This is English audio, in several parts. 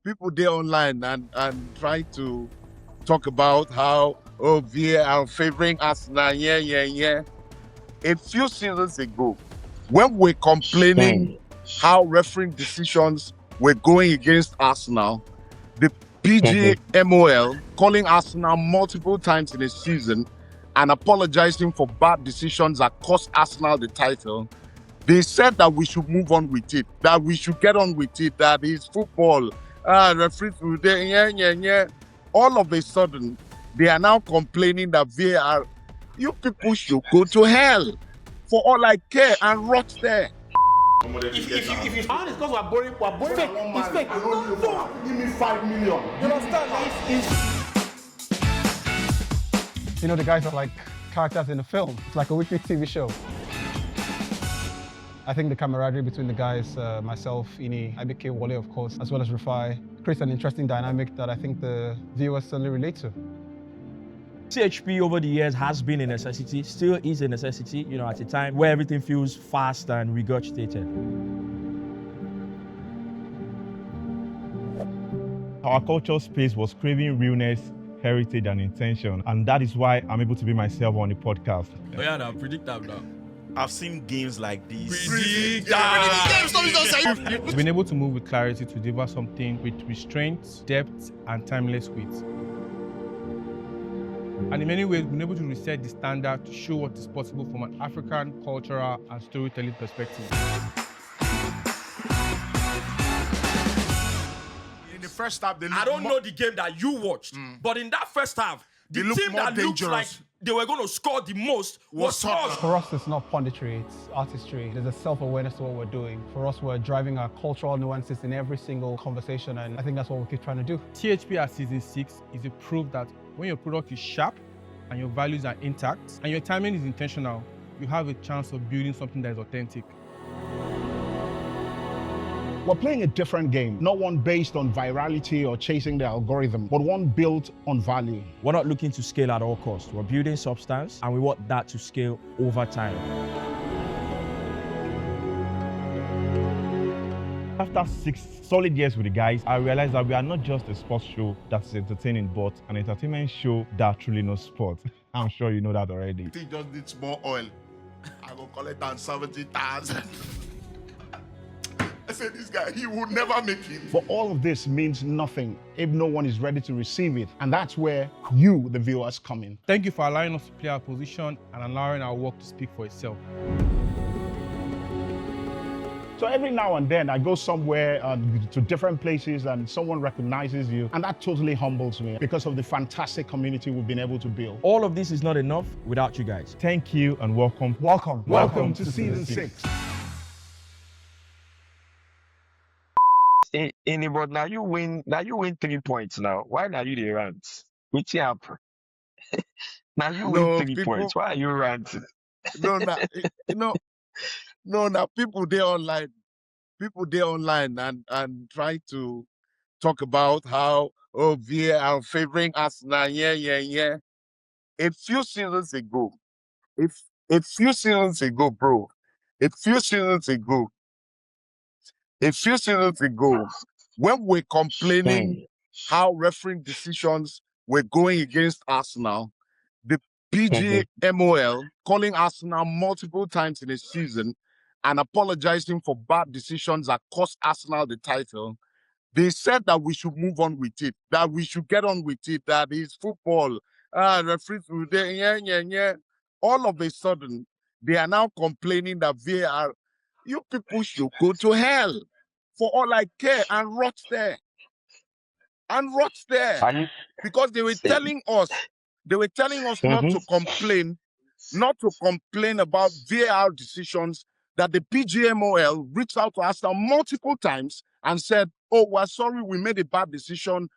people there online and try to talk about how VAR favoring Arsenal. Yeah. A few seasons ago, when we're complaining how refereeing decisions were going against Arsenal, the PGMOL calling Arsenal multiple times in a season and apologizing for bad decisions that cost Arsenal the title. They said that we should move on with it, that we should get on with it, that it's football. Referees will yeah. All of a sudden, they are now complaining that VAR, you people should go to hell for all I care and rot there. If you found it's because we're borrowing fake. It's fake. No. Give me 5 million. You understand? You know, the guys are like characters in a film. It's like a weekly TV show. I think the camaraderie between the guys, myself, Ini, IBK, Wale, of course, as well as Rufai, creates an interesting dynamic that I think the viewers certainly relate to. CHP over the years has been a necessity, still is a necessity, you know, at a time where everything feels fast and regurgitated. Our cultural space was craving realness, heritage, and intention, and that is why I'm able to be myself on the podcast. Oh yeah, now predict that now. I've seen games like this. Predict that. We've been able to move with clarity to deliver something with restraint, depth, and timeless wit. And in many ways, we've been able to reset the standard to show what is possible from an African cultural and storytelling perspective. In the first half, I don't know the game that you watched, but in that first half, the team that looked like they were going to score the most was us. For us, it's not punditry, it's artistry. There's a self-awareness to what we're doing. For us, we're driving our cultural nuances in every single conversation, and I think that's what we keep trying to do. THP at Season 6 is a proof that when your product is sharp and your values are intact and your timing is intentional, you have a chance of building something that is authentic. We're playing a different game, not one based on virality or chasing the algorithm, but one built on value. We're not looking to scale at all costs. We're building substance, and we want that to scale over time. After 6 solid years with the guys, I realized that we are not just a sports show that's entertaining, but an entertainment show that truly knows sport. I'm sure you know that already. He just needs more oil. I will collect on 70,000. I said, this guy, he would never make it. But all of this means nothing if no one is ready to receive it. And that's where you, the viewers, come in. Thank you for allowing us to play our position and allowing our work to speak for itself. So every now and then I go somewhere to different places and someone recognizes you, and that totally humbles me because of the fantastic community we've been able to build. All of this is not enough without you guys. Thank you and welcome. Welcome to Season 6. But now you win 3 points now. Why now you the rant? Which happen? Now you win 3 points. Why are you ranting? Now people there online and try to talk about how VAR favoring Arsenal. Yeah. A few seasons ago, when we're complaining how refereeing decisions were going against Arsenal, the PGMOL calling Arsenal multiple times in a season and apologizing for bad decisions that cost Arsenal the title. They said that we should move on with it, that we should get on with it, that it's football. Referees will yeah. All of a sudden, they are now complaining that VAR, you people should go to hell for all I care and rot there. Because they were telling us not to complain about VAR decisions, that the PGMOL reached out to Arsenal multiple times and said, oh, we're sorry, we made a bad decision.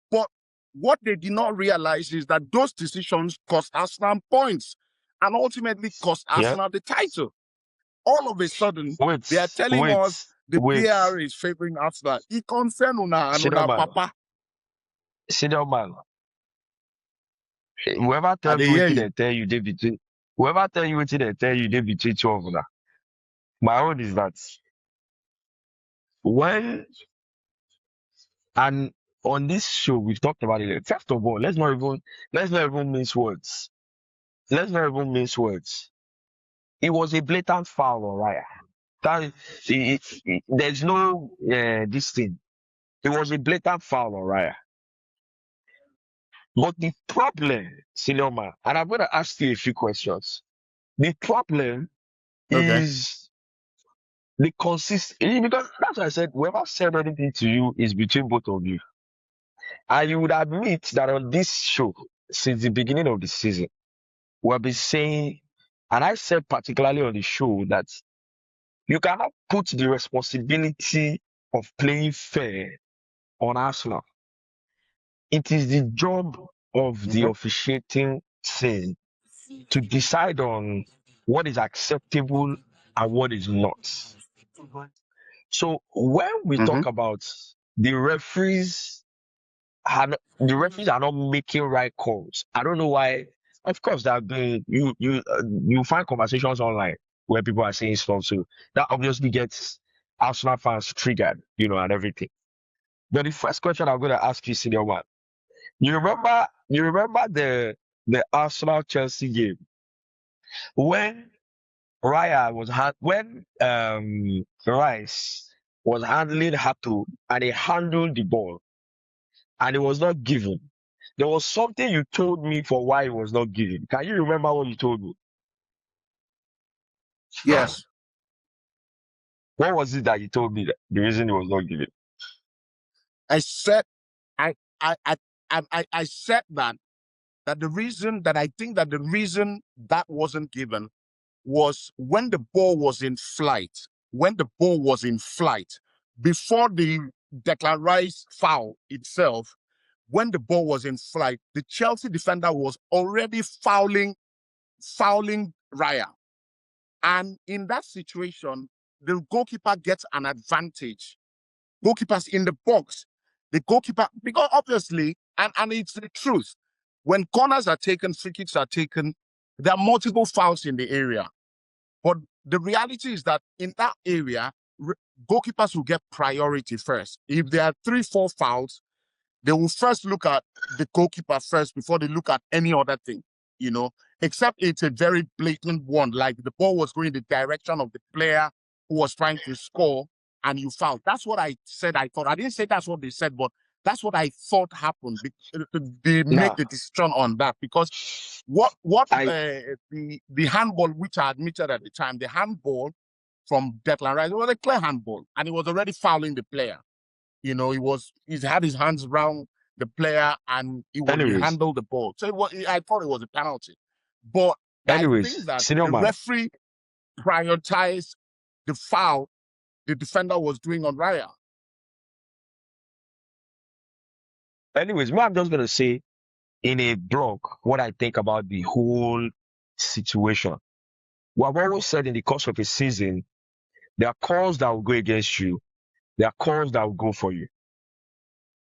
But what they did not realize is that those decisions cost Arsenal points and ultimately cost Arsenal the title. All of a sudden, they are telling us the VAR is favoring Arsenal. It concerns una papa. Sit down, man. Whoever tell you what they tell you, they between. Whoever tell you what they tell you, they between two of them. My own is that when And on this show, we've talked about it. First of all, let's not even mince words. Let's not even mince words. It was a blatant foul on Raya. There's no this thing. It was a blatant foul on Raya. But the problem, senior man, and I'm going to ask you a few questions. The problem is the consistency, because that's why I said whoever said anything to you is between both of you. And you would admit that on this show, since the beginning of the season, we have been saying, and I said particularly on the show, that you cannot put the responsibility of playing fair on Arsenal. It is the job of the officiating team to decide on what is acceptable and what is not. So when we talk about the referees, the referees are not making right calls. I don't know why. Of course, that you find conversations online where people are saying stuff. So that obviously gets Arsenal fans triggered, and everything. But the first question I'm going to ask you, senior man, you remember the Arsenal Chelsea game when Rice was handling Hato and he handled the ball and it was not given. There was something you told me for why it was not given. Can you remember what you told me? Yes. What was it that you told me that the reason it was not given? I said I said that the reason that I think that the reason that wasn't given was when the ball was in flight. When the ball was in flight, before the Declan Rice foul itself, when the ball was in flight, the Chelsea defender was already fouling Raya. And in that situation, the goalkeeper gets an advantage. Goalkeepers in the box, the goalkeeper, because obviously, and it's the truth, when corners are taken, free kicks are taken, there are multiple fouls in the area. But the reality is that in that area, goalkeepers will get priority first. If there are 3-4 fouls, they will first look at the goalkeeper first before they look at any other thing, except it's a very blatant one, like the ball was going in the direction of the player who was trying to score and you fouled. That's what I said. I thought. I didn't say that's what they said, but that's what I thought happened. They make the decision on that because the handball, which I admitted at the time, the handball from Declan Rice, it was a clear handball, and he was already fouling the player. He had his hands around the player and he handled the ball. So I thought it was a penalty. But I think that the referee prioritized the foul the defender was doing on Raya. Anyways, I'm just going to say in a blog what I think about the whole situation. We have always said in the course of a season, there are calls that will go against you. There are calls that will go for you.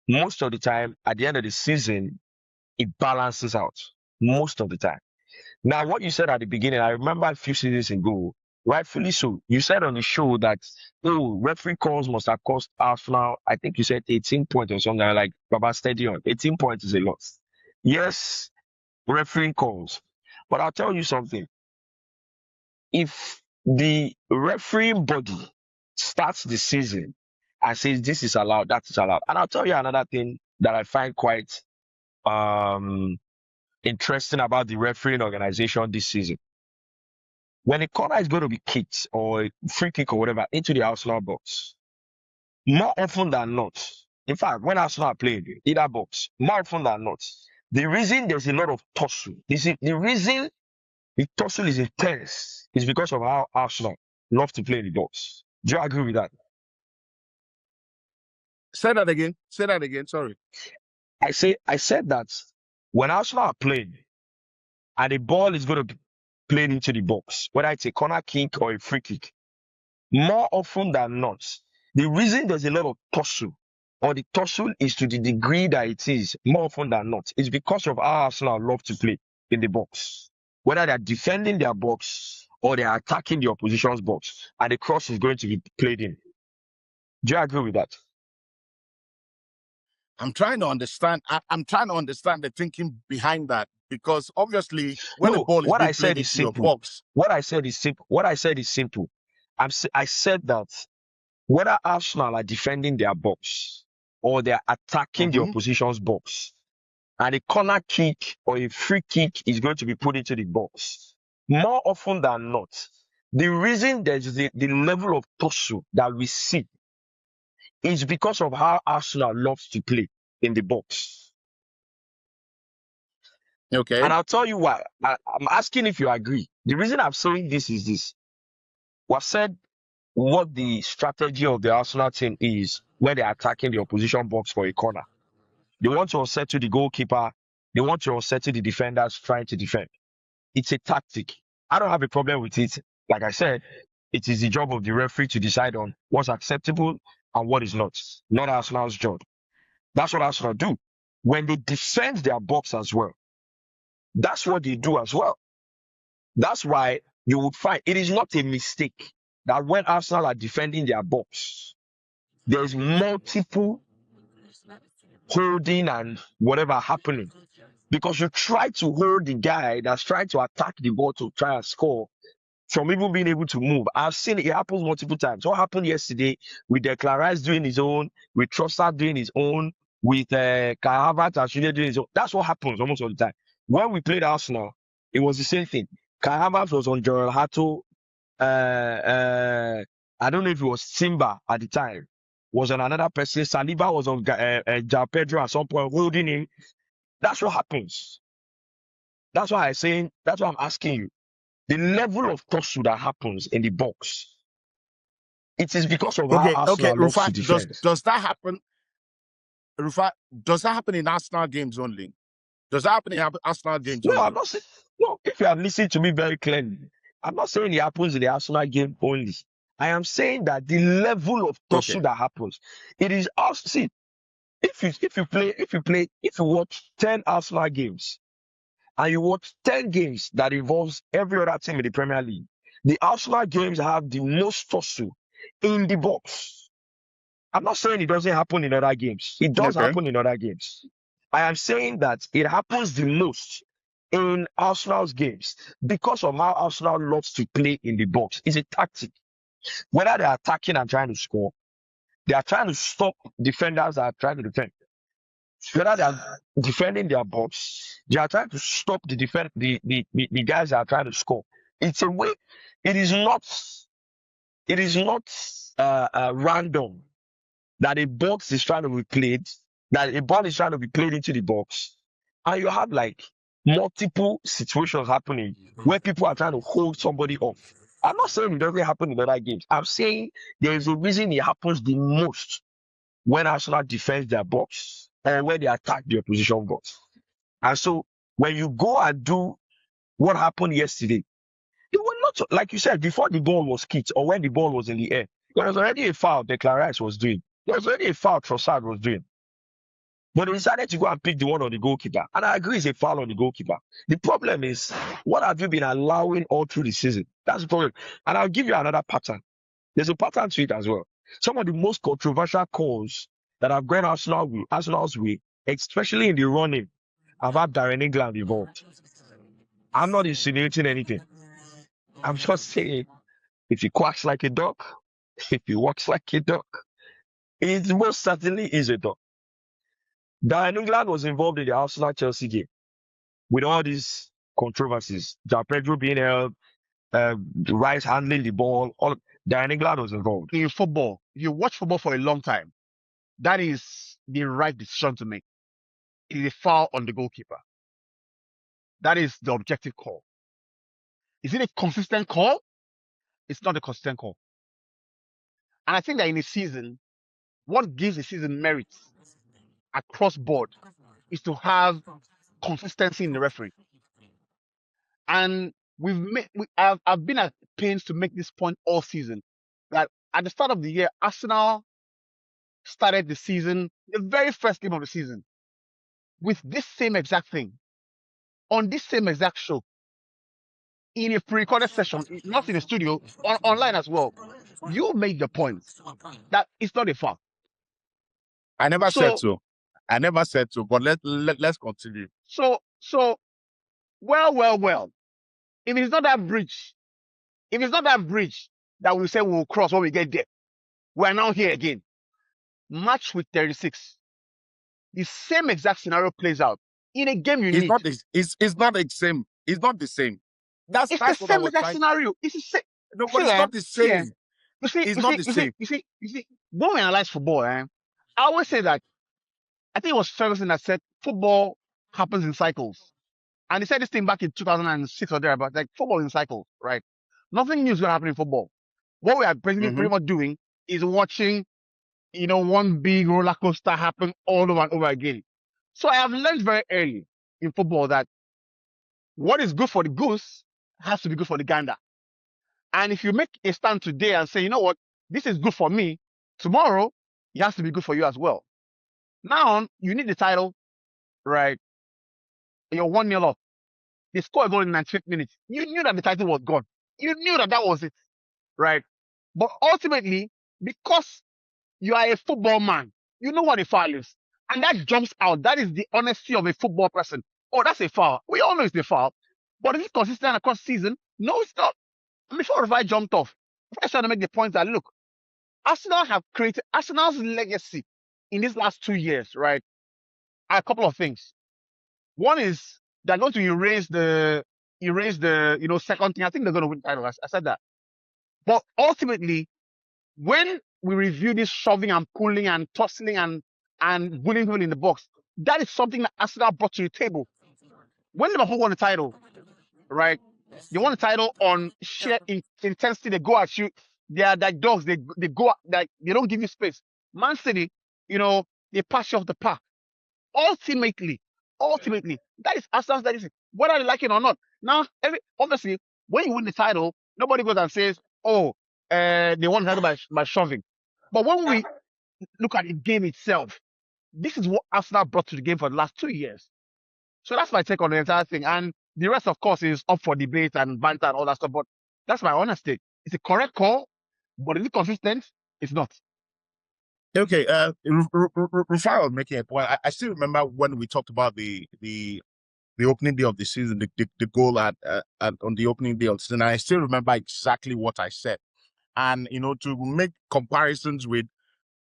Most of the time, at the end of the season, it balances out. Most of the time. Now, what you said at the beginning, I remember a few seasons ago, rightfully so. You said on the show that, referee calls must have cost Arsenal, I think you said 18 points or something like Baba Stadium. 18 points is a lot. Yes, referee calls. But I'll tell you something. If the refereeing body starts the season and says this is allowed, that is allowed. And I'll tell you another thing that I find quite interesting about the refereeing organization this season. When a corner is going to be kicked or a free kick or whatever into the Arsenal box, more often than not, in fact, when Arsenal are playing either box, more often than not, the reason there's a lot of tussle, the reason the tussle is intense is because of how Arsenal love to play in the box. Do you agree with that? Say that again. Sorry. I said that when Arsenal are playing and the ball is going to be played into the box, whether it's a corner kick or a free kick, more often than not, the reason there's a lot of tussle or the tussle is to the degree that it is, more often than not, is because of how Arsenal love to play in the box. Whether they're defending their box or they're attacking the opposition's box, and the cross is going to be played in. Do you agree with that? I'm trying to understand. I'm trying to understand the thinking behind that, because obviously when the No, ball is what being I played said is into your simple. box, What I said is simple. What I said is simple. I said that whether Arsenal are defending their box or they're attacking the opposition's box, and a corner kick or a free kick is going to be put into the box, more often than not, the reason there's the level of tussle that we see is because of how Arsenal loves to play in the box. okay, And I'll tell you why. I'm asking if you agree. The reason I'm saying this is this. Was said what the strategy of the Arsenal team is when they're attacking the opposition box for a corner. They want to unsettle the goalkeeper. They want to unsettle the defenders trying to defend. It's a tactic. I don't have a problem with it. Like I said, it is the job of the referee to decide on what's acceptable and what is not Arsenal's job. That's what Arsenal do. When they defend their box as well, that's what they do as well. That's why you would find it is not a mistake that when Arsenal are defending their box, there's multiple holding and whatever happening. Because you try to hold the guy that's trying to attack the ball to try and score from even being able to move. I've seen it happen multiple times. What happened yesterday with Declan Rice doing his own, with Trossard doing his own, with Kai Havertz and Shule doing his own. That's what happens almost all the time. When we played Arsenal, it was the same thing. Kai Havertz was on Joel Hato. I don't know if it was Simba at the time. Was on another person. Saliba was on Jao Pedro at some point holding him. That's what happens. That's why that's why I'm asking you. The level of tussle that happens in the box, it is because of how okay, Arsenal loves to Rufat, defend. does that happen? Rufat, does that happen in Arsenal games only? Does that happen in Arsenal games No, only? I'm not saying. No, if you have listened to me very clearly, I'm not saying it happens in the Arsenal game only. I am saying that the level of tussle Okay, that happens, it is us. See, if you watch 10 Arsenal games and you watch 10 games that involves every other team in the Premier League, the Arsenal games have the most tussle in the box. I'm not saying it doesn't happen in other games. It does okay, happen in other games. I am saying that it happens the most in Arsenal's games because of how Arsenal loves to play in the box. It's a tactic. Whether they're attacking and trying to score, they are trying to stop defenders that are trying to defend. Whether they are defending their box, they are trying to stop the guys that are trying to score. It's a way. It is not. It is not random that a box is trying to be played, that a ball is trying to be played into the box, and you have like multiple situations happening where people are trying to hold somebody off. I'm not saying it doesn't happen in other games. I'm saying there is a reason it happens the most when Arsenal defends their box or when they attack the opposition box. And so when you go and do what happened yesterday, it was not like you said before the ball was kicked or when the ball was in the air. There was already a foul Declan Rice was doing. There was already a foul Trossard was doing. But they decided to go and pick the one on the goalkeeper. And I agree it's a foul on the goalkeeper. The problem is, what have you been allowing all through the season? That's the problem. And I'll give you another pattern. There's a pattern to it as well. Some of the most controversial calls that have gone Arsenal's way, especially in the running, have had Darren England involved. I'm not insinuating anything. I'm just saying, if he quacks like a duck, if he walks like a duck, it most certainly is a duck. Darren England was involved in the Arsenal-Chelsea game with all these controversies. Jao Pedro being held, Rice handling the ball, all Darren England was involved. In football, if you watch football for a long time, that is the right decision to make. It is a foul on the goalkeeper. That is the objective call. Is it a consistent call? It's not a consistent call. And I think that in a season, what gives a season merits across board is to have consistency in the referee. And I've been at pains to make this point all season that at the start of the year, Arsenal started the season, the very first game of the season, with this same exact thing on this same exact show in a pre-recorded session, not in a studio, online as well. You made the point that it's not a foul. I never said So so. I never said so, but let's continue. So, well. If it's not that bridge that we say we'll cross when we get there, we are now here again. Match with 36. The same exact scenario plays out in a game you It's need. not the same. It's not the same. That's the what I same was exact trying. scenario. It's the same. No, but it's not the same. It's not the same. You see, when we analyze football, I always say that, I think it was Ferguson that said football happens in cycles. And he said this thing back in 2006 or thereabouts, like football in cycles, right? Nothing new is going to happen in football. What we are basically pretty much doing is watching, one big roller coaster happen all over and over again. So I have learned very early in football that what is good for the goose has to be good for the gander. And if you make a stand today and say, you know what, this is good for me, tomorrow it has to be good for you as well. Now you need the title, right? You're 1-0 up. They score a goal in 95th minute. You knew that the title was gone. You knew that was it, right? But ultimately, because you are a football man, you know what a foul is. And that jumps out. That is the honesty of a football person. Oh, that's a foul. We all know it's a foul. But is it consistent across season? No, it's not. And before Rivai jumped off, I was trying to make the point that, look, Arsenal have created Arsenal's legacy in these last 2 years, right? Are a couple of things. One is they're going to erase the second thing. I think they're going to win the title. I said that. But ultimately, when we review this shoving and pulling and tussling and bullying people in the box, that is something that Arsenal brought to the table. When Liverpool won the title, right? They won the title on sheer intensity. They go at you. They are like dogs. They go like they don't give you space. Man City, they pass you off the park. Ultimately, that is Arsenal's legacy, whether they like it or not. Now, obviously, when you win the title, nobody goes and says, "Oh, they won the title by shoving." But when we look at the game itself, this is what Arsenal brought to the game for the last 2 years. So that's my take on the entire thing. And the rest, of course, is up for debate and banter and all that stuff. But that's my honest take. It's a correct call, but is it consistent? It's not. Okay, Rufai was making a point. I still remember when we talked about the opening day of the season, the goal at on the opening day of the season. I still remember exactly what I said, and to make comparisons with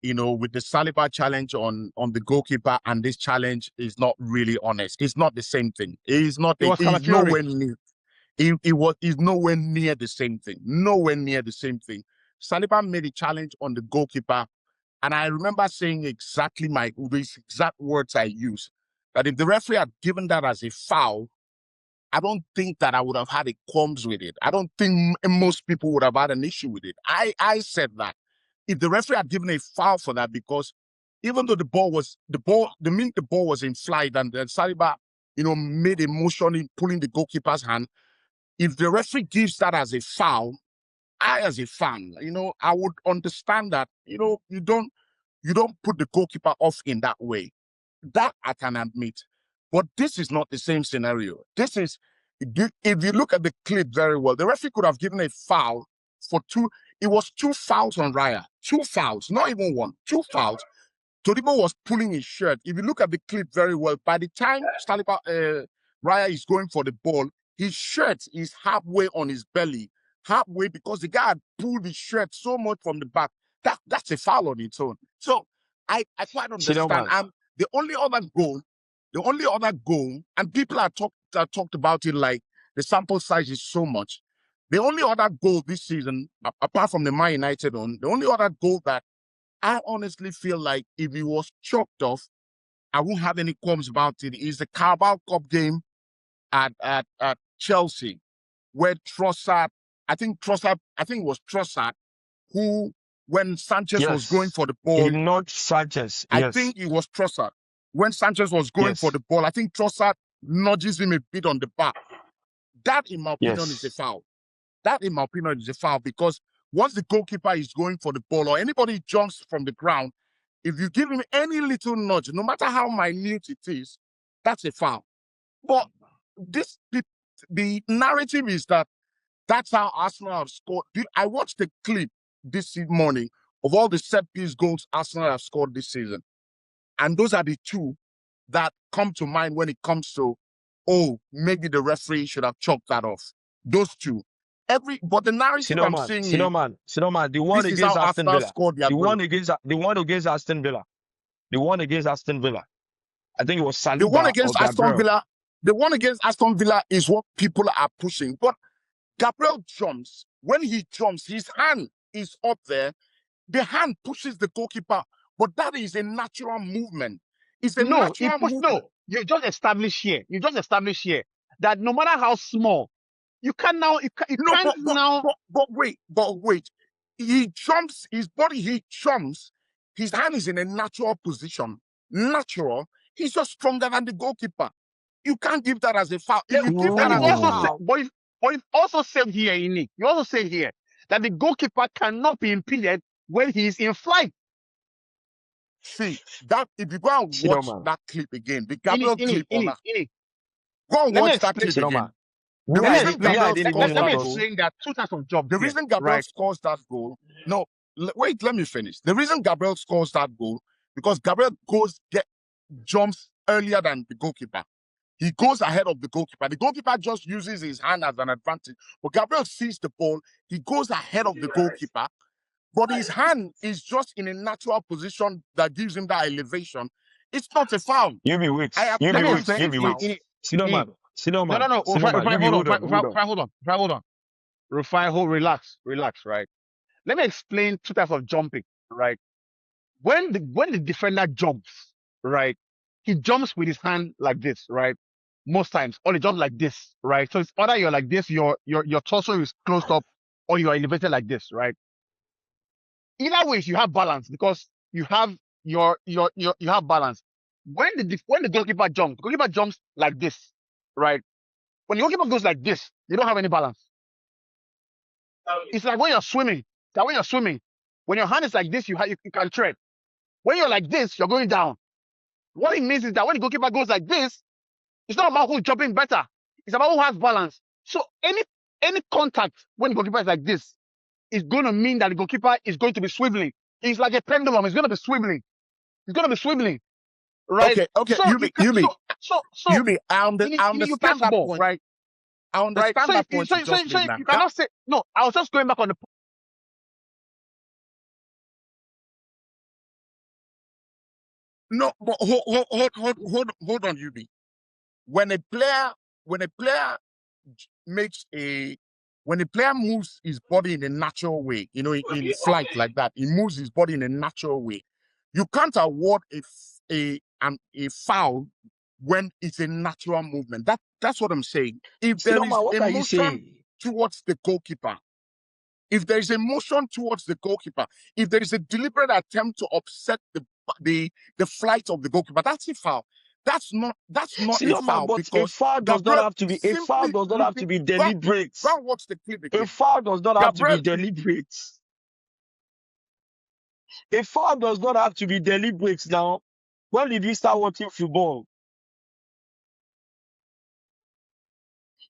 with the Saliba challenge on the goalkeeper and this challenge is not really honest. It's not the same thing. It's not. It's nowhere near. It's nowhere near the same thing. Nowhere near the same thing. Saliba made a challenge on the goalkeeper. And I remember saying exactly these exact words I used, that if the referee had given that as a foul, I don't think that I would have had a qualms with it. I don't think most people would have had an issue with it. I said that if the referee had given a foul for that, because even though the ball was in flight and then Saliba, made a motion in pulling the goalkeeper's hand, if the referee gives that as a foul, I, as a fan, I would understand that, you don't put the goalkeeper off in that way. That I can admit. But this is not the same scenario. This is, if you look at the clip very well, the referee could have given a foul for two. It was 2 fouls on Raya. 2 fouls, not even one. 2 fouls. Todibo was pulling his shirt. If you look at the clip very well, by the time Raya is going for the ball, his shirt is halfway on his belly. Halfway, because the guy had pulled his shirt so much from the back. That's a foul on its own. So I quite understand. And the only other goal, and people are talked about it like the sample size is so much. The only other goal this season, apart from the Man United one, the only other goal that I honestly feel like if he was chalked off, I won't have any qualms about it, is the Carabao Cup game at Chelsea, where Trossard, I think it was Trossard, who, when Sanchez was going for the ball, not Sanchez. I think it was Trossard. When Sanchez was going for the ball, I think Trossard nudges him a bit on the back. That, in my opinion, is a foul. That, in my opinion, is a foul, because once the goalkeeper is going for the ball or anybody jumps from the ground, if you give him any little nudge, no matter how minute it is, that's a foul. But the narrative is that that's how Arsenal have scored. I watched the clip this morning of all the set piece goals Arsenal have scored this season. And those are the two that come to mind when it comes to, oh, maybe the referee should have chalked that off. Those two. But the narrative I'm seeing is, the one this is against how Aston Arsenal Villa. scored their The goal. one against Aston Villa. The one against Aston Villa. I think it was Saliba The one against or Aston Gabriel. Villa. The one against Aston Villa is what people are pushing. But Gabriel jumps. When he jumps, his hand is up there. The hand pushes the goalkeeper. But that is a natural movement. It's a natural movement. No, you just established here that no matter how small, you can now, But wait. He jumps, his body, he jumps. His hand is in a natural position. Natural. He's just stronger than the goalkeeper. You can't give that as a foul. If you give that as a foul. But you've also said here, Inik, you also said here that the goalkeeper cannot be impeded when he's in flight. See, that if you go and watch that clip again, the Gabriel clip on that. Go and watch that clip again. Let me explain that two types of jobs. The reason Gabriel scores that goal, wait, let me finish. The reason Gabriel scores that goal, because Gabriel jumps earlier than the goalkeeper. He goes ahead of the goalkeeper. The goalkeeper just uses his hand as an advantage. But Gabriel sees the ball. He goes ahead of the goalkeeper. But his hand is just in a natural position that gives him that elevation. It's not a foul. You be wait. Hold on. Rufai, relax, right? Let me explain two types of jumping, right? When the defender jumps, right, he jumps with his hand like this, right? Most times, or he jumps like this, right? So it's either you're like this, your torso is closed up, or you are elevated like this, right? Either way, you have balance because you have you have balance. When the goalkeeper jumps like this, right? When the goalkeeper goes like this, you don't have any balance. It's like when you're swimming. When your hand is like this, you can tread. When you're like this, you're going down. What it means is that when the goalkeeper goes like this, it's not about who's jumping better. It's about who has balance. So any contact when the goalkeeper is like this is going to mean that the goalkeeper is going to be swiveling. It's like a pendulum. It's going to be swiveling. Right? Okay. So Yubi, I understand that point. Right? I understand that point. So you cannot say, no, I was just going back on the No, but hold on, Yubi. When a player moves his body in a natural way, in flight like that, he moves his body in a natural way. You can't award a foul when it's a natural movement. That's what I'm saying. If there is a motion towards the goalkeeper, if there is a motion towards the goalkeeper, if there is a deliberate attempt to upset the flight of the goalkeeper, that's a foul. That's not a foul. But a foul does not have to be deliberate. Go and watch the clip again. A foul does not have to be deliberate. A foul does not have to be deliberate now. When did we start watching football?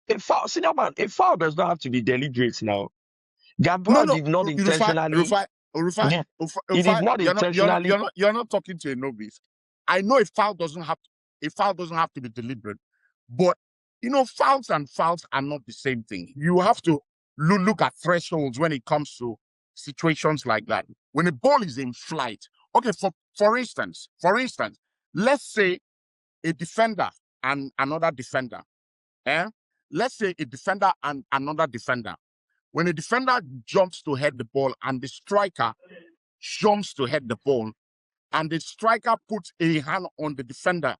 A foul does not have to be deliberate now. Gabriel did not intentionally. He did not intentionally. You're not talking to a novice. I know a foul doesn't have to be deliberate, but fouls and fouls are not the same thing. You have to look at thresholds when it comes to situations like that. When a ball is in flight, okay, for instance, let's say a defender and another defender. Let's say a defender and another defender. When a defender jumps to head the ball and the striker jumps to head the ball, and the striker puts a hand on the defender,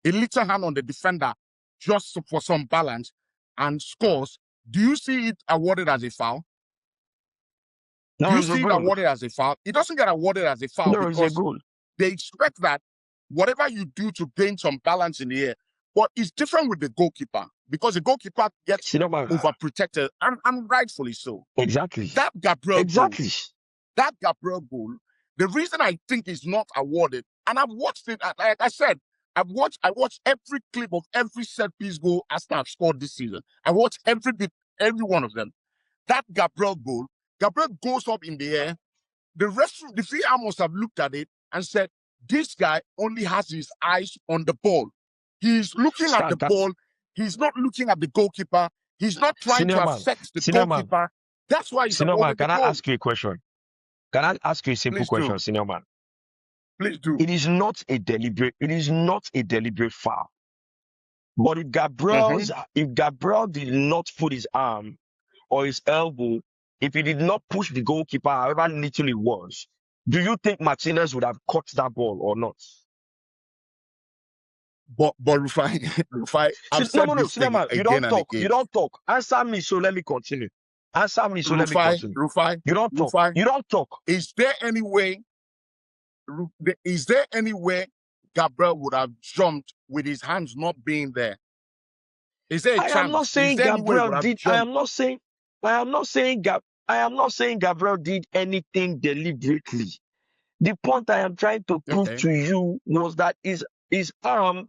a little hand on the defender, just for some balance, and scores, do you see it awarded as a foul? No, do you see it awarded as a foul? It doesn't get awarded as a foul because they expect that whatever you do to gain some balance in the air. But it's different with the goalkeeper because the goalkeeper gets overprotected and rightfully so. Exactly. That Gabriel goal, the reason I think is not awarded, and I've watched it, like I said, I watched every clip of every set piece goal Arsenal have scored this season. I watched every one of them. That Gabriel goes up in the air. The VAR must have looked at it and said, This guy only has his eyes on the ball. He's looking at the ball. He's not looking at the goalkeeper. He's not trying to affect the goalkeeper. That's why he's awarded the can I goal. ask you a question? Can I ask you a simple question, senior man? Please do. It is not a deliberate foul. But if Gabriel did not put his arm or his elbow, if he did not push the goalkeeper, however little it was, do you think Martinez would have caught that ball or not? But Rufai, I've said this thing again you don't and talk. again. You don't talk. Answer me, so let me continue. Answer me, so let me continue. Rufai, you don't talk. You don't talk. Is there any way Gabriel would have jumped with his hands not being there? Is there a chance? I am not saying Gabriel did. I am not saying Gabriel did anything deliberately. The point I am trying to prove to you was that his arm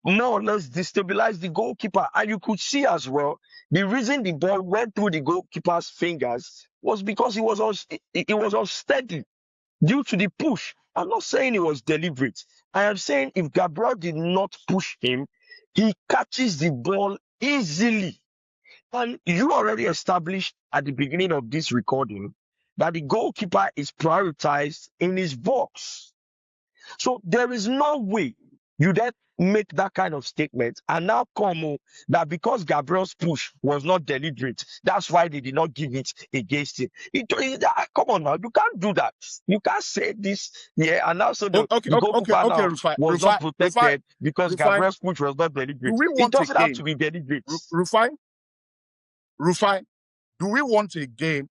more or less destabilized the goalkeeper. And you could see as well, the reason the ball went through the goalkeeper's fingers was because it was unsteady due to the push. I'm not saying it was deliberate. I am saying if Gabriel did not push him, he catches the ball easily. And you already established at the beginning of this recording that the goalkeeper is prioritized in his box. So there is no way you then make that kind of statement and now come that because Gabriel's push was not deliberate, that's why they did not give it against him. Come on now, you can't do that. You can't say this, and also the goalkeeper was not protected because Gabriel's push was not deliberate. It doesn't have to be deliberate. Rufai, do we want a game?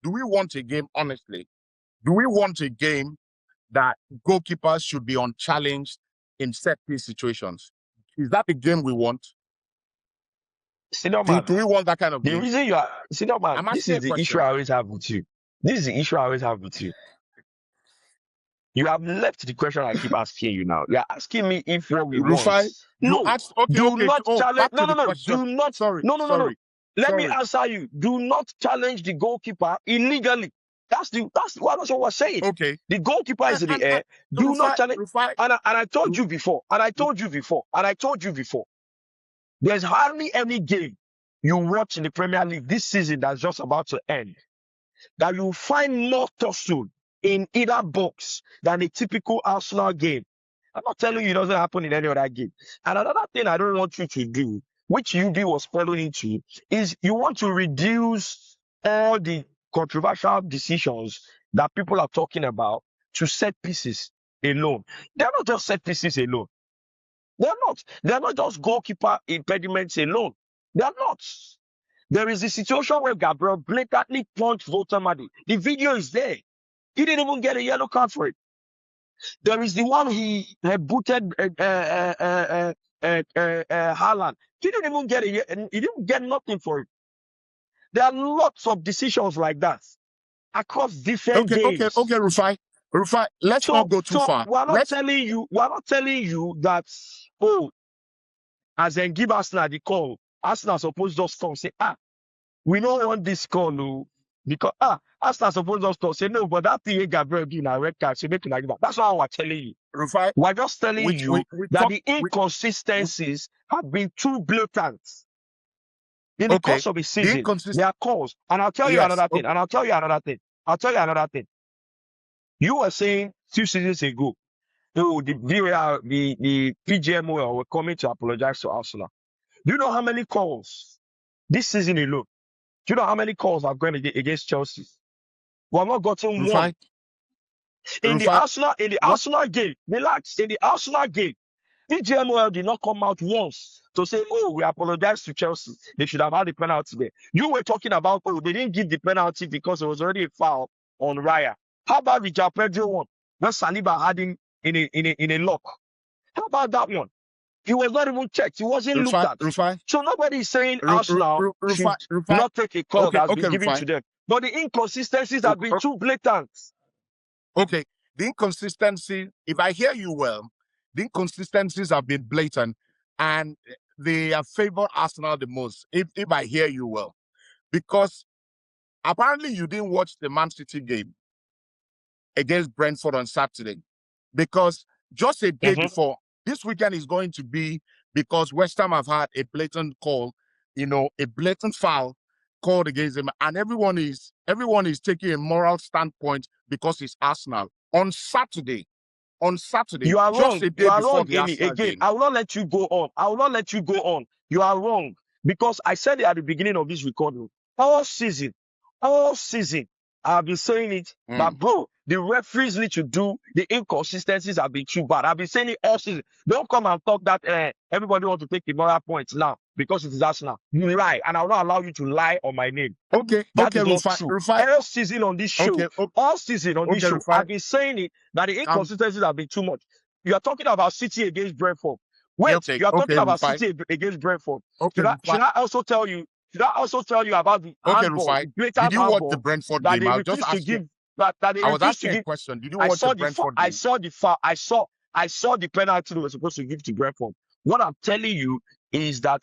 Do we want a game, honestly? Do we want a game that goalkeepers should be unchallenged in set-piece situations? Is that the game we want? Senior man, do we want that kind of game? The reason you are senior man, this is the issue I always have with you. You have left the question I keep asking you now. You are asking me if what we want. No, do not challenge. No. Do not. Sorry. No. Let me answer you. Do not challenge the goalkeeper illegally. That's what we're saying. Okay. The goalkeeper is in the air. Do not challenge. And I told you before. There's hardly any game you watch in the Premier League this season that's just about to end that you find more tussle in either box than a typical Arsenal game. I'm not telling you it doesn't happen in any other game. And another thing I don't want you to do, which UB was following into, is you want to reduce all the controversial decisions that people are talking about to set pieces alone. They're not just set pieces alone. They're not just goalkeeper impediments alone. They're not. There is a situation where Gabriel blatantly punched Voltamadi. The video is there. He didn't even get a yellow card for it. There is the one he booted Haaland. He didn't get nothing for it. There are lots of decisions like that across different games. Okay, Rufai, let's not go too far. We're not telling you that, as in give Arsenal the call. Arsenal supposed just come say, we don't want this call, no. Because Arsenal supposed just come say, no, but that thing Gabriel did in a red card, so make it like that. That's not what we're telling you. Rufai, we're just telling you that the inconsistencies have been too blatant. In the course of a season, there are calls. And I'll tell you another thing. You were saying 2 seasons ago, the VAR, the PGMO were coming to apologize to Arsenal. Do you know how many calls this season alone? Do you know how many calls have gone against Chelsea? We have not gotten one. In the Arsenal game, relax. In the Arsenal game, PGMO did not come out once to say, we apologize to Chelsea. They should have had the penalty there. You were talking about, they didn't give the penalty because it was already a foul on Raya. How about the João Pedro one? When Saliba had him in a lock. How about that one? He was not even checked. He wasn't looked at. So nobody is saying Arsenal should not take a call that's been given to them. But the inconsistencies have been too blatant. Okay. The inconsistency, if I hear you well, the inconsistencies have been blatant and they have favored Arsenal the most, if I hear you well. Because apparently you didn't watch the Man City game against Brentford on Saturday. because just a day before, this weekend is going to be because West Ham have had a blatant call, a blatant foul called against them, and everyone is taking a moral standpoint because it's Arsenal. On Saturday, You are just wrong. a day You are before wrong, the Amy. Arsenal Again, game. I will not let you go on. I will not let you go on. You are wrong. Because I said it at the beginning of this recording. All season, I've been saying it. But bro, the referees need to do, the inconsistencies have been too bad. I've been saying it all season. Don't come and talk that everybody want to take the moral points now because it is Arsenal. You lie, and I will not allow you to lie on my name. That is not true. All season on this show, I've been saying it that the inconsistencies have been too much. You are talking about City against Brentford. Wait, you are talking about Rufai. City against Brentford. Okay, Should I also tell you? Should I also tell you about the handball, Rufai. the blatant Did you watch the handball Brentford that game? they I'll just refused to ask you. give? That they I was refused to asking a give. question. Did you I watch saw the the Brentford I game? saw the foul. I saw the penalty they were supposed to give to Brentford. What I'm telling you is that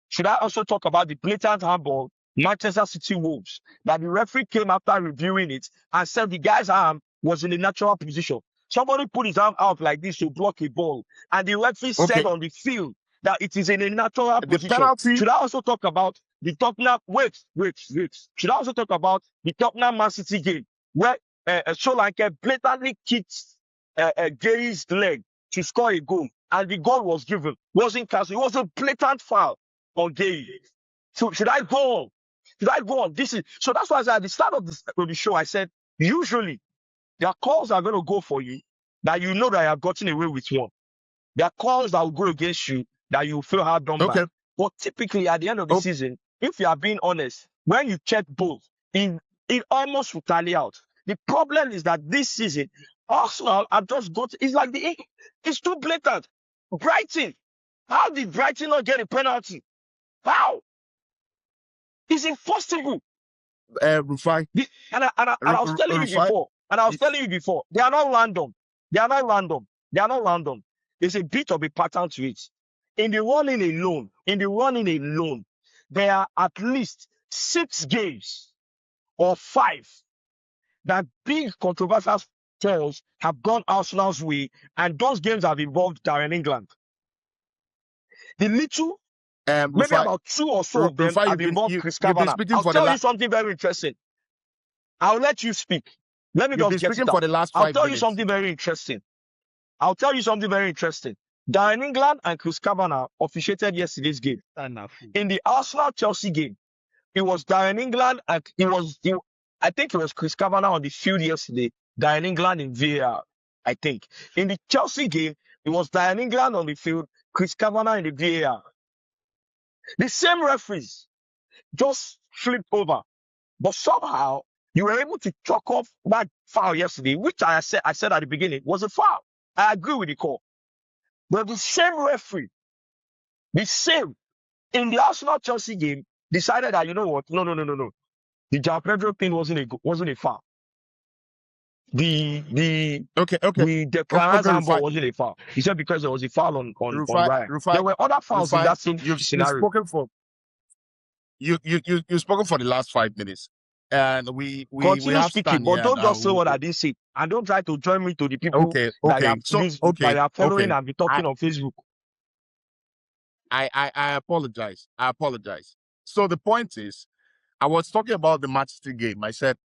should I also talk about the blatant handball Manchester City Wolves that the referee came after reviewing it and said the guy's arm was in a natural position. Somebody put his arm out like this to block a ball, and the referee said on the field that it is in a natural The position. penalty. Should I also talk about the Tottenham? Wait. Should I also talk about the Tottenham Man City game where Solanke blatantly kicked Gary's leg to score a goal, and the goal was given, wasn't cancelled. It was a blatant foul on Gary. So should I go on? So that's why I said at the start of the show, I said usually their calls are going to go for you that you know that you have gotten away with one. There are calls that will go against you that you feel hard done by. But typically at the end of the season, if you are being honest, when you check both, it almost will tally out. The problem is that this season, Arsenal have just got, it's too blatant. Brighton, how did Brighton not get a penalty? How? It's impossible. Rufai. And I was telling you before, they are not random. There's a bit of a pattern to it. In the running alone, there are at least 6 games or 5 that big controversial calls have gone Arsenal's way, and those games have involved Darren England. The little, maybe about 2 or so of them have involved Chris Kavanagh. I'll tell you something very interesting. I'll let you speak. Let me just get it out. I'll tell you something very interesting. Darren England and Chris Kavanagh officiated yesterday's game. In the Arsenal-Chelsea game, it was Darren England and I think it was Chris Kavanagh on the field yesterday. Darren England in VAR, I think. In the Chelsea game, it was Darren England on the field, Chris Kavanagh in the VAR. The same referees just flipped over. But somehow, you were able to chalk off that foul yesterday, which I said at the beginning was a foul. I agree with the call. But the same referee, in the Arsenal-Chelsea game, decided that, you know what? No. The João Pedro thing wasn't a foul. The Declan handball wasn't a foul. He said because there was a foul on Ryan. There were other fouls in that same scenario. You've spoken for the last 5 minutes, and we continue have speaking, but don't just say what I didn't say, and don't try to join me to the people that are following and be talking on Facebook. I apologize. So the point is, I was talking about the Manchester game. I said,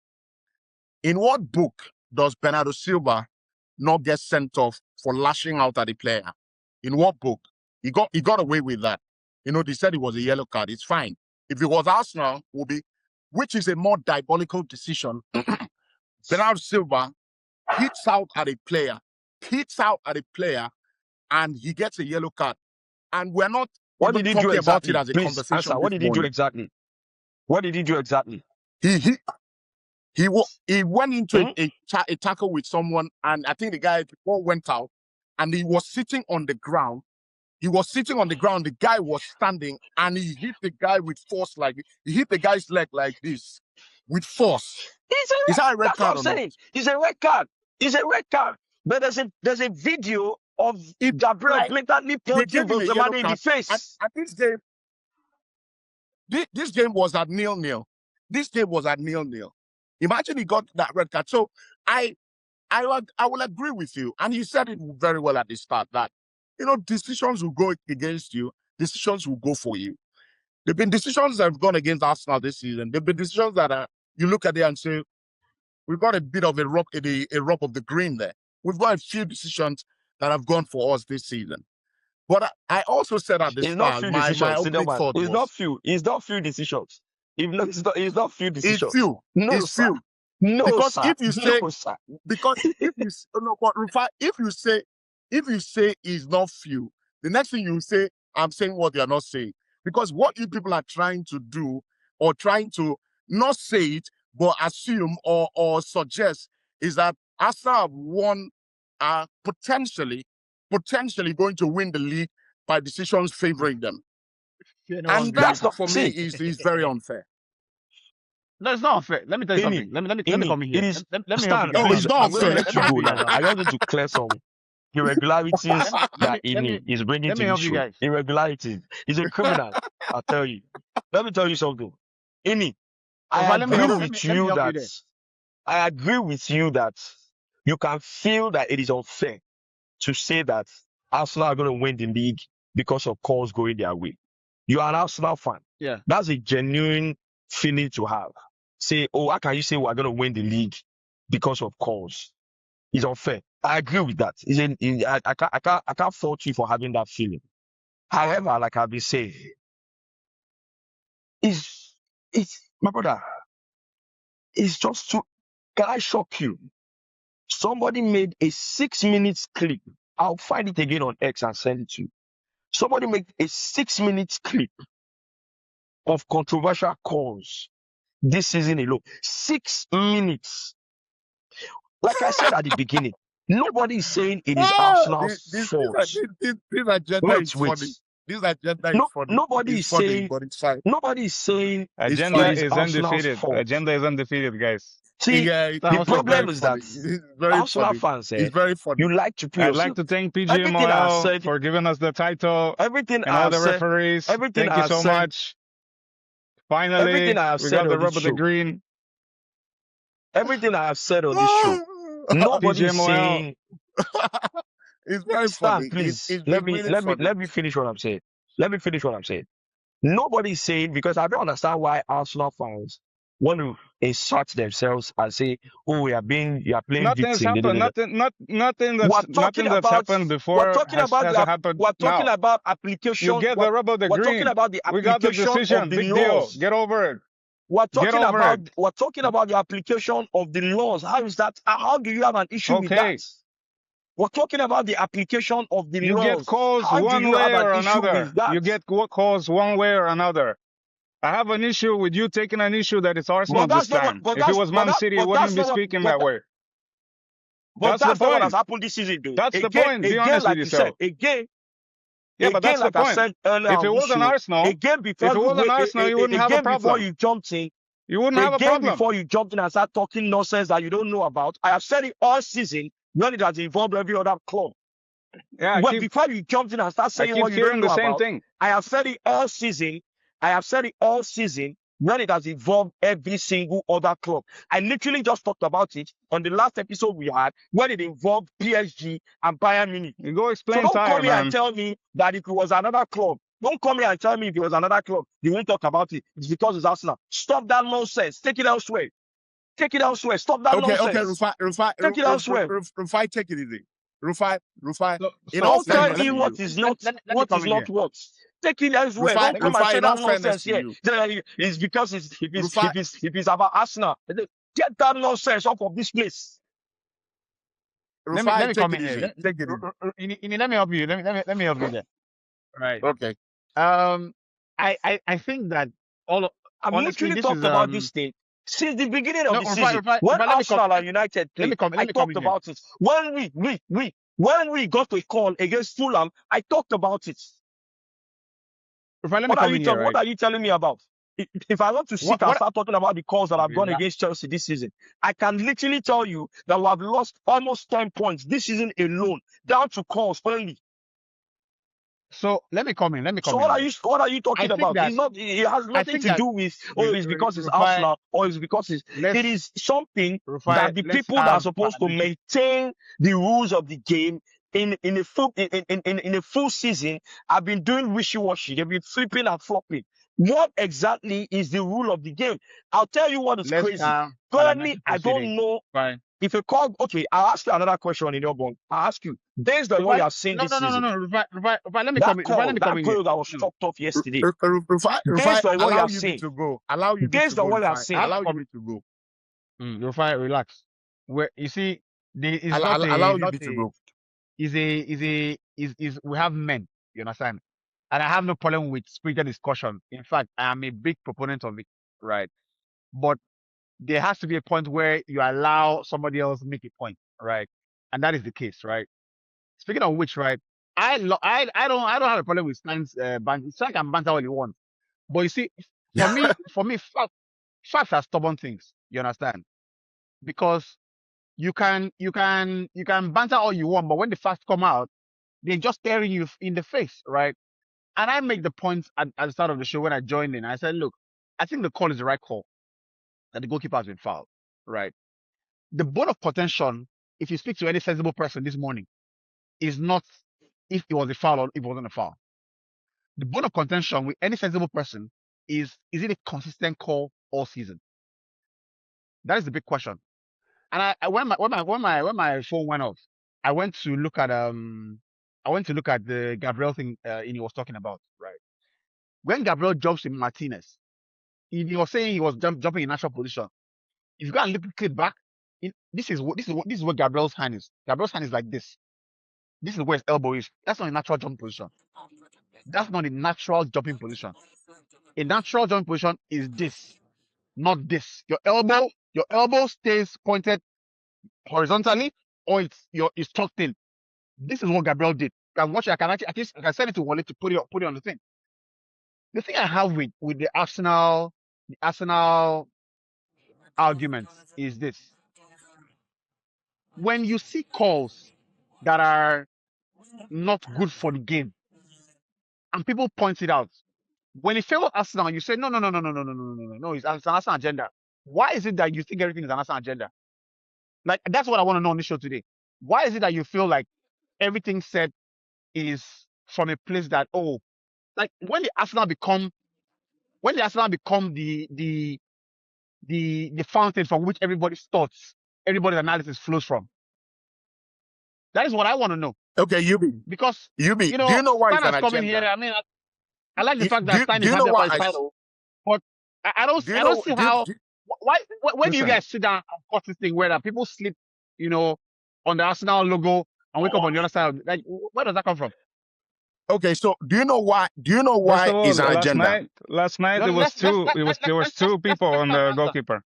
in what book does Bernardo Silva not get sent off for lashing out at the player? In what book? He got away with that. They said it was a yellow card. It's fine. If it was Arsenal, which is a more diabolical decision. Bernardo Silva hits out at a player, and he gets a yellow card. And we're not what did he do exactly? About it as a Please conversation. answer. What did he do exactly? He went into a tackle with someone, and I think the ball went out, and he was sitting on the ground. The guy was standing, and he hit the guy with force, he hit the guy's leg like this with force. Is that a red card? That's what I'm saying. It's a red card. But there's a video of Gabriel blatantly punching Bolsonaro in the face. And this game was at 0-0. Imagine he got that red card. So I I will agree with you. And you said it very well at the start that, decisions will go against you, decisions will go for you. There've been decisions that have gone against Arsenal this season. There've been decisions that you look at it and say, we've got a bit of a rub of the green there. We've got a few decisions that have gone for us this season. But I also said at the It's not start, few my decisions, opening Cinnamon. thought was, It's not few decisions. It's not few it's decisions. few. No, It's sir. few. No, Because sir. if you say, No, sir. because if you no, but Rufai, if you say is not few, the next thing you say, I'm saying what you're not saying. Because what you people are trying to do, or trying to not say it, but assume or suggest, is that Arsenal have won, potentially going to win the league by decisions favoring them. And that That's not for me see. is very unfair. No, it's not unfair. Let me tell you something. Let me come in here. It is Let me help you Stan, guys. No, it's please. not I'm gonna unfair. let you help go you guys now. out. I just need to clear some irregularities that Ini is bringing let to me the help you show. guys. Irregularities. He's a criminal. I'll tell you. Let me tell you something. Ini, Rufai, I let me agree help with let me you help you that there. I agree with you that you can feel that it is unfair to say that Arsenal are going to win the league because of calls going their way. You are an Arsenal fan. Yeah. That's a genuine feeling to have. Say, how can you say we're going to win the league because of calls? It's unfair. I agree with that. I can't fault you for having that feeling. However, like I've been saying, it's my brother. It's just too. Can I shock you? Somebody made a 6 minutes clip. I'll find it again on X and send it to you. Somebody made a 6 minutes clip of controversial calls this season alone. 6 minutes. Like I said at the beginning, nobody is saying it is Arsenal's fault. This agenda is funny. This agenda is funny. Nobody It's is funny, saying, but it's fine. nobody is saying It's Agenda fine. it is is Arsenal's undefeated. fault. Agenda is undefeated, guys. See, Yeah, Stan, the what's up, it's very problem bro? is that funny. It's very Arsenal funny. fans, It's very funny. you like to put I'd like yourself. to thank Everything I have PGMOL said, for giving us the title everything and I all have the said, referees. everything Thank I you have so said, much. everything Finally, I have we said got the on this rub of the show, green. everything I have said on this show, nobody is PGMOL. saying, It's very Stan, funny. please, It's really funny. let me finish what I'm saying. Let me finish what I'm saying. Nobody is saying, because I don't understand why Arsenal fans want to insert themselves and say, oh, you are playing Nothing's victim. happened. Nothing We're nothing talking that's about happened before has happened we're talking now. about You application. get the rub of the We're talking green. about the We got the application of decision. the Big deal. laws. Get over it. We're Get talking over it. about the application of the laws. How is that? How do you have an issue with Okay. that? We're talking about the application of the You get laws. calls How do one you have way an or issue another. with that? You get calls one way or another. I have an issue with you taking an issue that it's Arsenal But this that's not what. time. But If it that's was but Man that City, you but that's wouldn't be not what. speaking that way. But That's the that's not what has point. happened this season, though. That's the point. Be honest Like with you said, yourself. again, Yeah, but that's the like I point. said earlier If it on this wasn't show, Arsenal, again before you wouldn't have a again before problem. you jumped in, You wouldn't have a again problem. before you jumped in and start talking nonsense that you don't know about. I have said it all season when it has involved every other club. Yeah, Well, before you jumped in and start I saying keep what you hearing don't the know same about, thing. I have said it all season. When it has involved every single other club. I literally just talked about it on the last episode we had when it involved PSG and Bayern Munich. You go So explain don't tire, come here and man. tell me that if it was another club, don't come here and tell me if it was another club, you won't talk about it. It's because it's Arsenal. Stop that nonsense. Take it elsewhere. Take it elsewhere. Stop that Okay, nonsense. Rufai, Take it elsewhere. Rufai, take it easy. Rufai, in all Don't tell fairness me to what you, is not let me what come is in not here. what. Take it elsewhere. Don't come and Rufai, say in all that fairness nonsense to here. you, It's because Rufai, if it's about Arsenal. Get that nonsense off of this place. Let me Rufai, take come it in here. easy. Take it easy. Let me help you. Let me help you there. Right. Okay. I think that I've honestly literally this talked is about this thing since the beginning of no the season. When Rufai, let me come Arsenal and United played, I let me come talked in here. about it. When we got a call against Fulham, I talked about it. Rufai, let me come in here, What right? are you telling me about? If I want to sit and What start talking about the calls that I've gone against Chelsea this season, I can literally tell you that we have lost almost 10 points this season alone, down to calls only. So let me come in. So in on this. what are you I talking think about? that It's not. It has I nothing think to that do with it's because it's Rufai, Arsenal or it's because it's. It is something Rufai, that the let's people that are have supposed to maintain the rules of the game in a full season have been doing wishy-washy. They've been flipping and flopping. What exactly is the rule of the game? I'll tell you what is let's crazy. have Currently, I proceeding. don't know. Fine. If you call, okay, I'll ask you another question in your bond. I'll ask you, based on what you have seen this season, Rufai, let me that come in. Rufai, call, let me that come in here. goal that was No. chalked off yesterday, Rufai, based on what you allow have Yubi seen, to go. Allow Yubi to based go, on what you have Rufai. seen, Allow Yubi to go. Rufai, relax. Where you see, Allow Yubi to go. we have men, you understand? And I have no problem with spirited discussion. In fact, I am a big proponent of it, right? But there has to be a point where you allow somebody else make a point, right? And that is the case, right? Speaking of which, right? I don't have a problem with Stan's banter. Stan can banter all he wants, but you see, for me, facts are stubborn things. You understand? Because you can banter all you want, but when the facts come out, they're just staring you in the face, right? And I make the point at the start of the show when I joined in. I said, look, I think the call is the right call that the goalkeeper has been fouled, right? The bone of contention, if you speak to any sensible person this morning, is not if it was a foul or if it wasn't a foul. The bone of contention with any sensible person is it a consistent call all season? That is the big question. And when my phone went off, I went to look at the Gabriel thing he was talking about, right? When Gabriel jumps in Martinez, he was saying he was jumping in natural position. If you go and look it back, this is what Gabriel's hand is. Gabriel's hand is like this. This is where his elbow is. That's not a natural jumping position. That's not a natural jumping position. A natural jumping position is this, not this. Your elbow stays pointed horizontally, or it's tucked in. This is what Gabriel did. I can watch it. I can send it to Wale to put it on the thing. The thing I have with the Arsenal arguments is this: when you see calls that are not good for the game, and people point it out, when it favors Arsenal, you say no, it's an Arsenal agenda. Why is it that you think everything is an Arsenal agenda? Like that's what I want to know on this show today. Why is it that you feel like everything said is from a place that like when the Arsenal become the fountain from which everybody's thoughts, everybody's analysis flows from. That is what I want to know. Okay, Yubi. Because Yubi, do you know why Stan it's an has come in here. agenda? I mean, I like the fact that Stan Do is you happy know about why his I? title, but I don't see how. When do you Listen. guys sit down and cut this thing where that people sleep, on the Arsenal logo and wake up on the other side? Like, where does that come from? Okay, so do you know why? First of all, It's an agenda? last night No, there was two people on the answer. goalkeeper.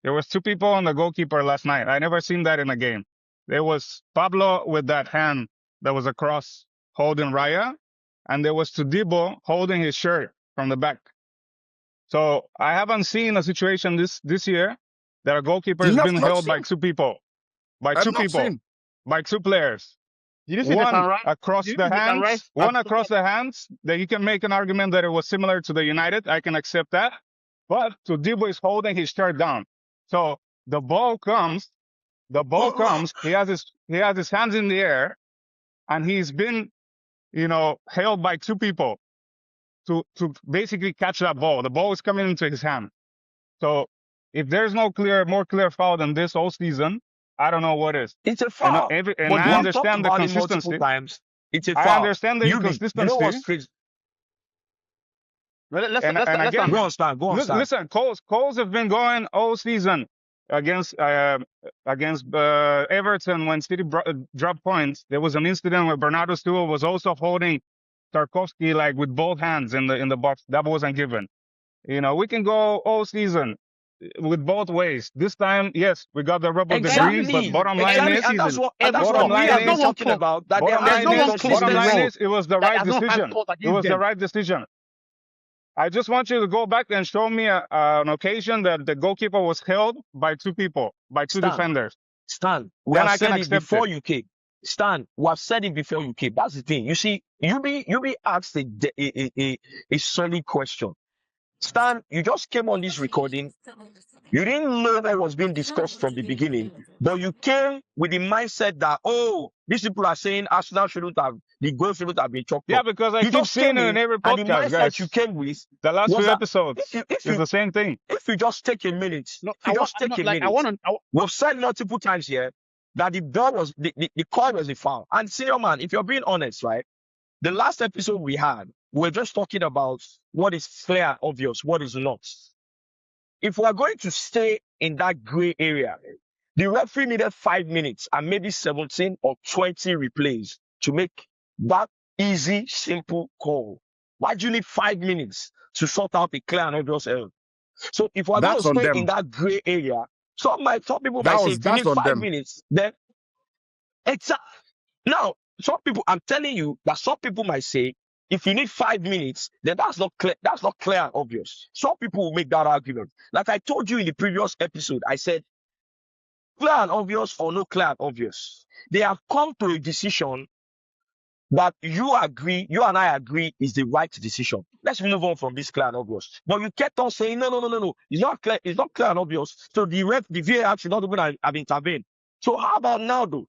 There was two people on the goalkeeper last night. I never seen that in a game. There was Pablo with that hand that was across holding Raya, and there was Tudibo holding his shirt from the back. So I haven't seen a situation this year that a goalkeeper has been held by two people, by two players. Did you see One Declan Rice? across the hands, that you can make an argument that it was similar to the United. I can accept that. But Tudibo is holding his shirt down. So the ball comes, he has his hands in the air, and he's been, held by two people to basically catch that ball. The ball is coming into his hand. So if there's no more clear foul than this all season, I don't know what is. It's a foul. And I understand the consistency. Times. It's a foul. I understand the inconsistency. You know what's crazy? Let's go on, Stan. Listen, Coles have been going all season against Everton when City dropped points. There was an incident where Bernardo Silva was also holding Tarkovsky like with both hands in the box. That wasn't given. We can go all season with both ways. This time, yes, we got the rubber debris, but bottom line is, and that's what we have been talking about. That bottom line is, it was the right decision. It was the right decision. I just want you to go back and show me an occasion that the goalkeeper was held by two people, by two defenders. Stan, we have said it before you came. Stan, we have said it before you came. That's the thing. You see, you be asked a solid question. Stan, you just came on this recording. You didn't know that was being discussed from the beginning, but you came with the mindset that, oh, these people are saying Arsenal the goal shouldn't have been chopped Yeah, up. because I You keep just seeing came it in in, every and the podcast, mindset you guys. came with The last was few that episodes is the same thing. if you just take a minute, No, if you just take a minute, we've said multiple times here that the ball was the call was a foul. And senior man, if you're being honest, right? The last episode we had, we were just talking about what is clear, obvious, what is not. If we are going to stay in that gray area, the referee needed 5 minutes and maybe 17 or 20 replays to make that easy, simple call. Why do you need 5 minutes to sort out a clear and obvious error? So if we're going to That's on stay in them. that gray area, some people might say if you That's need on 5 them. minutes, then now some people, I'm telling you that some people might say if you need 5 minutes, then that's not clear. That's not clear and obvious. Some people will make that argument. Like I told you in the previous episode, I said clear and obvious or no clear and obvious. They have come to a decision that you and I agree is the right decision. Let's move on from this clear and obvious. But you kept on saying, no. It's not clear and obvious. So the VAR should not even have intervened. So how about now though?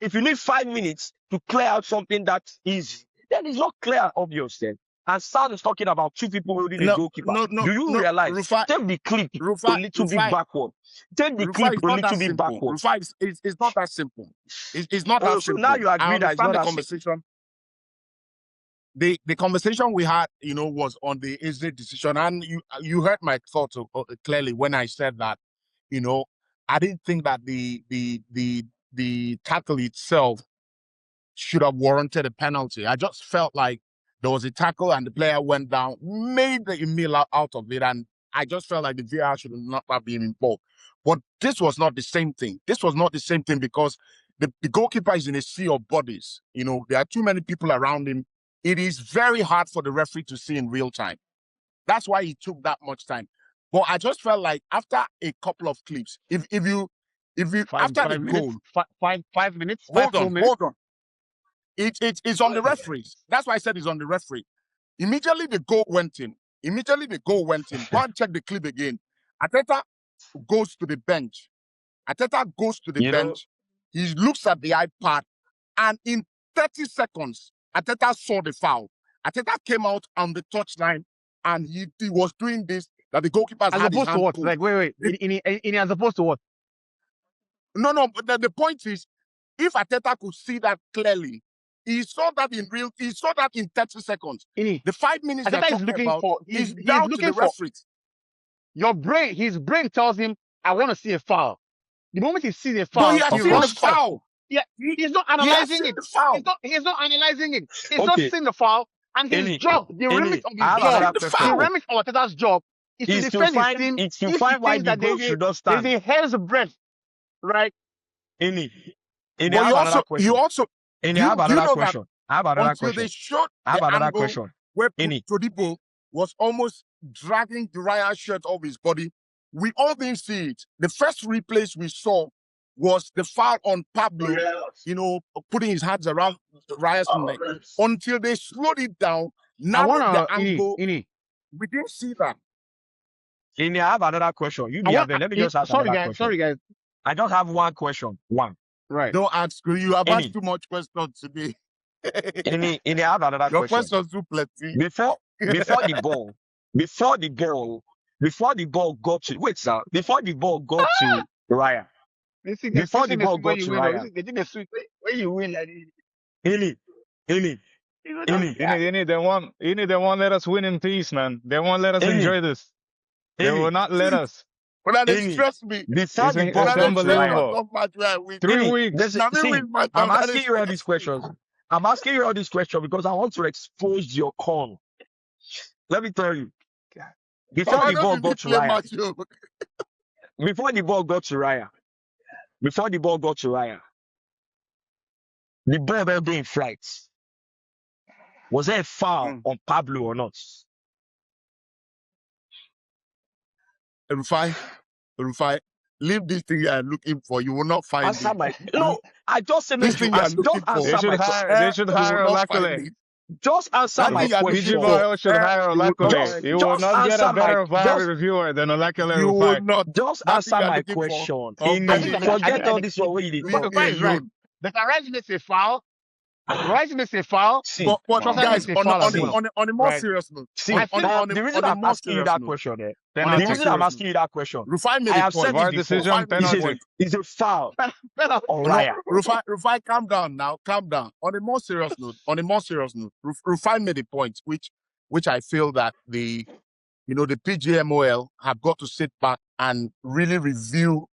If you need 5 minutes to clear out something that is, then it's not clear and obvious then. And Sam is talking about two people holding a goalkeeper. Do you realize? Rufai, Take the clip a little bit backward. Take the clip Rufai, it's a not that little bit simple. backward. Rufai, it's not that simple. It's not Oh, that so now simple. you I agree that it's understand not the that simple. conversation. The conversation we had, was on the Israel decision, and you heard my thoughts clearly when I said that, I didn't think that the tackle itself should have warranted a penalty. I just felt like there was a tackle and the player went down, made the meal out of it, and I just felt like the VAR should not have been involved. But this was not the same thing. This was not the same thing because the goalkeeper is in a sea of bodies. There are too many people around him. It is very hard for the referee to see in real time. That's why he took that much time. But I just felt like after a couple of clips, if you after the goal, 5 minutes, hold full on. It's on the referees. That's why I said it's on the referee. Immediately the goal went in. Go and check the clip again. Ateta goes to the bench. He looks at the iPad, and in 30 seconds, Ateta saw the foul. Ateta came out on the touchline, and he was doing this, that the goalkeepers as had his opposed to hand what? pulled. Like, wait. In as opposed to what? No, but the point is, if Ateta could see that clearly, he saw that in 30 seconds. The 5 minutes they're talking about is down to the referees. His brain tells him, I want to see a foul. The moment he sees a But foul, he has seen the foul. Yeah, he's not analyzing it. He's not analyzing it. He's just seeing the foul, and his job, the remit of Ateta's job is to defend his team. If you find why the goal should not stand. There's a hair's breadth, right? I have another question. I have another question. They showed the angle where Todibo was almost dragging Raya's shirt off his body. We all didn't see it. The first replays we saw was the foul on Pablo, putting his hands around Raya's neck. Until they slowed it down, narrowed the angle, we didn't see that. I have another question. Let me just ask another question. Sorry, guys. I just have one question. One. Right. Don't ask. You have asked too much questions today. I have another Your question. questions too plenty. Before the ball got to Raya. Before the ball got to Raya. They did a sweep when you win. Ini, They won't let us win in peace, man. They won't let us enjoy this. They will not let us. But that stress me. Before the ball It's unbelievable. 3 weeks. I'm asking you all these questions. I'm asking you all these questions because I want to expose your con. Let me tell you. Before the ball got to Raya. Before the ball got to Raya. The ball were being flight. Was there a foul on Pablo or not? Rufai, leave this thing you are looking for. You will not find Answer it. my no. I just said This make you thing you are ask. looking Just for. answer my question. They should You will hire not find Olakule. it. Just answer That my thing you are PG looking question. for. Boy should hire You will not Olakule. Just find You it. will just not get a answer my better VAR just reviewer than Olakule You will Rufai. not. just That thing answer you are my looking for. question. I think Forget all that this one where you dey Leave talk. me Rufai is right. alone. The Rice makes a foul. Rice makes a foul. See, But Trossard guys, makes a on foul as see, well. a more Right. serious note, see. The reason on a I'm more asking you serious that note, question, on a Penalty. the reason more I'm serious asking note, you that question, Rufai made I a have point. said this VAR before. decision, Rufai made a penalty. point. It's a foul Penalty. on No, Raya. Rufai, calm down now. Calm down. On a more serious note, Rufai made a point, which I feel that the PGMOL have got to sit back and really review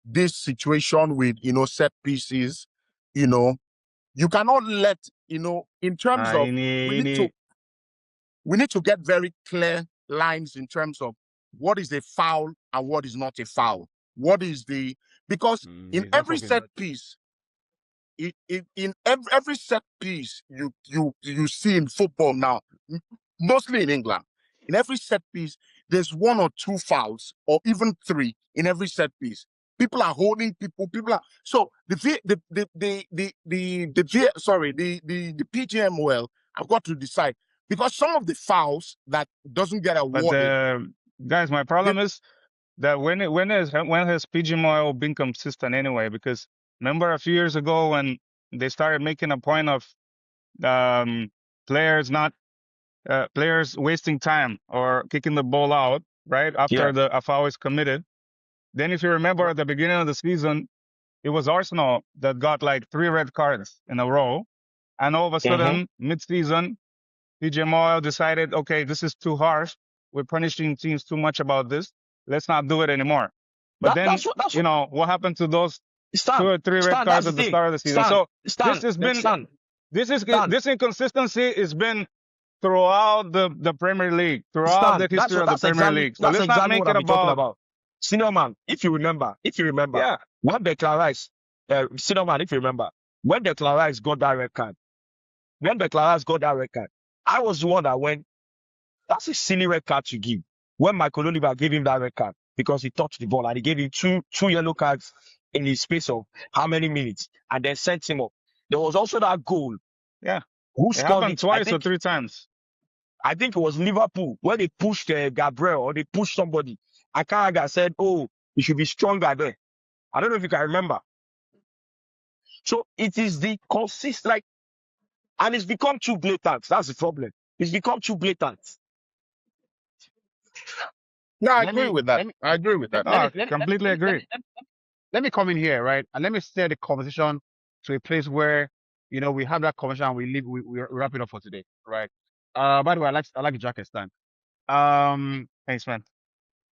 this situation with set pieces. You cannot let in terms of we need to get very clear lines in terms of what is a foul and what is not a foul. What is because in every set piece, in every set piece you see in football now, mostly in England, in every set piece, there's one or two fouls or even three in every set piece. People are holding people. People are so the PGMOL have got to decide because some of the fouls that doesn't get awarded. But guys, my problem is that when has PGMOL been consistent anyway? Because remember a few years ago when they started making a point of players wasting time or kicking the ball out right after a foul is committed. Then if you remember at the beginning of the season, it was Arsenal that got like 3 red cards in a row. And all of a sudden, mid-season, PGMOL decided, okay, this is too harsh. We're punishing teams too much about this. Let's not do it anymore. But then, what happened to those 2 or 3 red cards at the start of the season? This inconsistency has been throughout the Premier League, throughout the history of the Premier League. So let's not make it about. Senior man, if you remember, when Declan Rice, senior man, if you remember, when Declan Rice got that red card, I was the one that went, that's a silly red card to give. When Michael Oliver gave him that red card because he touched the ball and he gave him two yellow cards in the space of how many minutes and then sent him up. There was also that goal. Yeah. Who it scored happened twice or 3 times. I think it was Liverpool where they pushed Gabriel or they pushed somebody. Akaraga said, oh, you should be stronger there. I don't know if you can remember. So it is the and it's become too blatant. That's the problem. It's become too blatant. No, I agree with that. I agree with that. I completely agree. Let me come in here, right? And let me steer the conversation to a place where, we have that conversation and we wrap it up for today, right? By the way, I like the jacket, Stan. Thanks, man.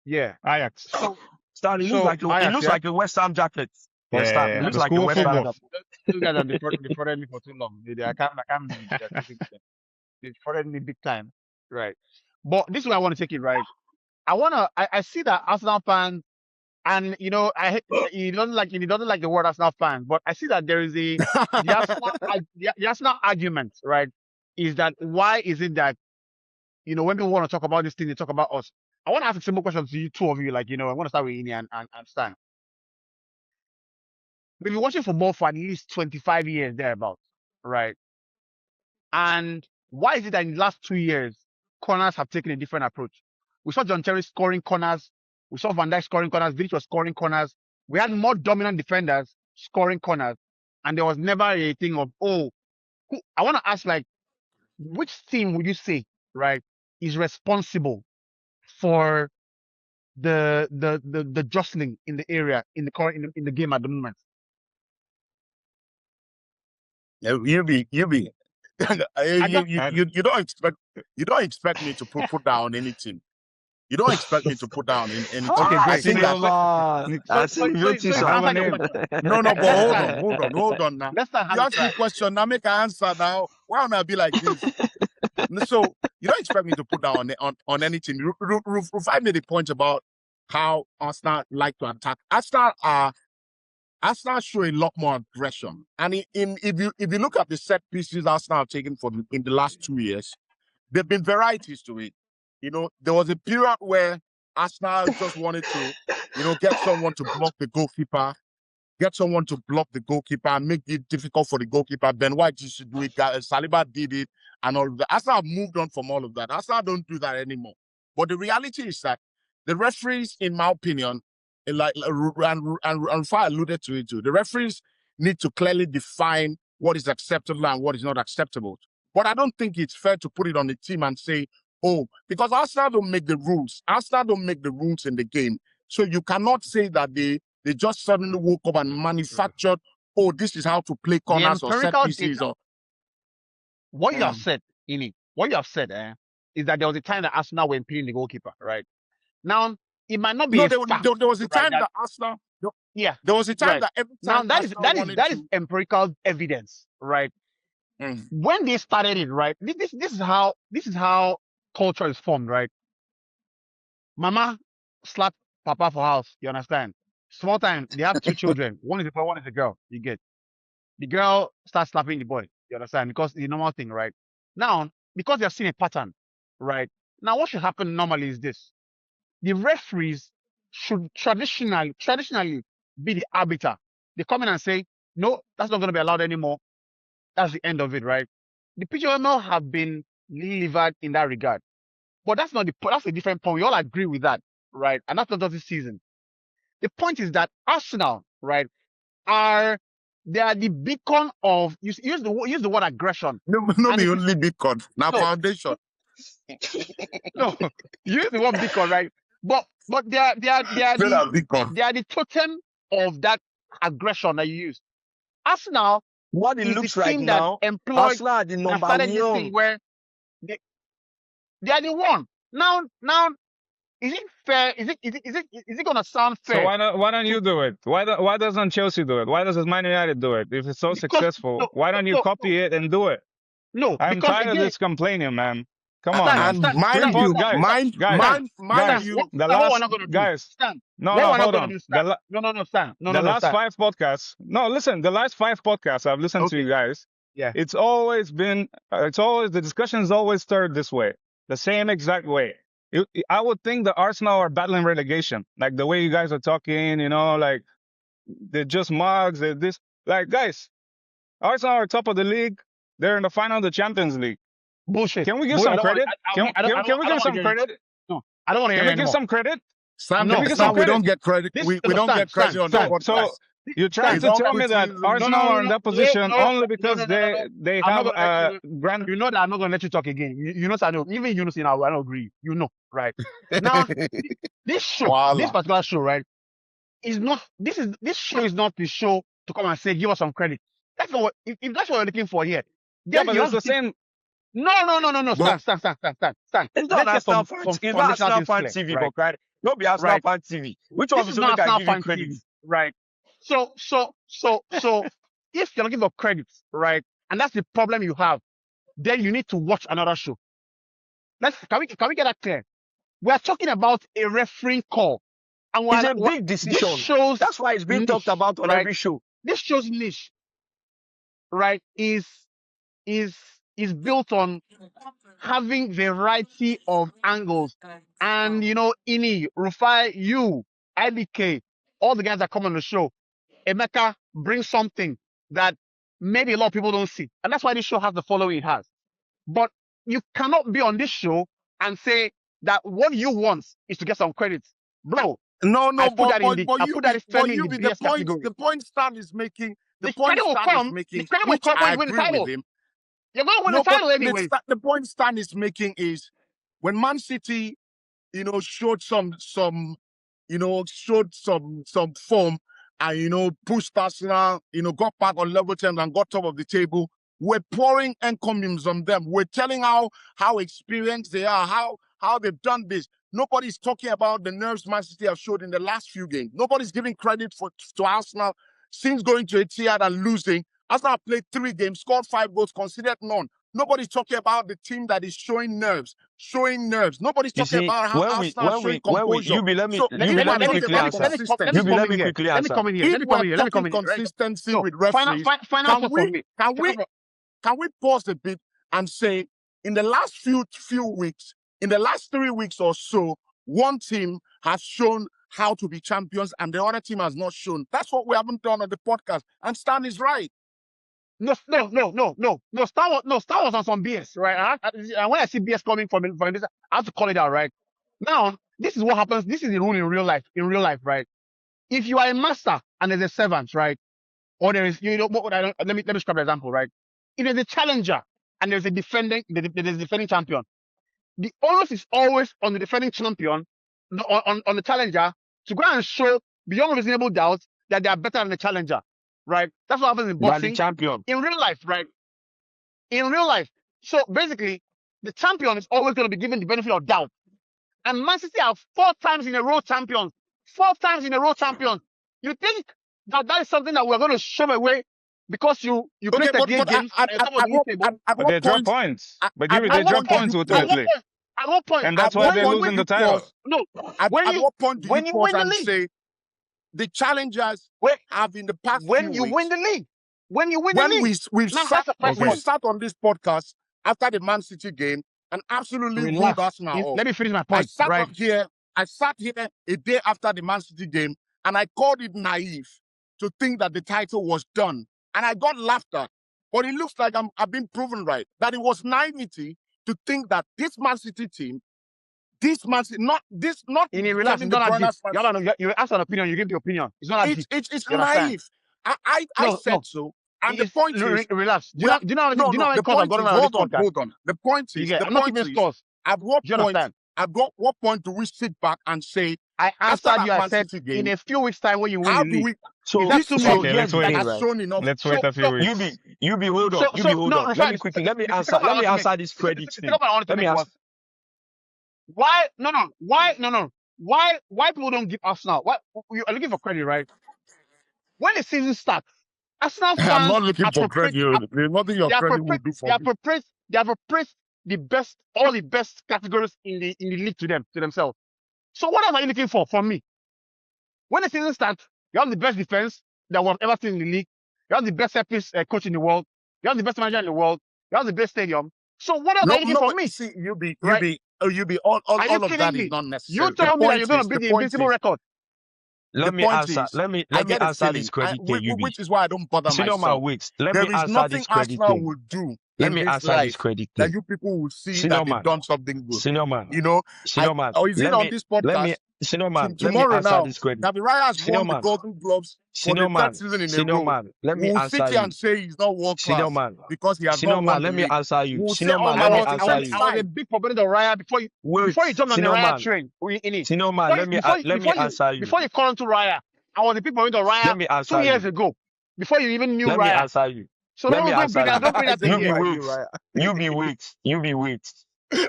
Yeah. Ajax. So, Stan, it looks like a West Ham jacket. Yeah, It looks the like a school West Ham football. jacket. you guys have defrauded me for too long. I can't be they defrauded me big time. Right. But this is where I want to take it, right? I see that Arsenal fans, and I hate he doesn't like the word Arsenal fans, but I see that there is the Arsenal argument, right? Is that why is it that when people want to talk about this thing, they talk about us. I want to ask a simple question to you, two of you, I want to start with Ini and Stan. We've been watching football for at least 25 years thereabouts, right? And why is it that in the last 2 years, corners have taken a different approach? We saw John Terry scoring corners. We saw Van Dijk scoring corners. Vidic was scoring corners. We had more dominant defenders scoring corners. And there was never a thing of, I want to ask, which team would you say, right, is responsible for the jostling in the area, in the game at the moment? You don't expect me to put down any team. You don't expect me to put down in any team. Okay, great. I think that. No, but hold on now. You ask me a question, now make an answer now. Why don't I be like this? So you don't expect me to put down on any team. Rufai made a point about how Arsenal like to attack. Arsenal show a lot more aggression. And if you look at the set pieces Arsenal have taken in the last 2 years, there have been varieties to it. There was a period where Arsenal just wanted to, get someone to block the goalkeeper, and make it difficult for the goalkeeper. Ben White used to do it. Saliba did it, and all of that. Arsenal have moved on from all of that. Arsenal don't do that anymore. But the reality is that the referees, in my opinion, and Rufai alluded to it too, the referees need to clearly define what is acceptable and what is not acceptable. But I don't think it's fair to put it on the team and say, oh, because Arsenal don't make the rules. Arsenal don't make the rules in the game. So you cannot say that they just suddenly woke up and manufactured, oh, this is how to play corners or set pieces. What you have said, Ini, what you have said is that there was a time that Arsenal were impeding the goalkeeper, right? Now, it might not be No, a there fact, was a time right, that Arsenal... Yeah. There was a time right. that every Now, time that is empirical evidence, right? When they started it, right, this is how culture is formed, right? Mama slap Papa for house, you understand? Small time, they have 2 children. One is a boy, one is a girl. You get. The girl starts slapping the boy, you understand? Because it's a normal thing, right? Now, because they're seeing a pattern, right? Now, what should happen normally is this. The referees should traditionally be the arbiter. They come in and say, no, that's not going to be allowed anymore. That's the end of it, right? The PGML have been delivered in that regard. But that's not that's a different point. We all agree with that, right? And that's not just this season. The point is that Arsenal, right, they are the beacon of, use the word aggression. No, the only beacon. Now foundation. No, use the word beacon, right? But they are the totem of that aggression that you use. Arsenal, what it looks like now, Arsenal are the number one. This thing where they are the one. Now, is it fair? Is it gonna sound fair? So why don't you do it? Why doesn't Chelsea do it? Why doesn't Man United do it? If it's so successful, why don't you copy it and do it? No, I'm tired of this complaining, man. Come on, and man. mind you, the last guys. No, hold on. The last 5 podcasts. No, listen. The last 5 podcasts I've listened to you guys. Yeah. It's always been. The discussion's always started this way, the same exact way. I would think the Arsenal are battling relegation, like the way you guys are talking. Like they're just mugs. They're this. Like guys, Arsenal are top of the league. They're in the final of the Champions League. Bullshit. Can we give some credit? Can we give some credit? No, I don't want to hear Can we anymore. give some credit? Sam, we don't get credit. We don't get credit on the podcast. So you're trying to tell me that Arsenal are in that position only because they have a grand. You know that I'm not going to let you talk again. You know, I know. Even you know, I don't agree. You know, right? Now, this show, this particular show, right, is not. This show is not the show to come and say give us some credit. That's not what. If that's what you're looking for here. Yeah, but it's the same. No. Stand. It's not Arsenal Fan TV for credit. No, be Arsenal Fan TV. Which one is not Arsenal Fan credit? Right. So, if you're looking for credits, right, and that's the problem you have, then you need to watch another show. Can we get that clear? We are talking about a referee call, and it's a big decision. That's why it's being talked about on every show. This show's niche, right, is built on having variety of angles. And, Ini, Rufai, you, IDK, all the guys that come on the show, Emeka brings something that maybe a lot of people don't see. And that's why this show has the following it has. But you cannot be on this show and say that what you want is to get some credits. Bro, no, but the point Stan is making, which I agree with him. You're going to win the title anyway. The point Stan is making is when Man City, showed some form and, pushed Arsenal, got back on level terms and got top of the table, we're pouring encomiums on them. We're telling how experienced they are, how they've done this. Nobody's talking about the nerves Man City have showed in the last few games. Nobody's giving credit to Arsenal since going to Etihad and losing. Arsenal played 3 games, scored 5 goals, conceded none. Nobody's talking about the team that is showing nerves. Nobody's talking about how Arsenal showing composure. Let me talking consistency with referees. Can we pause a bit and say, in the last few weeks, in the last 3 weeks or so, one team has shown how to be champions and the other team has not shown. That's what we haven't done on the podcast. And Stan is right. No. Star Wars on some BS, right? And when I see BS coming from this, I have to call it out, right? Now, this is what happens. This is the rule in real life. In real life, right? If you are a master and there's a servant, right? Or there is, let me describe the example, right? If there's a challenger and there's a defending champion, the onus is always on the defending champion, on the challenger, to go and show beyond reasonable doubt that they are better than the challenger, right? That's what happens in boxing. The champion. In real life, right? In real life. So basically, the champion is always going to be given the benefit of doubt. And Man City are 4 times in a row champions. 4 times in a row champions. You think that is something that we're going to shove away because you played the game But they drop points. But they drop points ultimately. At what point? And that's why they're losing the title. No. At what point do you pause and say the challengers have in the past when you win the league? When you win the league. We've sat on this podcast after the Man City game and absolutely ruled Arsenal. Let me finish my point. I sat here a day after the Man City game and I called it naive to think that the title was done. And I got laughed at. But it looks like I've been proven right. That it was naivety to think that this Man City team, not in a relax, you ask an opinion, you give the opinion. It's not that it's naive. I said so. And the point is, relax. Do you know how many calls I've gotten on this podcast? Hold on. The point is, at what point do we sit back and say, I answered you, I said, in a few weeks' time when you win the league. Let's wait a few weeks. You be hold on. Let me answer this credit thing. Let me ask. Why people don't give Arsenal? Why you are looking for credit, right? When the season starts, Arsenal fans I'm not looking for credit. There's nothing your credit will do for me. They have appraised all the best categories in the league to themselves. So what else are you looking for from me? When the season starts, you have the best defense that we've ever seen in the league. You have the best coach in the world. You have the best manager in the world. You have the best stadium. So what else are you looking for me? See, all of that is not necessary. You tell me that you're going to beat the invincible record. Let me answer this credit thing, which is why I don't bother myself. Let me answer this credit Arsenal will do. Let me answer this credit thing. That you people will see that they've done something good. Senior man. Or is it on this podcast? Tomorrow now, Gabriel has won the Golden Gloves for the third season in a row. We'll sit here and say he's not world class because he has not won the league. Answer you. We'll say, I was a big proponent of Raya before you jumped on the Raya train. Let me answer you. Before you call on to Raya, I was a big proponent of Raya 2 years ago. Before you even knew Raya. Let me answer you. So don't bring that thing here. You be wait.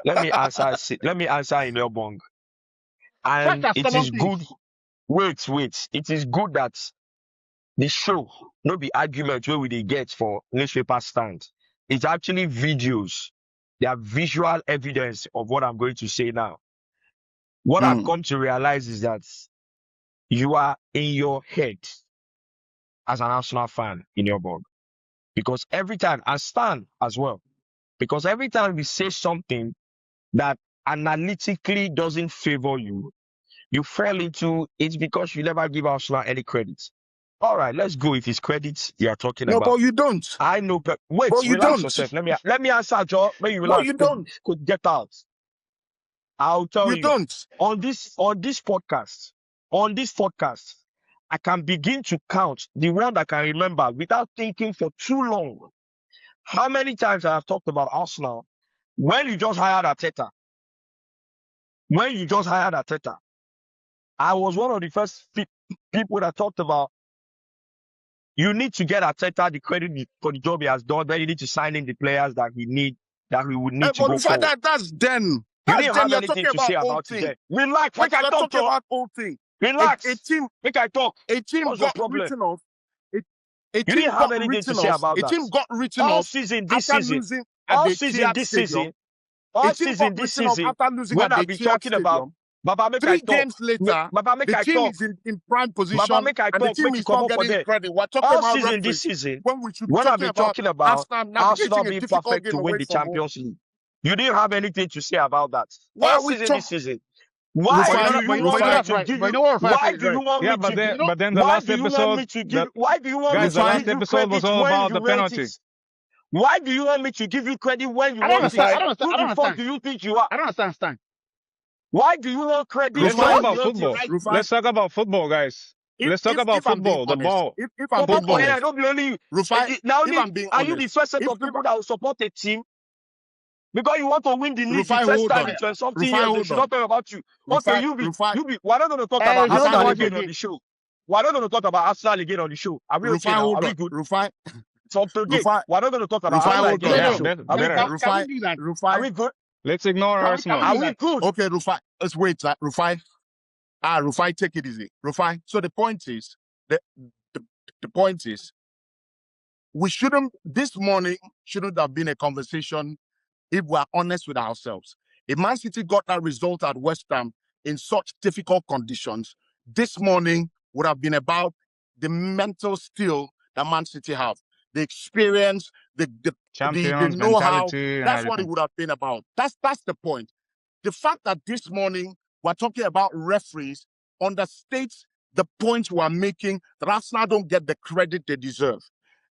Let me answer in your bong. And it is good. Wait. It is good that the show, not be argument where we they get for newspaper stand. It's actually videos. They are visual evidence of what I'm going to say now. What I've come to realize is that you are in your head as an Arsenal fan in your bog. Because every time, I stand as well. Because every time we say something that analytically doesn't favor you, you fell into it's because you never give Arsenal any credit. All right, let's go if it's credit you are talking about. No, but you don't. I know, but wait, but you don't. Yourself. Let me answer, Joe. Maybe you relax. No, you don't. Could get out. I'll tell you. You don't. On this podcast, I can begin to count the one that I can remember without thinking for too long. How many times I have talked about Arsenal when you just hired Arteta? I was one of the first people that talked about you need to get Arteta the credit for the job he has done. Then you need to sign in the players that we would need to go for. That's then. You didn't have anything to say about it. Relax. Make I talk about whole thing. Relax. A team. Make I talk. A team What's got written off. You didn't have anything to say about that. A team got written all off. Season this season. All season this season. After losing when I've been talking about. Baba, make 3 games later, the team is in prime position, and the team is not getting credit. We're talking all about season this season. When I've been talking about Arsenal being perfect to win the Champions League. You didn't have anything to say about that. All season this season. Why But do you know, you but you want know me that's to right. give But you you? know what Rufai Why is do you right. want Yeah, me to give? but then the Why last do you want episode, me to give? Why do you want me guys, the to Rufai, last give you episode was credit all when about you the want penalty. it? Why do you want me to give you credit when you I don't want it? understand. I Rufai, don't understand. Who I don't the fuck understand. do you think you are? I don't understand. Stan. Why do you want credit Let's talk Rufai, when you about want it football. right? Rufai. Let's talk about football, guys. Let's talk about If I'm being football, the honest, ball. if I'm being Football, Football. yeah, honest, don't be only you. Rufai, Now, if I'm being are you the honest, first set if of people that will support a team because you want to win the league the Rufai, first hold time on, in 20 something Rufai, years? They hold should on, not talk about you. Okay, Rufai, Rufai, we're not going to talk You about should not Arsenal support your again on team. the show. We're not going to talk about Arsenal again on the show. Are we okay Rufai, now? hold Are we on, good? Rufai, From today, Rufai, we're not going to talk about Rufai, Arsenal hold again on on the Yeah, now, show. bet Are we better. good? Can we Rufai, do that? Are Rufai, we good? Let's ignore Can Arsenal. we Are do we that? good? okay, Rufai, let's wait, Rufai, Rufai, take it easy, Rufai. So the point is, the, the point is, this morning shouldn't have been a conversation if we're honest with ourselves. If Man City got that result at West Ham in such difficult conditions, this morning would have been about the mental skill that Man City have, the experience, the Champions know-how. mentality and That's what it everything. would have been about. That's the point. The fact that this morning we're talking about referees understates the point we're making that Arsenal don't get the credit they deserve.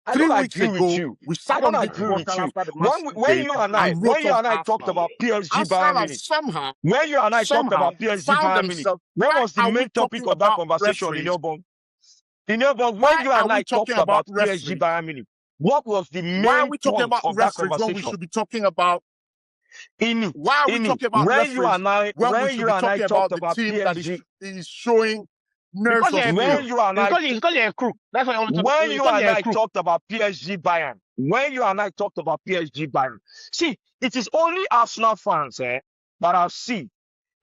I 3 don't weeks agree with ago, you. we I sat don't on this agree with portal you. after the Man City When game you and and wrote off I talked Arsenal. about PSG Arsenal Bayern have Munich, somehow when you and I talked about PSG found Bayern Munich, themselves. what Why was the are we main topic talking of that about conversation in referees? your bomb? In your bomb, when Why you are and I we talking talked about about PSG referees? Bayern Munich, what was the Why are main we talking point about of that referees when we conversation? should be talking about? In Why are we it, talking about referees when we when should you be and I talking about talked the about team that PSG, is showing nerves Because of you're a steel? crook. when you and I Because you're a crook. That's why I want to talk. when you Because and you're a I crook. talked about PSG Bayern, when you and I talked about PSG Bayern, see, it is only Arsenal fans that have seen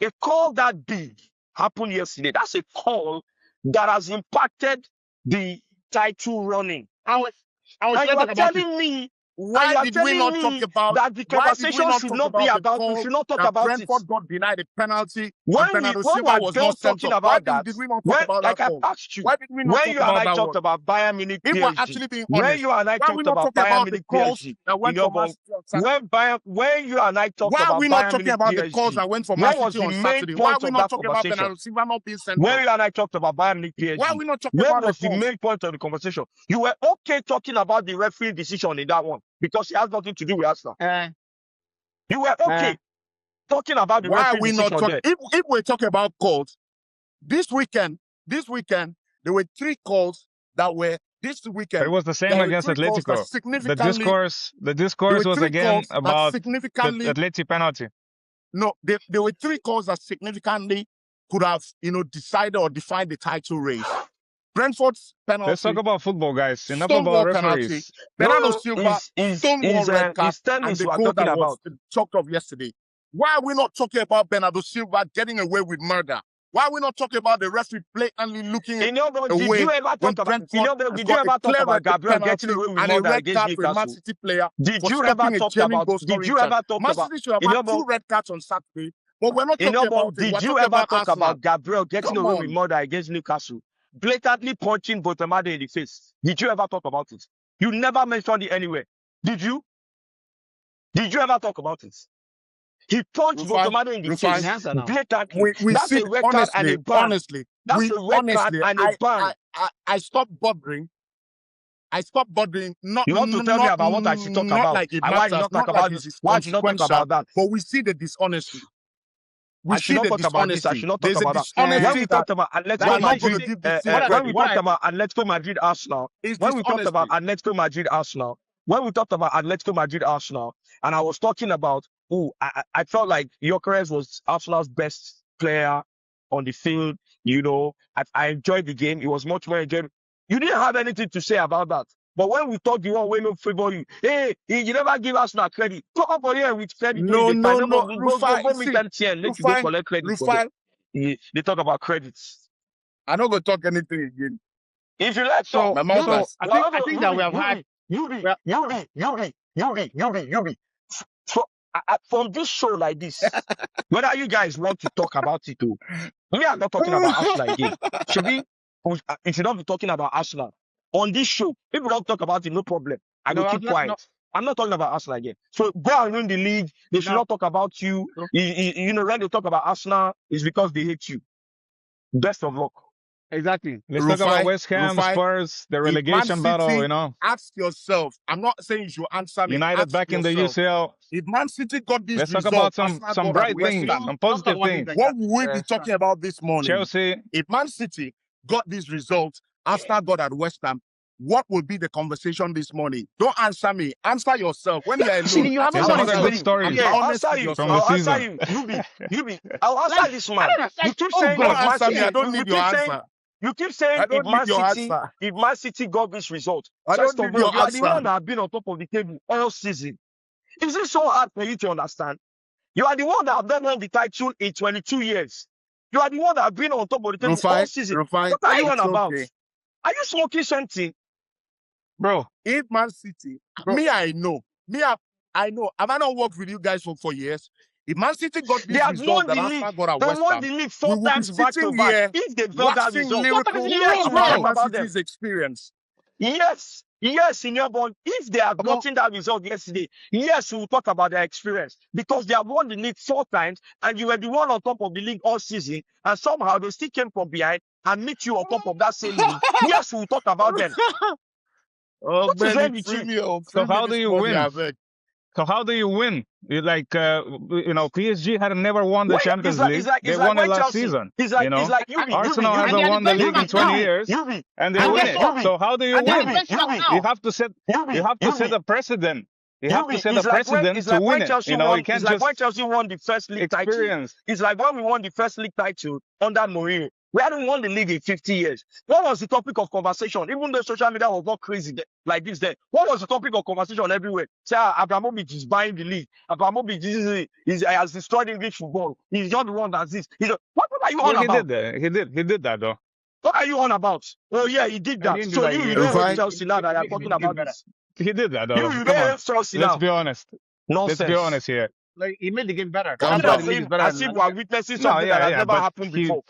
a call that big happened yesterday. That's a call that has impacted the title running. I was And here you are talk about it. telling me, and Why you are did we telling not talk me about? that the Why did we conversation not should talk not be about the about, we call should not talk that about it. Brentford got denied a penalty and Bernardo When Silva we're was done not sent talking off? Why about that, did we not talk when, about that like I've call? asked you, Why did we not when talk you and about I that talked one? about Bayern Munich If we're PSG, actually being when honest, you and I why are we talked not about talking Bayern about the Munich calls PSG that in went your for Man bomb, City on Saturday? when you and I talked Why are about we not Bayern talking Munich about the calls PSG, that went for Man what was City the on main Saturday? Why are point we of not that talking about conversation? Bernardo Silva not being sent When off? you and I talked about Bayern Munich Why are PSG, we not talking when about the was the calls? main point of the conversation? You were okay talking about the referee decision in that one because it has nothing to do with Arsenal. You were okay talking about the Why are referee we not decision talking? there. If we're talking about calls, this weekend, there were 3 calls that were this But it weekend. was the same There were against 3 calls that Atletico. significantly. The There discourse were was 3 again calls that about the significantly. Atleti penalty. No, there were 3 calls that significantly could have, decided or defined the title race. Brentford's Let's talk penalty, about football, guys. Enough about Stonewall penalty, referees. Bernardo No, Silva, Stonewall red card, is tennis and the we are goal talking that was about. chalked off yesterday. Why are we not talking about Bernardo Silva getting away with murder? Why are we not talking about the referee blatantly looking Did away you ever when talk about? Brentford has Did you got a ever talk clear about red Gabriel getting penalty away with and a murder red against card to a Man Newcastle? City player Did for you ever stopping a talk genuine about? goal Did scoring you chance? ever talk Man about? City should have had 2 red cards on Saturday, but we're not talking about it. We're Did you talking ever about talk Arsenal. about Gabriel getting Come away with on. murder against Newcastle, blatantly punching Botemade in the face? Did you ever talk about it? You never mentioned it anywhere. Did you? Did you ever talk about it? He punched Botemade in the face blatantly. We That's see a red card and a ban. That's a red card and a ban. I stopped bothering. Not You want to tell me about what I should talk about? like it And why did you matters, not talk not like about it this? is Why did you not talk consequential, about that? but we see the dishonesty. We I should see not the talk about this. I should dishonesty. not talk There's a about that. dishonesty When we that talked about we're Atletico not going to Madrid, give this team when credit. we talked about Atletico Madrid Arsenal, It's when we talked about dishonesty. Atletico Madrid Arsenal, when we talked about Atletico Madrid Arsenal, and I was talking about, I felt like Gyökeres was Arsenal's best player on the field. I enjoyed the game. It was much more enjoyable. You didn't have anything to say about that. But when we talk the one way no favor you, you never give Arsenal credit. Talk up for here with credit. No. Go Rufai, meet see, MTN. Let you go collect credit for them. Rufai, They talk about credits. I'm not going to talk anything again. If you like, So, My mouth has. I think that we have had. So, from this show like this, whether you guys want to talk about it too, me, I'm not talking about Arsenal again. If you don't be talking about Arsenal on this show, if we don't talk about it, no problem. I will keep quiet. I'm not talking about Arsenal again. So go and win the league. They should not talk about you. You know, when they talk about Arsenal, it's because they hate you. Best of luck. Exactly. Let's talk about West Ham, Rufai, Spurs, the if Man relegation battle, City, you know. ask yourself. I'm not saying you should answer me. United Ask back in the yourself. UCL. If Man City got this Let's talk result, about Arsenal some got at bright West things, Ham, some positive things. what would we be talking about this morning? Chelsea. If Man City got this result, Arsenal got at West Ham, what would be the conversation this morning? Don't answer me. Answer yourself. When you're alone, See, you haven't There's won another it. good story and be Yeah, I'll honest answer with you. yourself. from the I'll answer season. you. I'll answer this man. You keep saying Don't if Man answer me. City. I don't need your answer. You keep saying I don't need your answer. if Man City got this result. I First don't of need all, your you are the answer. one that have been on top of the table all season. Is it so hard for you to understand? You are the one that have then won the title in 22 years. You are the one that have been on top of the table all season. Rufai, What are you on it's about? okay. Are you smoking something? Bro, If Man City, Bro. I know. I know. Have I not worked with you guys for years? If Man City got They this have result won that the Arsenal league. got at They West won Ham, the league we 4 will be times back sitting to back. here If they got that watching result, Liverpool yes, talk we talk about Man about them. City's experience. Yes, senior bond. If they have gotten that result yesterday, yes, we'll talk about their experience because they have won the league 4 times and you were the one on top of the league all season and somehow they still came from behind and meet you on top of that same league. Yes, we'll talk about them. Oh, What is man, wrong with free you? me up. So Free me how do this you morning, win? I beg. So how do you win? PSG had never won the Well, Champions it's League. like They won it when last Chelsea. season. It's like Arsenal hasn't won the league in 20 years, and they win it. So how do you win? You have to set a precedent. You have to set a precedent to win it. You know, you can't it's like just when Chelsea won the first league title. experience. It's like when we won the first league title under Mourinho. We hadn't won the league in 50 years. What was the topic of conversation? Even though social media was not crazy like this then. What was the topic of conversation everywhere? Say, Abramovich is buying the league. Abramovich has destroyed English football. He's not the one that's this. What are you on about? He did that though. What are you on about? Oh yeah, he did that. So you don't hate Chelsea now that I'm talking about this. He did that though. You Come don't on. hate Chelsea Let's now. be honest. Nonsense. Let's be honest here. like he made the game better. Calm As down. if we are witnessing something that has never but happened before.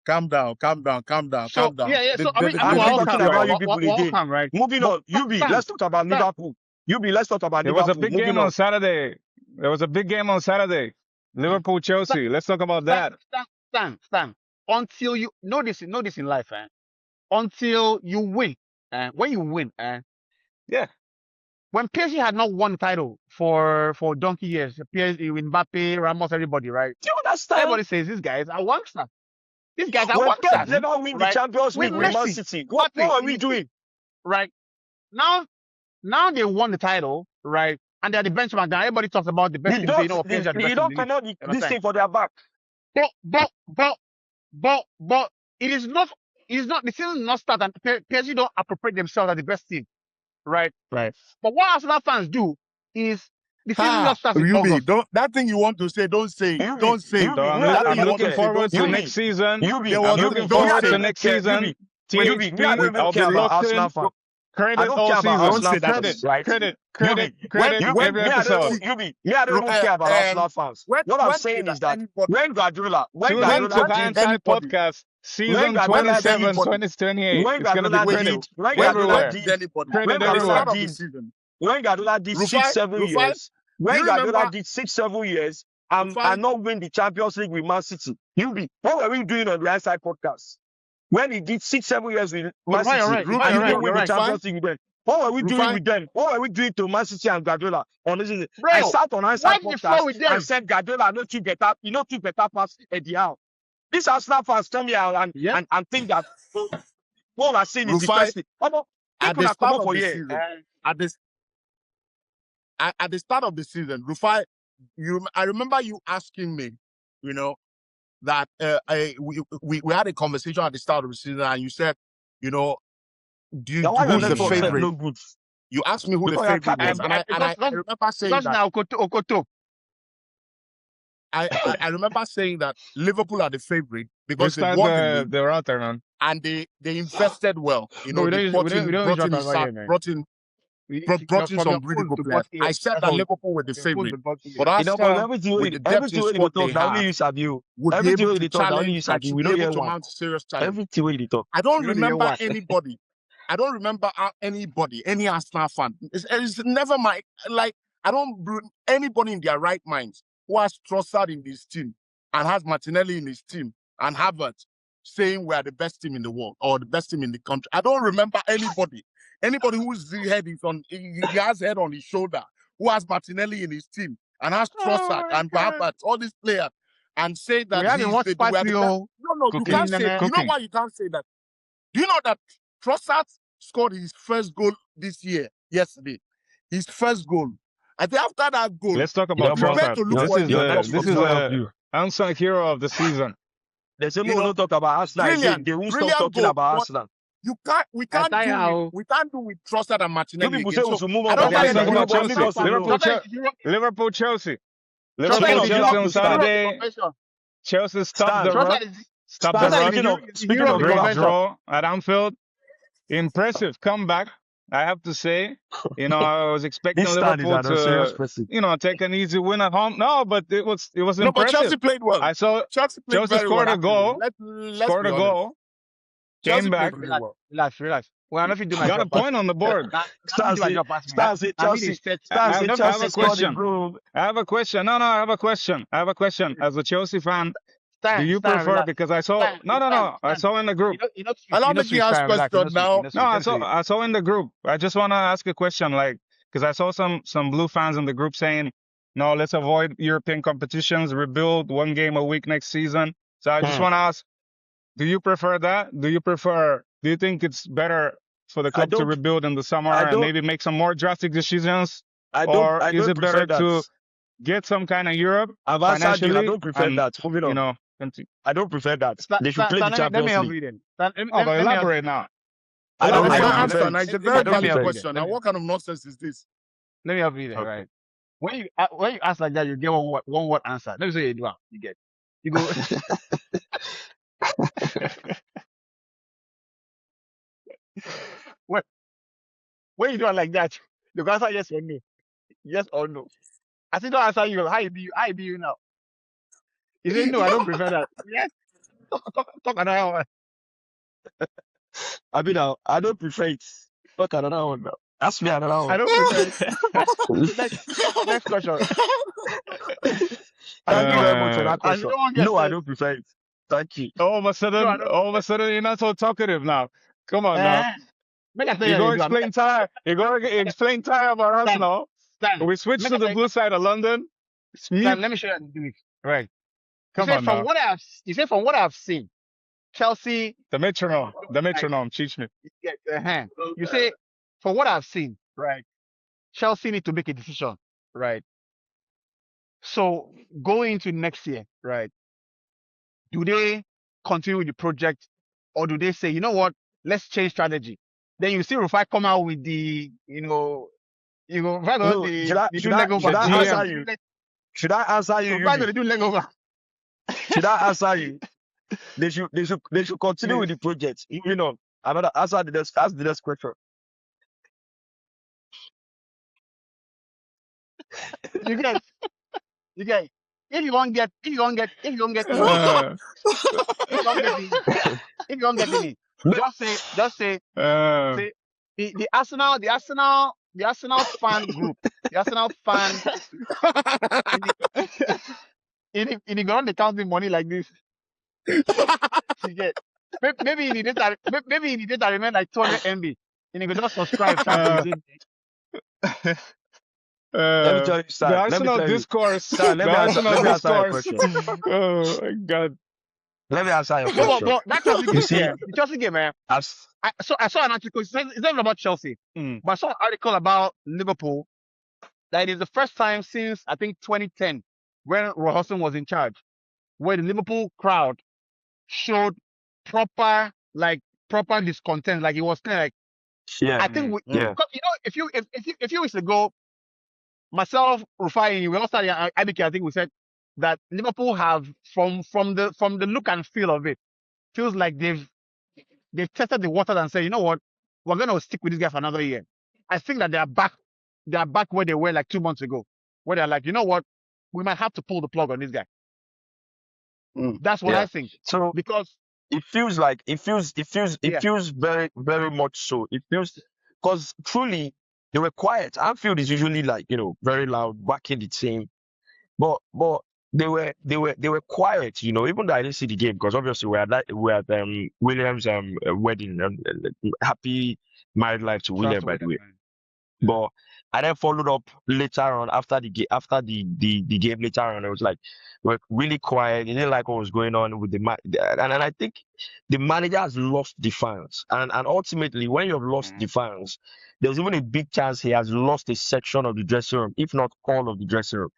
Calm down. So yeah. So I mean, I'm we're not all talking calm, about right? you people We're all again. calm, right? Moving on. Let's talk about Liverpool. Let's talk about There Liverpool. was a big game on Saturday. There was a big game on Saturday. Liverpool Chelsea. Let's talk about that. Stan. Until you know this in life, until you win, when you win, Yeah. when PSG had not won the title for donkey years, PSG with Mbappe, Ramos, everybody, right? Do you understand? Everybody says these guys are wanksters. These guys are When wanksters. Pep never win the right? Champions League with Man Messi, City, what are we doing? Right now they won the title, right? And they're the benchmark. Now everybody talks about the best team. They know PSG are the best You don't team. come out this thing for their back. But it is not. The season is not start and PSG don't appropriate themselves as the best team, right? Right. But what Arsenal fans do is the season just starts in August. That thing you want to say, don't say it. Don't say it. So I'm looking forward to next season. I'm looking forward to next season. THP, I'll be locked in. Credit all season. Credit every episode. I don't care about Arsenal fans. What I'm saying is that when Guardiola Tune in to the Anthony podcast, season 27, 2028. It's going to be credit everywhere. Credit everywhere. When Guardiola did 6-7 years, when Guardiola did 6-7 years, and not win the Champions League with Man City, what were we doing on the Inside podcast? When he did 6-7 years with Man City, and he didn't win the Champions League with them. What were we doing with them? What were we doing to Man City and Guardiola? I sat on Inside podcast and said Guardiola no too better pass Eddie Howe. These Arsenal fans come here and think that what we're saying is the best thing. At the start of the season, at the start of the season, Rufai, I remember you asking me, that we had a conversation at the start of the season, and you said, who's the favorite? You asked me who the favorite was, and I remember saying that. I remember saying that Liverpool are the favorite because they won the router, man, and they invested well. They brought in some really good players. I said that Liverpool were the favorite, but Arsenal, with the depth in squad they have, would be able to challenge and should be able to mount a serious challenge. I don't remember anybody I don't remember anybody, any Arsenal fan. It's never my like. I don't anybody in their right minds who has Trossard in his team and has Martinelli in his team and Havertz saying we are the best team in the world or the best team in the country. I don't remember anybody whose head is on, he has head on his shoulder, who has Martinelli in his team and has Trossard and Havertz, all these players, and say that We haven't watched we are the best. No, you Cooking. can't say. You know Cooking. why you can't say that? Do you know that Trossard scored his first goal this year, yesterday? His first goal. I think after that goal, Let's talk about prepared Trossard. to look This for is the unsung hero of the season. They say You we know, don't talk about Arsenal. brilliant, They won't stop brilliant talking goal, about but Arsenal. we can't do with Trossard and You Martinelli people again. say we So should move I on. don't Okay, mind let's talk the about Liverpool, Chelsea. Liverpool, Chelsea. Liverpool, Speaking of Chelsea Liverpool, on Saturday. Chelsea stopped the run. Stopped the run. Speaking of Great Liverpool, draw at Anfield. Impressive comeback, I have to say. You know, I was expecting this stand is Liverpool an serious to, person. you know, take an easy win at home. No, but it was No, but impressive. Chelsea played well. I saw Chelsea played Chelsea very scored well. a goal. Let's Scored be a honest. goal. Chelsea Came back. played very well. Relax. Well, I'm not do my Got a job. point on the board. Stars say Chelsea. I have a Chelsea scored the question. goal. I have a question. No, I have a question. As a Chelsea fan, do you prefer? Relax. because I saw I saw in the group. I don't think he has question now. No, I saw in the group. I just want to ask a question, like, because I saw some blue fans in the group saying, no, let's avoid European competitions, rebuild 1 game a week next season. So I just want to ask, do you prefer that? Do you think it's better for the club to rebuild in the summer and maybe make some more drastic decisions? Or is it better to get some kind of Europe financially? I don't prefer that. Moving on. You know, I don't prefer that. They should play the Champions League. but elaborate now. I don't answer. prefer Now. It's a it. very I don't valid prefer it. question. Now, what kind of nonsense is this? Let me help you there, right? When you ask like that, you get one word answer. Let me say you get. You go. when you do it like that, the answer yes or no. Yes or no. I still don't answer you. How you be you now? You say no, I don't prefer that. Yes. Talk another one. I mean, I don't prefer it. Talk another one now. Ask me another one. I don't prefer it. Next question. Thank you very much for that And you question. don't get No, I it. don't prefer it. Thank you. All of a sudden, you're not so talkative now. Come on now. Make I tell You you go how you do explain time. You go explain time about Arsenal. Stan, We switch make to I the tell blue side of London. It's me. Stan, let me show you how to do it. Right. Come on now. You say from what I've seen, Chelsea. The metronome. Teach me. You say from what I've seen, right? Chelsea need to make a decision, right? So going into next year, right? Do they continue with the project, or do they say, you know what, let's change strategy? Then you see Rufai come out with the, right on Should I answer you? Should I answer you? Rufai gonna do leg over. Should I answer you? They should continue with the project. You know, another answer ask the next question. You get. If you don't get it, just say the Arsenal fan group, the Arsenal fan, in the ground they counting money like this. You get. Maybe in the data remain like 200 MB. And you can just subscribe. Let me tell you, the Stan. Arsenal discourse. Stan, let me answer your question. Oh my God. Let me answer your question. But that Chelsea game, man. I saw an article. It's not about Chelsea, but I saw an article about Liverpool. That it is the first time since I think 2010 when Roy Hodgson was in charge, where the Liverpool crowd showed proper discontent. Like it was kind of like, yeah. I think if you weeks ago, myself, Rufai, we all started IBK. I think we said that Liverpool have from the look and feel of it, feels like they've tested the water and said, you know what, we're gonna stick with this guy for another year. I think that they are back where they were like 2 months ago, where they're like, you know what, we might have to pull the plug on this guy. That's what I think. So because it feels like it Yeah. feels very very much so. It feels because truly they were quiet. Anfield is usually like very loud, backing the team, but they were quiet. Even though I didn't see the game because obviously we had Williams wedding. Happy married life to Shout out William, to by the William, way. man. But I then followed up later on after after the game later on. It was like we're really quiet. He didn't like what was going on with and I think the manager has lost defiance. And ultimately, when you have lost Mhm. defiance, there's even a big chance he has lost a section of the dressing room, if not all of the dressing room.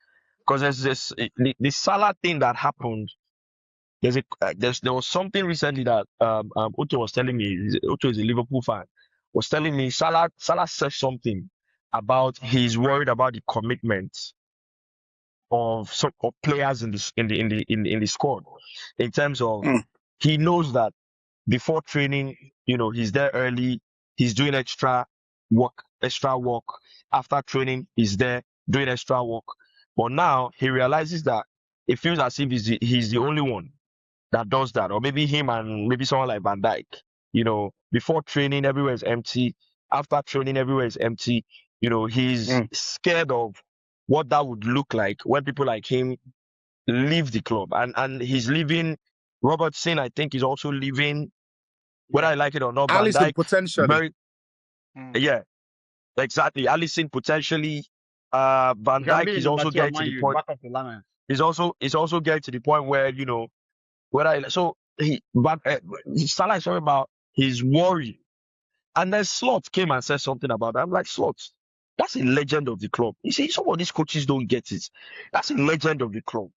Because there's the Salah thing that happened. There was something recently that Otto was telling me. Otto is a Liverpool fan. Was telling me Salah said something about he's worried about the commitment of some of players in the squad in terms of Mm. he knows that before training, he's there early, he's doing extra work. After training, he's there doing extra work. But now he realizes that it feels as if he's the only one that does that, or maybe him and maybe someone like Van Dijk. Before training, everywhere is empty. After training, everywhere is empty. He's Mm. scared of what that would look like when people like him leave the club, and he's leaving. Robertson, I think, is also leaving. Whether Yeah. I like it or not, Van Allison Dijk, potentially. very Mm. yeah, exactly. Allison potentially. He Van can Dijk be is in number also two at getting to Man the U, point. back of the line. Is also getting to the point where Salah is talking about his worry. And then Slot came and said something about that. I'm like, Slot, that's a legend of the club. You see, some of these coaches don't get it. That's a legend of the club.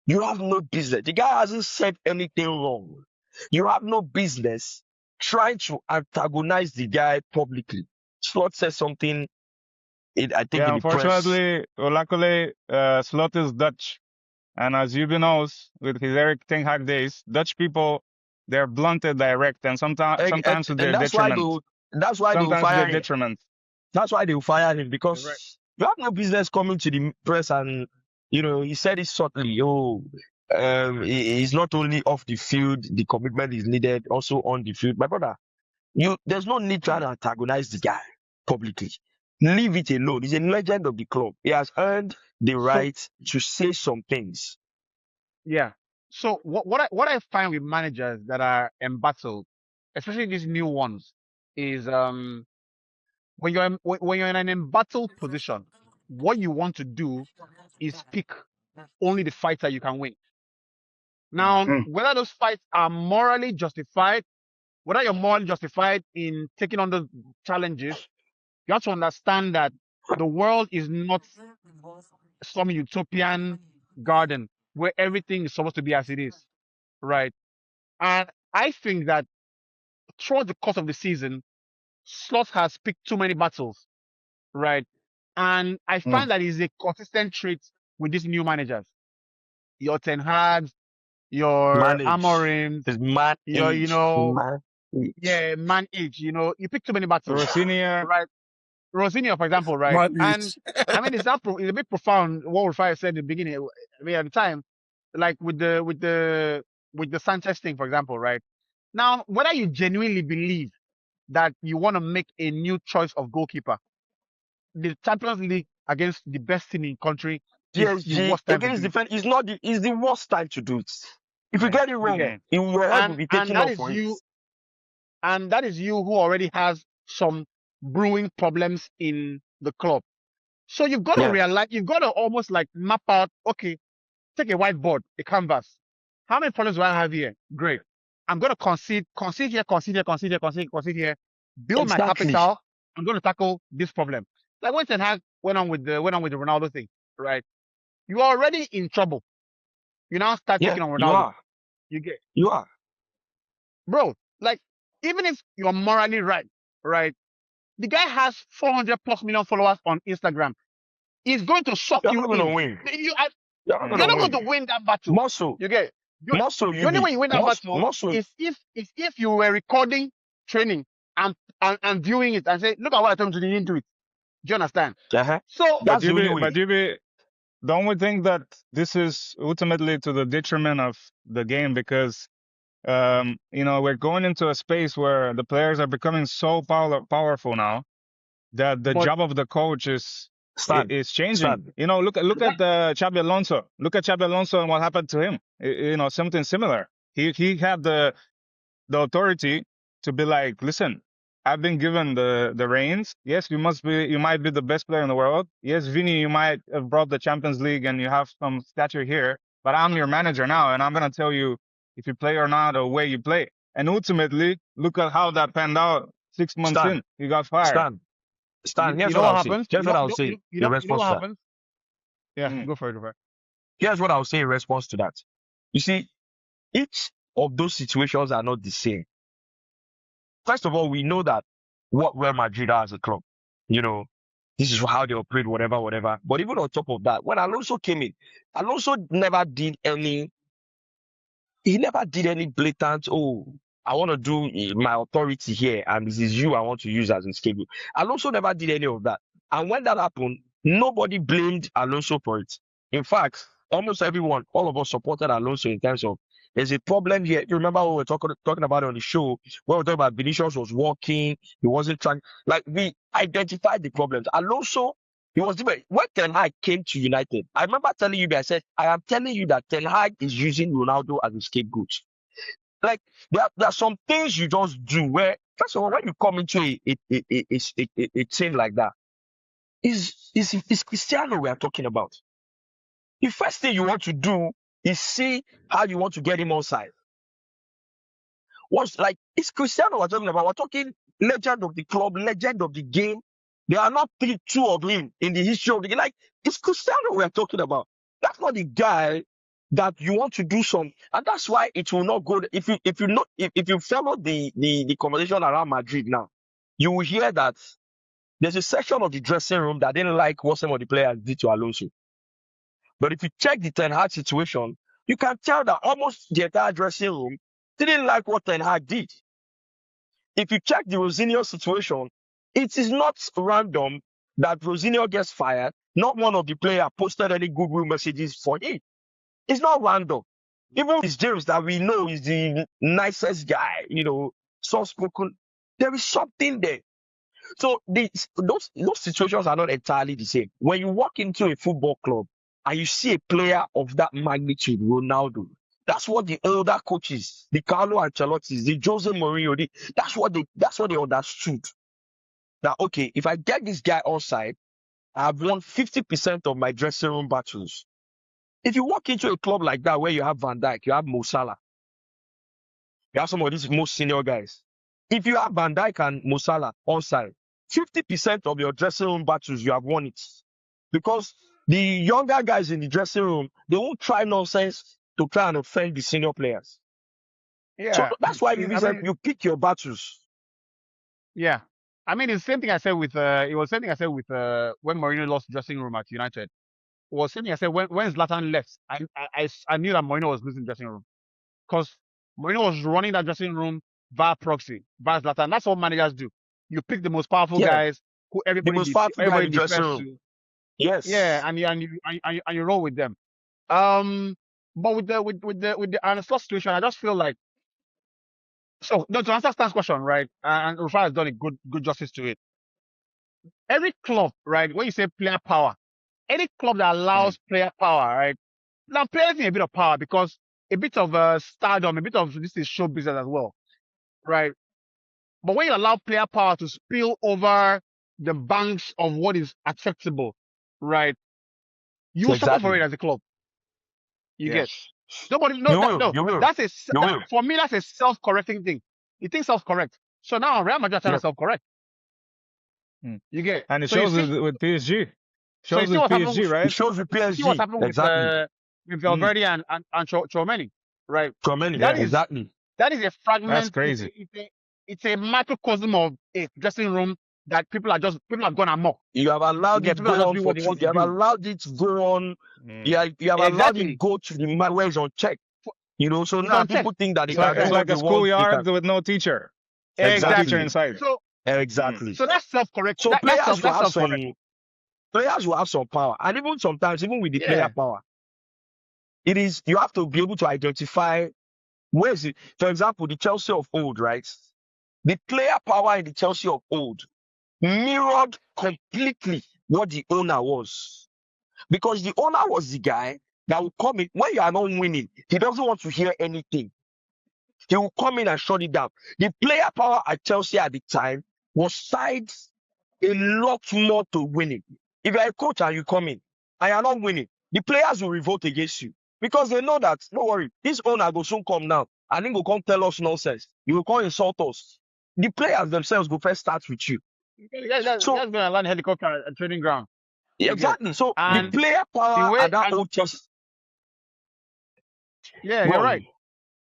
You have no business. The guy hasn't said anything wrong. You have no business trying to antagonize the guy publicly. Slot said something, I think, Yeah, in the press. unfortunately, or luckily, Slot is Dutch. And as Yubi knows, with his Eric Ten Hag days, Dutch people, they're blunt and direct, and sometimes to And their detriment. that's why they will Sometimes to their fire him. detriment. That's why they will fire him You're right. because you have no business coming to the press and he said it shortly. He's not only off the field, the commitment is needed, also on the field. My brother, there's no need trying to antagonize the guy publicly. Leave it alone. He's a legend of the club. He has earned the So right to say some things. yeah. So what I find with managers that are embattled, especially these new ones, is when you're in an embattled position, what you want to do is pick only the fighter you can win. Now, Mm. whether those fights are morally justified, whether you're morally justified in taking on those challenges, you have to understand that the world is not some utopian garden where everything is supposed to be as it is, right? And I think that throughout the course of the season, Slot has picked too many battles, right? And I Mm. find that is a consistent trait with these new managers. Your Ten Hag, your Manage. Amorim, His man your, age. Man age. yeah, man age, you pick too many battles, Rossinier, right? Rosinha, for example, right? Man, And I mean, it's a bit profound what Rufai said in the beginning. I mean, at the time, like with the Sanchez thing, for example, right? Now, whether you genuinely believe that you want to make a new choice of goalkeeper, the Champions League against the best team in country is the PSG worst time to against do it. defense is the worst time to do it. If you Right. get it You wrong, get, your head will and be and taken that off is for it. you, and that is you who already has some brewing problems in the club. So you've got to Yeah. realize, you've got to almost like map out, okay, take a whiteboard, a canvas. How many problems do I have here? Great. I'm going to concede here, concede here, concede here, concede here, build my Exactly. capital. I'm going to tackle this problem. Like when Ten Hag went on with the Ronaldo thing, right? You're already in trouble. You now start Yeah, taking on you Ronaldo. are. You get, You are. bro, like even if you're morally right, right? The guy has 400 plus million followers on Instagram. He's going to suck You're you not gonna in. win. You, You're not You're gonna not mm, going win. to win that battle. More so. You get you, More so the you only be. way you win that battle More so. is if you were recording training and viewing it and say, look at what I told you to do into it. Do you understand? Uh-huh. So but That's the only Yubi, but way. Yubi, don't we think that this is ultimately to the detriment of the game because We're going into a space where the players are becoming so powerful now that the But job of the coach is Stan, changing. Stan, Look at Xabi Alonso. Look at Xabi Alonso and what happened to him. Something similar. He had the authority to be like, listen, I've been given the reins. Yes, you might be the best player in the world. Yes, Vini, you might have brought the Champions League and you have some stature here, but I'm your manager now, and I'm gonna tell you if you play or not, or where you play. And ultimately, look at how that panned out. 6 months Stan, in, he got fired. Stan. you Here's know what what I'll say. happens? Here's what I'll say in You know response what to that. happens? Yeah, Mm. go for it, Rufa. Here's what I'll say in response to that. You see, each of those situations are not the same. First of all, we know that what Real Madrid are as a club, this is how they operate, whatever. But even on top of that, when Alonso came in, Alonso he never did any blatant, I want to do my authority here, and this is you I want to use as a scapegoat. Alonso never did any of that. And when that happened, nobody blamed Alonso for it. In fact, almost everyone, all of us supported Alonso in terms of there's a problem here. You remember we were talking about it on the show when we were talking about Vinicius was walking, he wasn't trying. Like, we identified the problems. Alonso, he was different. When Ten Hag came to United, I remember telling you, I said, I am telling you that Ten Hag is using Ronaldo as a scapegoat. Like, there are some things you just do where, first of all, when you come into a team like that, is Cristiano we are talking about. The first thing you want to do is see how you want to get him on side. It's Cristiano we're talking about. We're talking legend of the club, legend of the game. There are not two of him in the history of the game. Like, it's Cristiano we're talking about. That's not the guy that you want to do some, and that's why it will not go. If you follow the conversation around Madrid now, you will hear that there's a section of the dressing room that didn't like what some of the players did to Alonso. But if you check the Ten Hag situation, you can tell that almost the entire dressing room didn't like what Ten Hag did. If you check the Rosinho situation, it is not random that Rosinho gets fired. Not one of the players posted any goodwill messages for him. It's not random. Even with James that we know is the nicest guy, soft-spoken, there is something there. So those situations are not entirely the same. When you walk into a football club and you see a player of that magnitude, Ronaldo, that's what the older coaches, the Carlo Ancelottis, the Jose Mourinho, that's what they understood. That, okay, if I get this guy on side, I've won 50% of my dressing room battles. If you walk into a club like that where you have Van Dijk, you have Mo Salah, you have some of these most senior guys. If you have Van Dijk and Mo Salah on side, 50% of your dressing room battles, you have won it. Because the younger guys in the dressing room, they won't try nonsense to try and offend the senior players. Yeah. So that's why you pick your battles. Yeah. I mean, it's the same thing I said with, it was the same thing I said with, when Mourinho lost dressing room at United. It was the same thing I said when Zlatan left. I knew that Mourinho was losing dressing room. Because Mourinho was running that dressing room via proxy, via Zlatan. That's what managers do. You pick the most powerful guys who everybody defers to. Yes. Yeah, and you roll with them. But with the Arne Slot situation, I just feel like, so no, to answer Stan's question, right? And Rufai has done a good justice to it. Every club, right? When you say player power, any club that allows player power, right? Now players need a bit of power because a bit of stardom, a bit of this is show business as well, right? But when you allow player power to spill over the banks of what is acceptable, right? You will suffer for it as a club. You get nobody. For me, that's a self-correcting thing. You think self-correct. So now Real Madrid are trying to self-correct. You get, and it so shows with PSG. Shows with PSG, right? It shows with PSG. See what's happening with Valverde and Tchouaméni, right? Tchouaméni, exactly. That is a fragment. That's crazy. It's a microcosm of a dressing room that people have gone amok. You have allowed it to go on for you have allowed it to go on. You have allowed it to go to the man where it's on check. So now people think that it's like a schoolyard with no teacher. Exactly. No teacher inside. So exactly. So that's self-correct. So players will have some power, and even sometimes, even with the player power, you have to be able to identify Where is it? For example, the Chelsea of old, right? The player power in the Chelsea of old mirrored completely what the owner was. Because the owner was the guy that would come in when you are not winning. He doesn't want to hear anything. He will come in and shut it down. The player power at Chelsea at the time was tied a lot more to winning. If you're a coach and you come in and you're not winning, the players will revolt against you because they know that, don't worry, this owner will soon come now and he will come tell us nonsense. He will come insult us. The players themselves will first start with you. That's So, going to land helicopter at training ground. exactly. So, the And player the power way, at that and old Chelsea. yeah, Go you're on. right.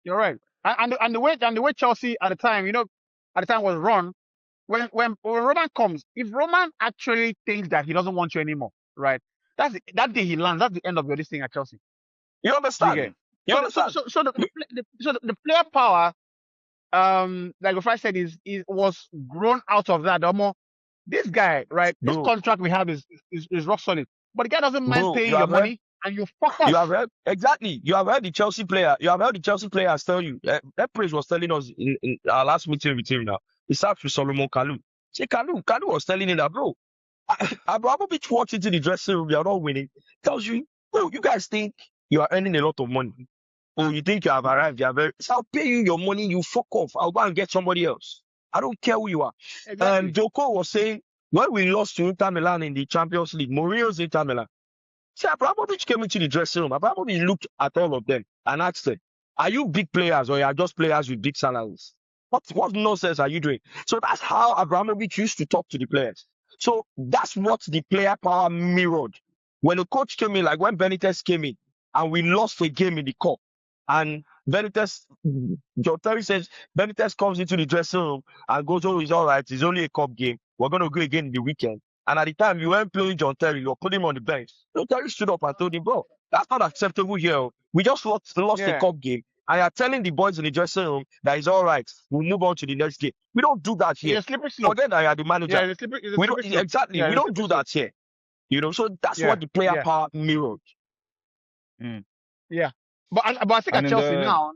You're right. And the way Chelsea at the time, at the time was run. When Roman comes, if Roman actually thinks that he doesn't want you anymore, right? That day he lands. That's the end of your this thing at Chelsea. You You understand? get. You understand? So the player power, like if I said, was grown out of that. This guy, right? This Bro, contract we have is rock solid, but the guy doesn't mind bro, you paying your have heard money, and you fuck You have off. heard exactly. You have heard the Chelsea player. You have heard the Chelsea players tell you. That praise was telling us in our last meeting with him. Now he starts with Solomon Kalou. See, Kalou was telling him that, bro, Abramovich walks into the dressing room. You are not winning. Tells you, bro, you guys think you are earning a lot of money. Oh, you think you have arrived. You are very. So I'll pay you your money. You fuck off. I'll go and get somebody else. I don't care who you are. And Exactly. Joko was saying when we lost to Inter Milan in the Champions League, Mourinho's Inter Milan. See, Abramovich came into the dressing room. Abramovich looked at all of them and asked them, are you big players or are you just players with big salaries? What nonsense are you doing? So that's how Abramovich used to talk to the players. So that's what the player power mirrored. When the coach came in, like when Benitez came in and we lost a game in the cup, and Benitez, John Terry says, Benitez comes into the dressing room and goes, oh, it's all right. It's only a cup game. We're going to go again in the weekend. And at the time, you weren't playing John Terry, you were putting him on the bench. John Terry stood up and told him, bro, that's not acceptable here. We just lost a Yeah. cup game. And you're telling the boys in the dressing room that it's all right. We'll move on to the next game. We don't do that here. It's a slippery slope. Forget that you're the manager. Yeah, it's a slippery We don't slope. exactly. Yeah, We it's a don't do slippery that here. So that's Yeah, what the player yeah. power mirrored. Yeah. But I think And at in Chelsea the now,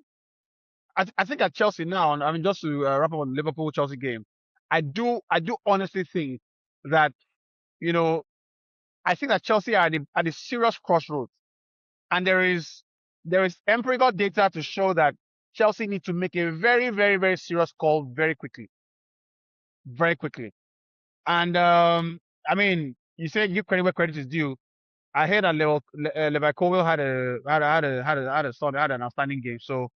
I think at Chelsea now, I mean, just to wrap up on the Liverpool Chelsea game, I do honestly think that, I think that Chelsea are at a serious crossroads, and there is empirical data to show that Chelsea need to make a very, very, very serious call very quickly, very quickly. And I mean, you say give credit where credit is due. I heard that Levi Colwill had an outstanding game. So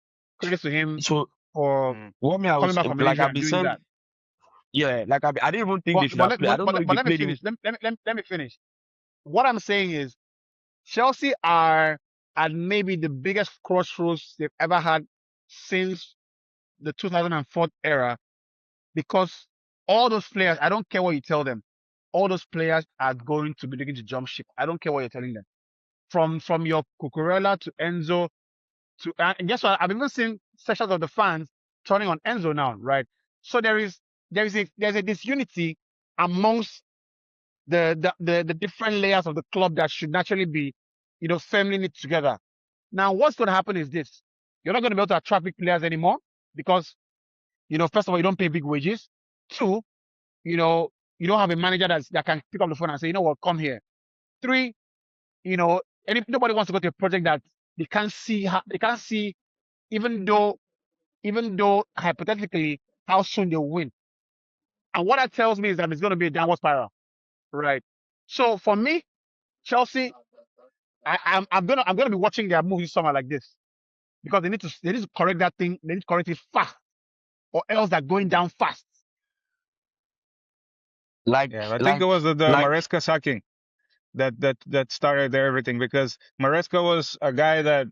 credit to him So for what me I coming was back from like injury I've and been doing saying, that. yeah, like I didn't even think they should have played. I don't know if they Let me played him. finish. Let me finish. What I'm saying is Chelsea are at maybe the biggest crossroads they've ever had since the 2004 era, because all those players, I don't care what you tell them, all those players are going to be looking to jump ship. I don't care what you're telling them. From your Cucurella to Enzo to, and guess what? I've even seen sections of the fans turning on Enzo now, right? So there's a disunity amongst the different layers of the club that should naturally be, firmly knit together. Now, what's going to happen is this: you're not going to be able to attract big players anymore because, first of all, you don't pay big wages. Two, you don't have a manager that can pick up the phone and say, you know what, come here. Three, nobody wants to go to a project that they can't see. They can't see, even though hypothetically how soon they'll win. And what that tells me is that it's going to be a downward spiral, right? So for me, Chelsea, I'm gonna be watching their movies summer like this, because they need to correct that thing. They need to correct it fast, or else they're going down fast. Like I think it was the like Maresca sacking that started everything, because Maresca was a guy that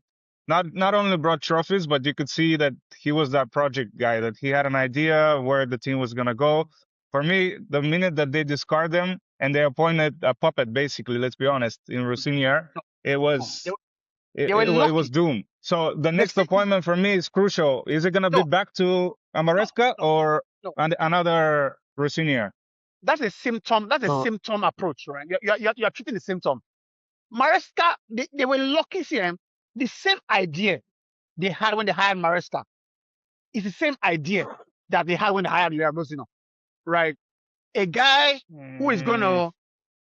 not only brought trophies, but you could see that he was that project guy, that he had an idea where the team was gonna go. For me, the minute that they discard them and they appointed a puppet, basically, let's be honest, in Rossinier, it was They were it lucky. was doomed. So the next see- appointment for me is crucial. Is it gonna be No. back to Maresca or No. another Rossinier? That's a symptom. That's a So- symptom approach, right? You're treating the symptom. Maresca, they were lucky, see, the same idea they had when they hired Maresca. It's the same idea that they had when they hired Liverpool, right? A guy who is going to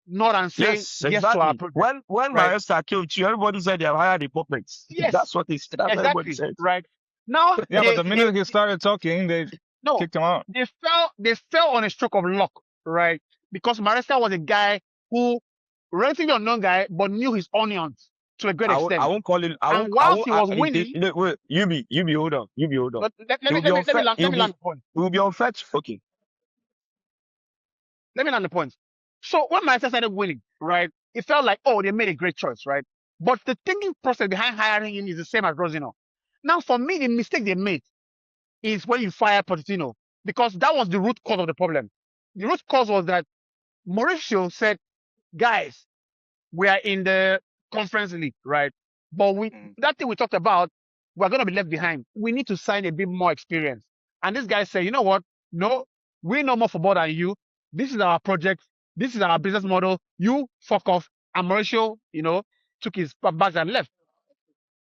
nod and say Yes, yes to our exactly. project, When right? Maresca came to you, everybody said they have hired a puppet. Yes, That's what everybody exactly, said. right? Now Yeah, but the minute he started talking, they no, kicked him out. they fell on a stroke of luck, right? Because Maresca was a guy who relatively unknown guy, but knew his onions to a great I extent. won't call it. And whilst he was winning, Wait, you be hold on. You be hold on. but let It me will be unfair. land the point. It will be unfair. Okay. Let me land the point. So when Manchester started winning, right, it felt like, oh, they made a great choice, right? But the thinking process behind hiring him is the same as Rosino. Now, for me, the mistake they made is when you fire Pochettino, because that was the root cause of the problem. The root cause was that Mauricio said, guys, we are in the conference league, right? But that thing we talked about, we're going to be left behind. We need to sign a bit more experience. And this guy said, you know what? No, we know more football than you. This is our project. This is our business model. You fuck off. And Mauricio, took his bags and left.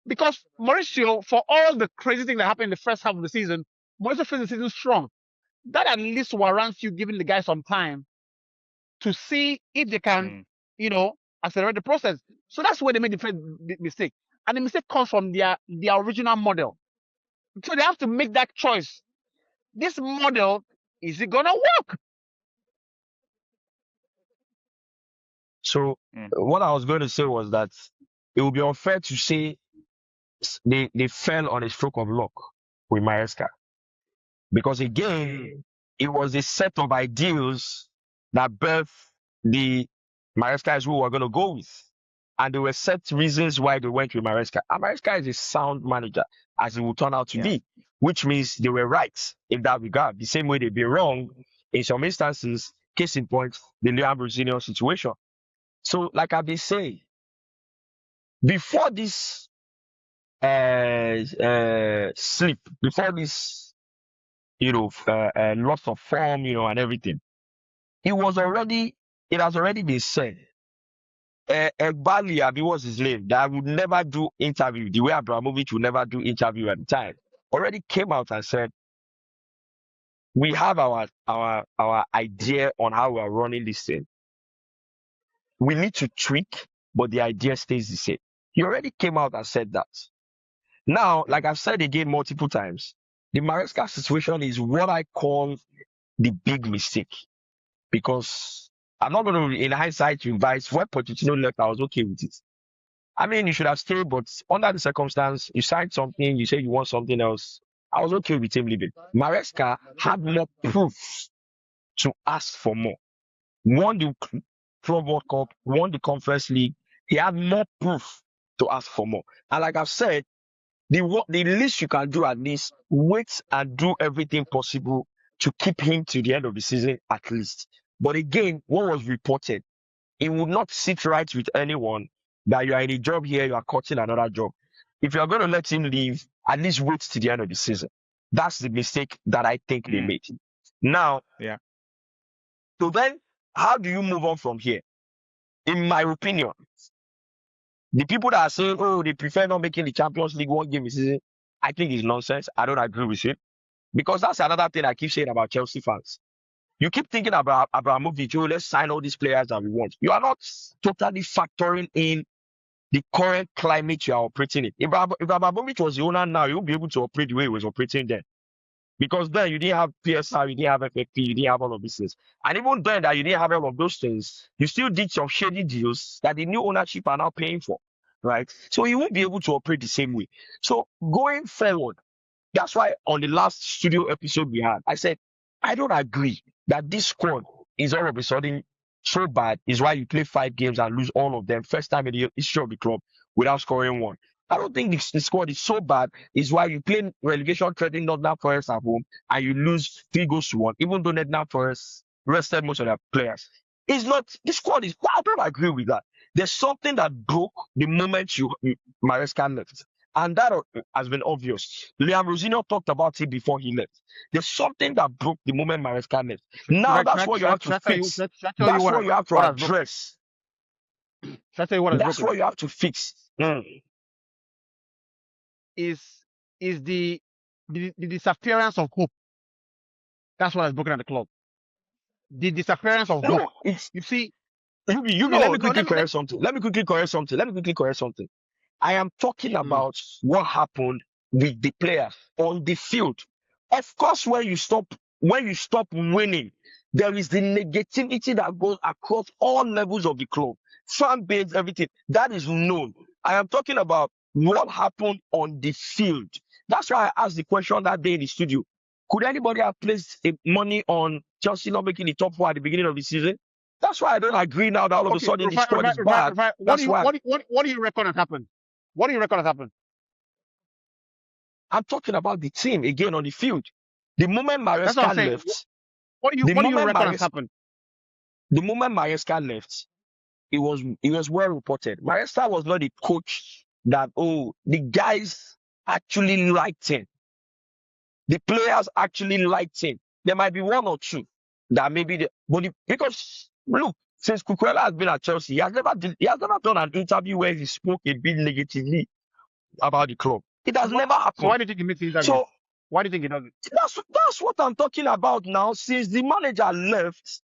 Because Mauricio, for all the crazy thing that happened in the first half of the season, Mauricio finished the season strong. That at least warrants you giving the guy some time to see if they can, accelerate the process. So that's where they made the first mistake. And the mistake comes from their original model. So they have to make that choice. This model, is it gonna work? So what I was going to say was that it would be unfair to say they fell on a stroke of luck with Maresca, because again, it was a set of ideals that birthed the Maresca is who we're going to go with. And there were set reasons why they went with Maresca. And Maresca is a sound manager, as it will turn out to be, which means they were right in that regard. The same way they've been wrong in some instances, case in point, the Liam Brazilian situation. So, like I've been saying, before this slip, before this, loss of form, and everything, it has already been said. Egbali, Abi was his name, that would never do interview, the way Abramovich would never do interview at the time, already came out and said, we have our idea on how we are running this thing. We need to tweak, but the idea stays the same. He already came out and said that. Now, like I've said again multiple times, the Maresca situation is what I call the big mistake. Because I'm not going to, in hindsight, revise when Pochettino left, I was okay with it. I mean, you should have stayed, but under the circumstance, you signed something, you say you want something else. I was okay with him leaving. Maresca had more proof to ask for more. Won the Club World Cup, won the Conference League. He had more proof to ask for more. And like I've said, the least you can do at least, wait and do everything possible to keep him to the end of the season at least. But again, what was reported, it would not sit right with anyone that you are in a job here, you are cutting another job. If you are going to let him leave, at least wait to the end of the season. That's the mistake that I think they made. Now, so then, how do you move on from here? In my opinion, the people that are saying, oh, they prefer not making the Champions League one game a season, I think it's nonsense. I don't agree with it. Because that's another thing I keep saying about Chelsea fans. You keep thinking about Abramovich, oh, let's sign all these players that we want. You are not totally factoring in the current climate you are operating in. If Abramovich was the owner now, you won't be able to operate the way he was operating then. Because then you didn't have PSR, you didn't have FFP, you didn't have all of these things. And even then that you didn't have all of those things, you still did some shady deals that the new ownership are now paying for, right? So you won't be able to operate the same way. So going forward, that's why on the last studio episode we had, I said, I don't agree that this squad is all of a sudden so bad, is why you play 5 games and lose all of them, first time in the history of the club without scoring one. I don't think the squad is so bad, is why you play relegation threatening Nottingham Forest at home and you lose 3 goals to 1, even though Nottingham Forest rested most of their players. It's not, the squad is, I don't agree with that. There's something that broke the moment Maresca left. And that has been obvious. Liam Rosino talked about it before he left. There's something that broke the moment Maresca left. Now that's what you have to fix. That's what you have to address. Shall I tell you what is broken? That's what you have to fix. Is is the disappearance of hope. That's what has broken at the club. The disappearance of hope. No, it's You see, let no, me no, quickly correct something. Let me quickly correct something. I am talking mm, about what happened with the players on the field. Of course, when you stop winning, there is the negativity that goes across all levels of the club, fan base, everything. That is known. I am talking about what happened on the field. That's why I asked the question that day in the studio. Could anybody have placed money on Chelsea not making the top four at the beginning of the season? That's why I don't agree now that all of a okay, sudden the squad is bad. Rufai, That's why what do you reckon has happened? What do you reckon has happened? I'm talking about the team again on the field. The moment That's what I'm Maresca saying. left, What do you reckon has happened? the moment Maresca left, it was well reported. Maresca was not the coach that the guys actually liked him. The players actually liked him. There might be one or two that maybe because look, since Cucurella has been at Chelsea, he has never done an interview where he spoke a bit negatively about the club. It has never So why happened. do you think he makes the interview? So Why do you think he does it? that's what I'm talking about now. Since the manager left,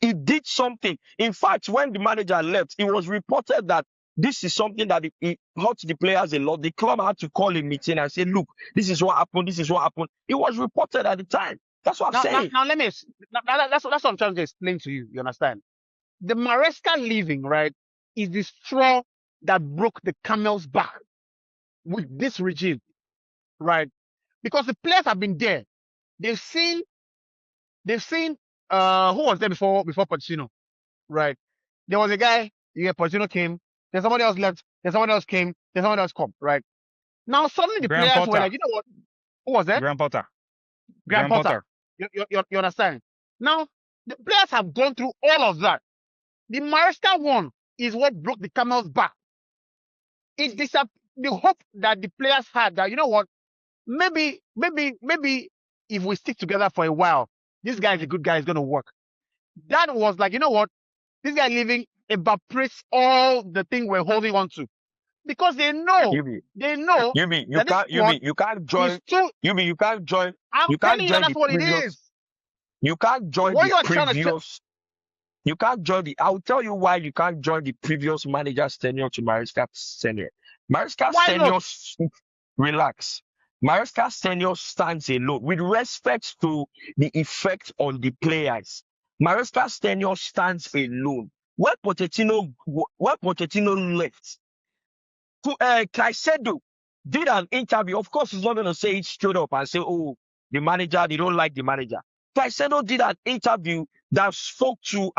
he did something. In fact, when the manager left, it was reported that this is something that it hurt the players a lot. The club had to call a meeting and say, look, this is what happened. This is what happened. It was reported at the time. That's what I'm saying. Now let me. That's what I'm trying to explain to you. You understand? The Maresca leaving, right, is the straw that broke the camel's back with this regime, right? Because the players have been there. They've seen who was there before Pochettino, right? There was a guy, Pochettino came, then somebody else left, then somebody else came, then somebody else come, right? Now suddenly the Graham players were Potter. like, you know what? Who was that? Graham Potter. Graham Potter. You understand? Now the players have gone through all of that. The Maresca one is what broke the camel's back. The hope that the players had that, you know what, maybe if we stick together for a while, this guy is a good guy, is going to work. That was like, you know what, this guy leaving evaporates all the thing we're holding on to, because they know You can't join. You can't join. I'm You can't telling you that join the that's what it previous. is. You can't join What the you are trying to previous. You can't join the. I'll tell you why you can't join the previous manager's tenure to Maresca's tenure. Maresca's Why tenure, not? relax. Maresca's tenure stands alone with respect to the effect on the players. Maresca's tenure stands alone. When Pochettino left, Caicedo did an interview. Of course, he's not going to say it straight up and say, oh, the manager, they don't like the manager. Caicedo did an interview that spoke to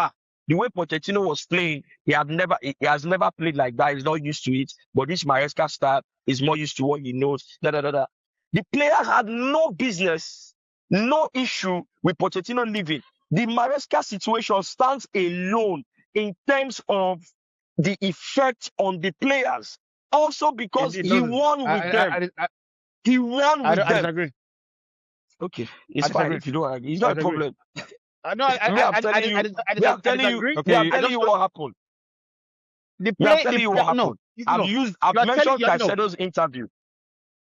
the way Pochettino was playing. He has never played like that. He's not used to it. But this Maresca style is more used to what he knows. The player had no business, no issue with Pochettino leaving. The Maresca situation stands alone in terms of the effect on the players. Also because he won with them. He won with I them. disagree. Okay, it's fine if you don't agree. It's not a problem. No, I disagree. I'm telling you what happened. I'm telling you what happened.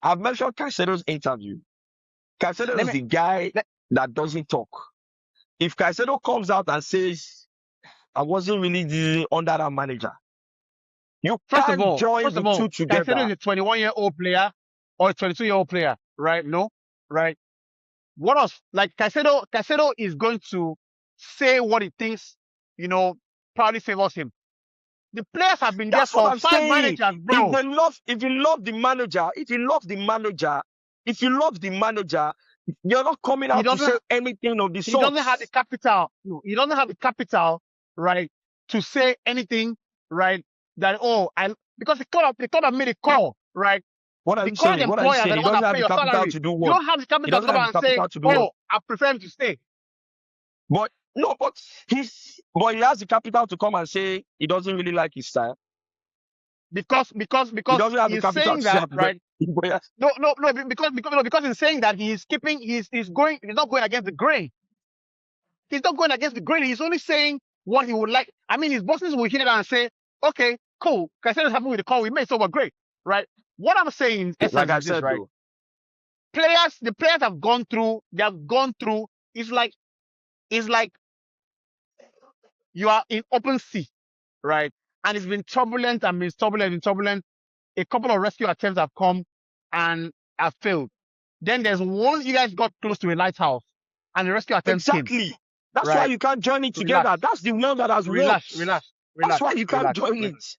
I've mentioned Caicedo's interview. Caicedo is the guy that doesn't talk. If Caicedo comes out and says, I wasn't really under that manager, you can't join the two together. Caicedo is a 21-year-old player or a 22-year-old player, right? No, right? What else? Like Caicedo is going to say what he thinks, probably favors him. The players have been there for 5 managers, bro. If you love the manager, you're not coming out to say anything of the sort. He doesn't have the capital. No, he doesn't have the capital, right, to say anything, right? That because the club have made a call, right? What I'm saying, he doesn't have the capital to do what? You don't have the capital to come and say, I prefer him to stay. But he has the capital to come and say he doesn't really like his style. Because he doesn't have the capital saying that, right? No, because he's saying that he's not going against the grain. He's not going against the grain. He's only saying what he would like. I mean, his bosses will hear that and say, okay, cool. Caicedo's happy with the call we made, so we're great, right? What I'm saying is, like I said, right? players have gone through. They have gone through. It's like you are in open sea, right? And it's been turbulent and been turbulent. A couple of rescue attempts have come and have failed. Then there's one you guys got close to a lighthouse and the rescue attempt came. Exactly. That's why Right. you can't join it Relax. together. That's the one that has Relax. worked. That's why you can't join it.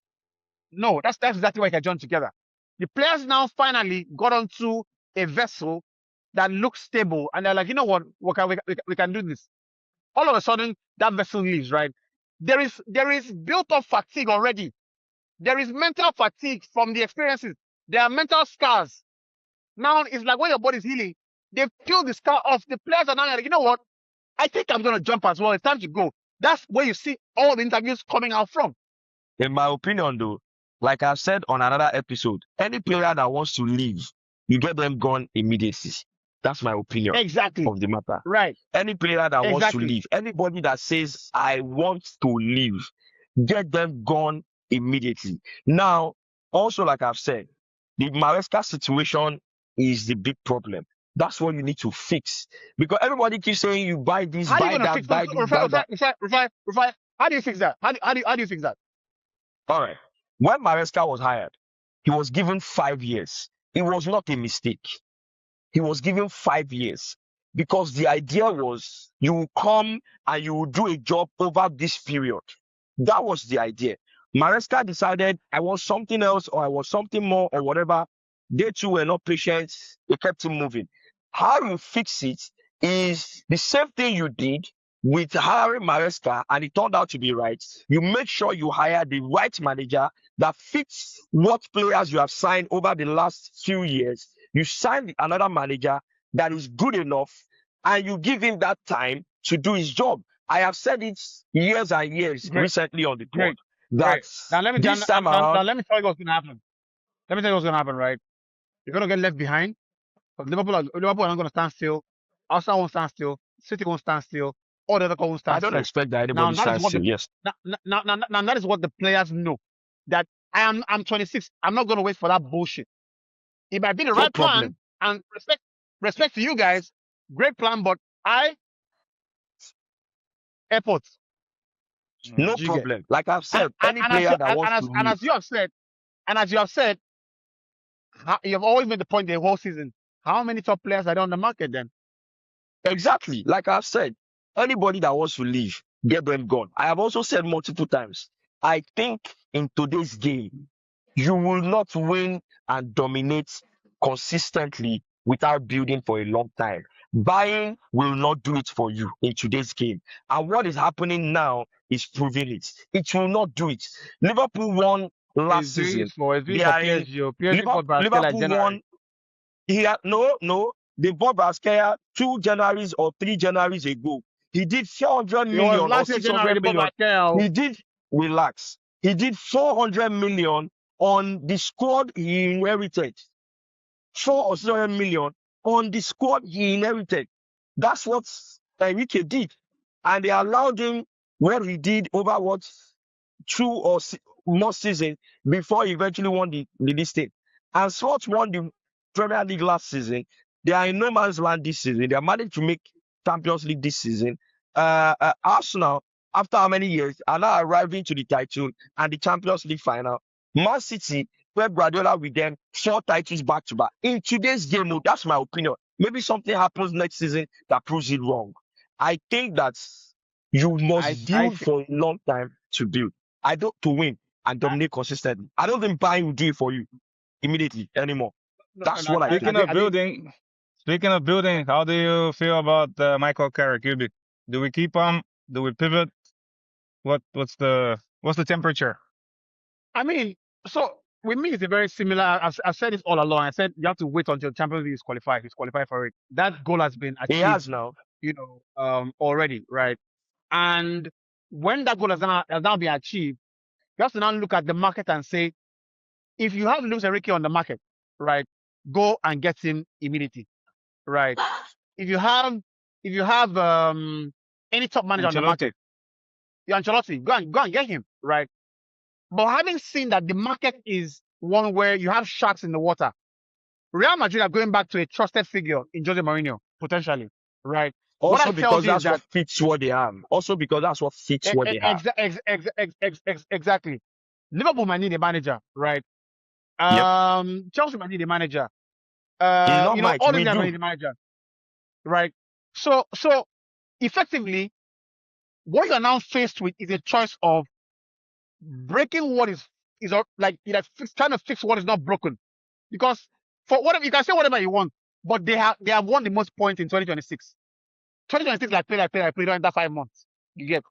No, that's exactly why you can join together. The players now finally got onto a vessel that looks stable, and they're like, you know what, we can do this. All of a sudden, that vessel leaves, right? There is built-up fatigue already. There is mental fatigue from the experiences. There are mental scars. Now it's like when your body's healing, they peel the scar off. The players are now like, you know what? I think I'm gonna jump as well. It's time to go. That's where you see all the interviews coming out from. In my opinion, though, like I said on another episode, any player that wants to leave, you get them gone immediately. That's my opinion of the matter. Right. Any player that wants to leave, anybody that says, I want to leave, get them gone immediately. Now, also, like I've said, the Maresca situation is the big problem. That's what you need to fix. Because everybody keeps saying you buy this, buy that, buy this, buy that. Rufai, how do you fix that? How do you fix that? All right. When Maresca was hired, he was given 5 years. It was not a mistake. He was given 5 years because the idea was you will come and you will do a job over this period. That was the idea. Maresca decided, I want something else or I want something more or whatever. They too were not patient. They kept him moving. How you fix it is the same thing you did with hiring Maresca, and it turned out to be right. You make sure you hire the right manager that fits what players you have signed over the last few years. You sign another manager that is good enough, and you give him that time to do his job. I have said it years and years recently on the court. Now let me tell you what's going to happen. Let me tell you what's going to happen, right? You're going to get left behind. Because Liverpool are not going to stand still. Arsenal won't stand still. City won't stand still. All the other clubs won't stand still. I don't expect that anybody stands still, yes. Now, that is what the players know. That I'm 26. I'm not going to wait for that bullshit. It might be the right plan, and respect to you guys, great plan, but airports. No problem. Like I've said, any player that wants to leave. And as you have said, you've always made the point the whole season. How many top players are there on the market then? Exactly. Like I've said, anybody that wants to leave, get them gone. I have also said multiple times, I think in today's game, you will not win and dominate consistently without building for a long time. Buying will not do it for you in today's game. And what is happening now is proving it. It will not do it. Liverpool won last season. Liverpool won. No. They bought Basquia 2 Januaries or 3 Januaries ago. He did 400 million or 600 million. He did, relax. He did 400 million on the squad he inherited. 400 or 600 million on the squad he inherited. That's what Enrique did. And they allowed him what he did over 2 or more seasons before he eventually won the listing. And Swart won the Premier League last season. They are in no man's land this season. They are managed to make Champions League this season. Arsenal, after how many years, are now arriving to the title and the Champions League final. Man City, Pep Guardiola with them, 4 titles back to back. In today's game, no, that's my opinion. Maybe something happens next season that proves it wrong. I think that you must build for a long time to build. To win and dominate consistently. I don't think buying will do it for you immediately anymore. That's what I think. Speaking of building, how do you feel about Michael Carrick-Cubic? Do we keep him? Do we pivot? What's the temperature? I mean, so with me, it's a very similar. I've said this all along. I said you have to wait until Champions League is qualified. He's qualified for it. That goal has been achieved. He has now. Already, right? And when that goal has now been achieved, you have to now look at the market and say, if you have Luis Enrique on the market, right, go and get him immediately, right? If you have any top manager on the market, Ancelotti, go and get him, right? But having seen that the market is one where you have sharks in the water, Real Madrid are going back to a trusted figure in Jose Mourinho, potentially, right? What Also that tells because you is that's what that fits what they have. Also because that's what fits what they have. exactly. Liverpool might need a manager, right? Yep. Chelsea might need a manager. It's not Mike. All these We guys might do. need a manager, right? So effectively, what you're now faced with is a choice of breaking what is like trying to fix what is not broken. Because for whatever you can say whatever you want, but they have won the most points in 2026. 2026 like play during that 5 months. You get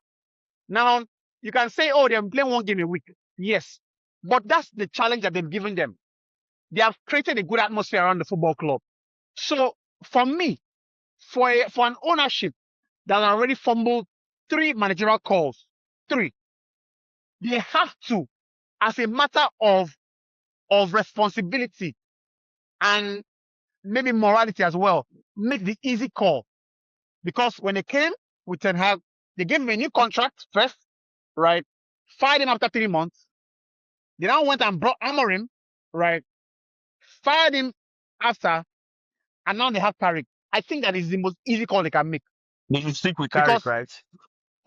now you can say, oh, they're playing one game a week. Yes. But that's the challenge that they've given them. They have created a good atmosphere around the football club. So for me, for an ownership that already fumbled 3 managerial calls, 3, they have to, as a matter of responsibility and maybe morality as well, make the easy call. Because when they came with Ten Hag, they gave him a new contract first, right? Fired him after 3 months. They now went and brought Amorim, right? Fired him after, and now they have Carrick. I think that is the most easy call they can make. They should stick with Carrick, Because, right?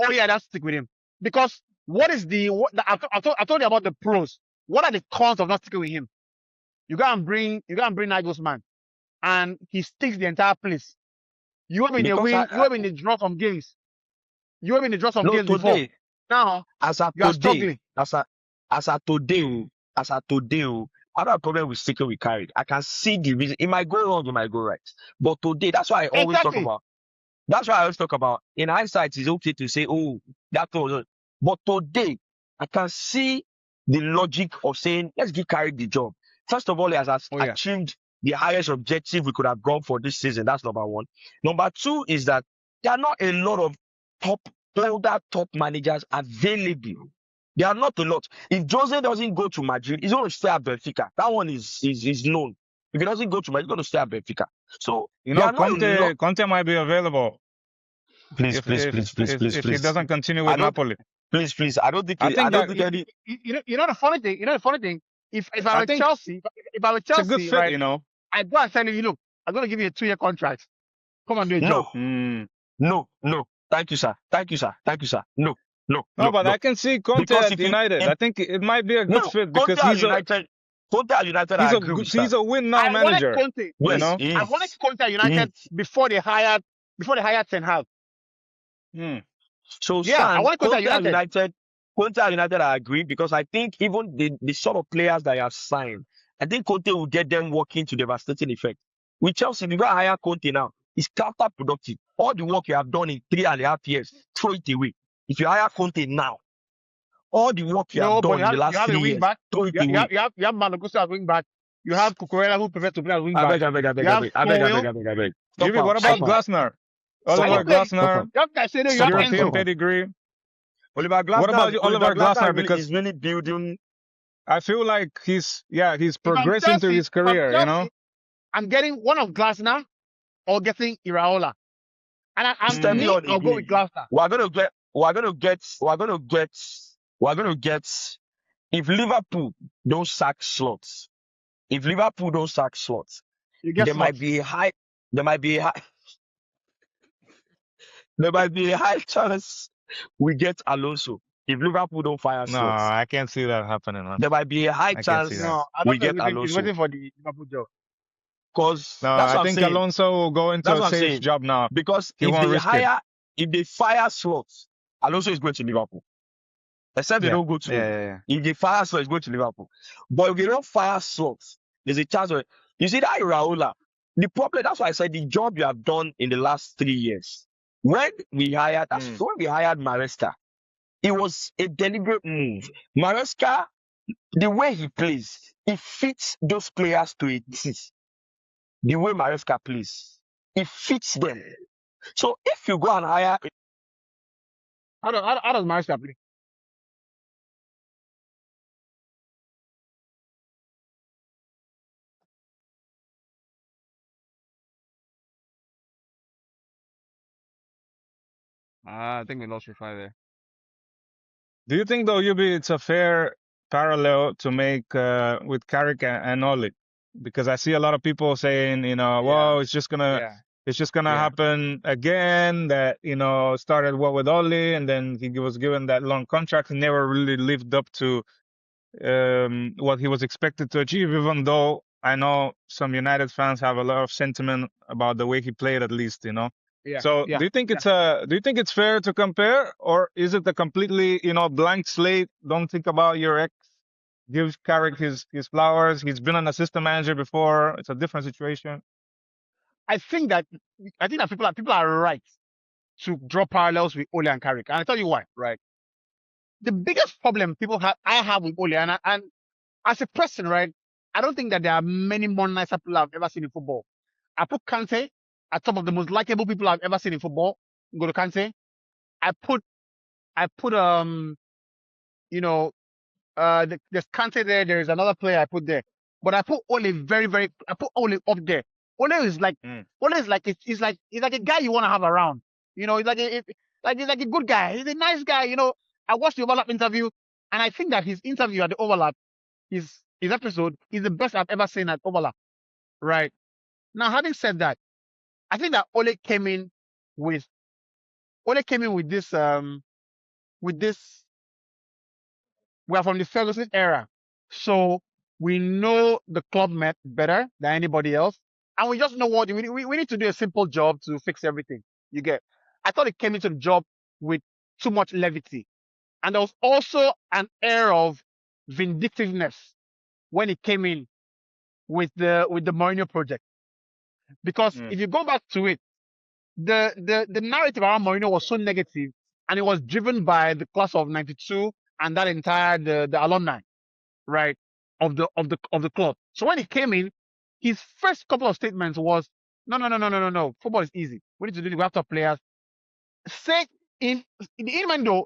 oh yeah, that's stick with him. Because what is I told you about the pros. What are the cons of not sticking with him? You go and bring Nagelsmann, and he sticks the entire place. You have been a Because win. You have been a draw from games. You have been a draw from no games before. today, Now as at you are today, struggling. as at today, I don't have a problem with sticking with Carrick. I can see the reason. It might go wrong, it might go right. But today, that's why I always talk Exactly. about. That's why I always talk about. In hindsight, it's okay to say, "Oh, that was." But today, I can see the logic of saying, "Let's give Carrick the job." First of all, he has Oh yeah. achieved the highest objective we could have gone for this season. That's number one. Number two is that there are not a lot of older top managers available. There are not a lot. If Jose doesn't go to Madrid, he's going to stay at Benfica. That one is known. If he doesn't go to Madrid, he's going to stay at Benfica. So You there know, are not a lot. Conte might be available Please, if please, if please, please, please, if he please. doesn't continue I with don't. Napoli. Please. I don't think. I I think don't that think any. You know the funny thing. You know the funny thing. If I I were think Chelsea, if I were it's a good Chelsea, fit, right, you know. I go and tell you, look, I'm going to give you a 2-year contract. Come and do a job. No, Hmm. no. Thank you, sir. Thank you, sir. Thank you, sir. No, No, but no. I can see Conte Because at if you, United. if I think it might be a good no, fit because Conte at United, I agree with he's that. a win now I wanted manager. Conte. You Yes, know. he I wanted is. Conte at He United is. before they hired Ten Hag. Hmm. So, Yeah, I Stan, wanted Conte at United. Conte at United, I agree because I think even the sort of players that you have signed, I think Conte will get them working to devastating effect. With Chelsea, if you go hire Conte now, it's counterproductive. All the work you have done in 3.5 years, throw it away. If you hire Conte now, all the work you have No, but done in the you last have a 3 wing years, back. throw it away. You have Malagusto as wing back. You have Cucurella who prefers to play as wing I back. beg, I beg, I beg, You I have beg, I beg, I beg, Cole. I beg, I beg. Stop Jimmy, what out, about stop out, Glasner? stop Are you Oliver out, playing? stop Glasner, out, You have Caicedo. You have stop out, European stop Enzo. out. pedigree. Oliver What about Glasner, Oliver Glasner? is Because really building. I feel like he's If I'm progressing through Chelsea, his career. You know. I'm getting one of Glasner or getting Iraola. And Steady Hmm. me, on I'll go with again. Glasner. We're gonna get. If Liverpool don't sack slots, You get there might slots. be a high, there might be a high, there might be a high chance we get Alonso. If Liverpool don't fire No, slots, I can't see that happening, man. there might be a high I can't see that. chance No, I we don't know. get He's Alonso. waiting for the Liverpool job. Cause No, that's I what I'm think saying. Alonso will go into That's a what I'm safe saying. job now. Because He won't risk it. if they fire slots, Alonso is going to Liverpool. Except they Yeah. don't go to. Yeah. If they fire slots, it's going to Liverpool. But if they don't fire slots, there's a chance of. You see that Raola. The problem. That's why I said the job you have done in the last 3 years. When we hired Maresca, it was a deliberate move. Maresca, the way he plays, it fits those players to a T. The way Maresca plays, it fits them. So if you go and hire, How does Maresca play? I think we lost your fire there. Do you think though, Yubi, it's a fair parallel to make with Carrick and Oli? because I see a lot of people saying, well, it's just gonna happen again. That started with Oli, and then he was given that long contract and never really lived up to what he was expected to achieve. Even though I know some United fans have a lot of sentiment about the way he played, at least. So do you think it's fair to compare, or is it a completely blank slate? Don't think about your ex. Give Carrick his flowers. He's been an assistant manager before. It's a different situation. I think that people are right to draw parallels with Ole and Carrick, and I tell you why. Right, the biggest problem I have with Ole, and as a person, right, I don't think that there are many more nicer people I've ever seen in football. I put Kante at top of the most likable people I've ever seen in football. Go to Kante. I put there's Kante there. There's another player I put there, but I put Ole I put Ole up there. Ole is like he's like a guy you want to have around. He's like a good guy. He's a nice guy. I watched the overlap interview, and I think that his interview at the overlap, his episode, is the best I've ever seen at overlap. Right now, having said that, I think that Ole came in with this we are from the Ferguson era. So we know the club met better than anybody else. And we just know what we need to do a simple job to fix everything. You get. I thought it came into the job with too much levity. And there was also an air of vindictiveness when it came in with the Mourinho project. Because if you go back to it, the narrative around Mourinho was so negative, and it was driven by the class of '92 and that entire the alumni, right, of the club. So when he came in, his first couple of statements was, no, football is easy. We need to do the after players. Say in the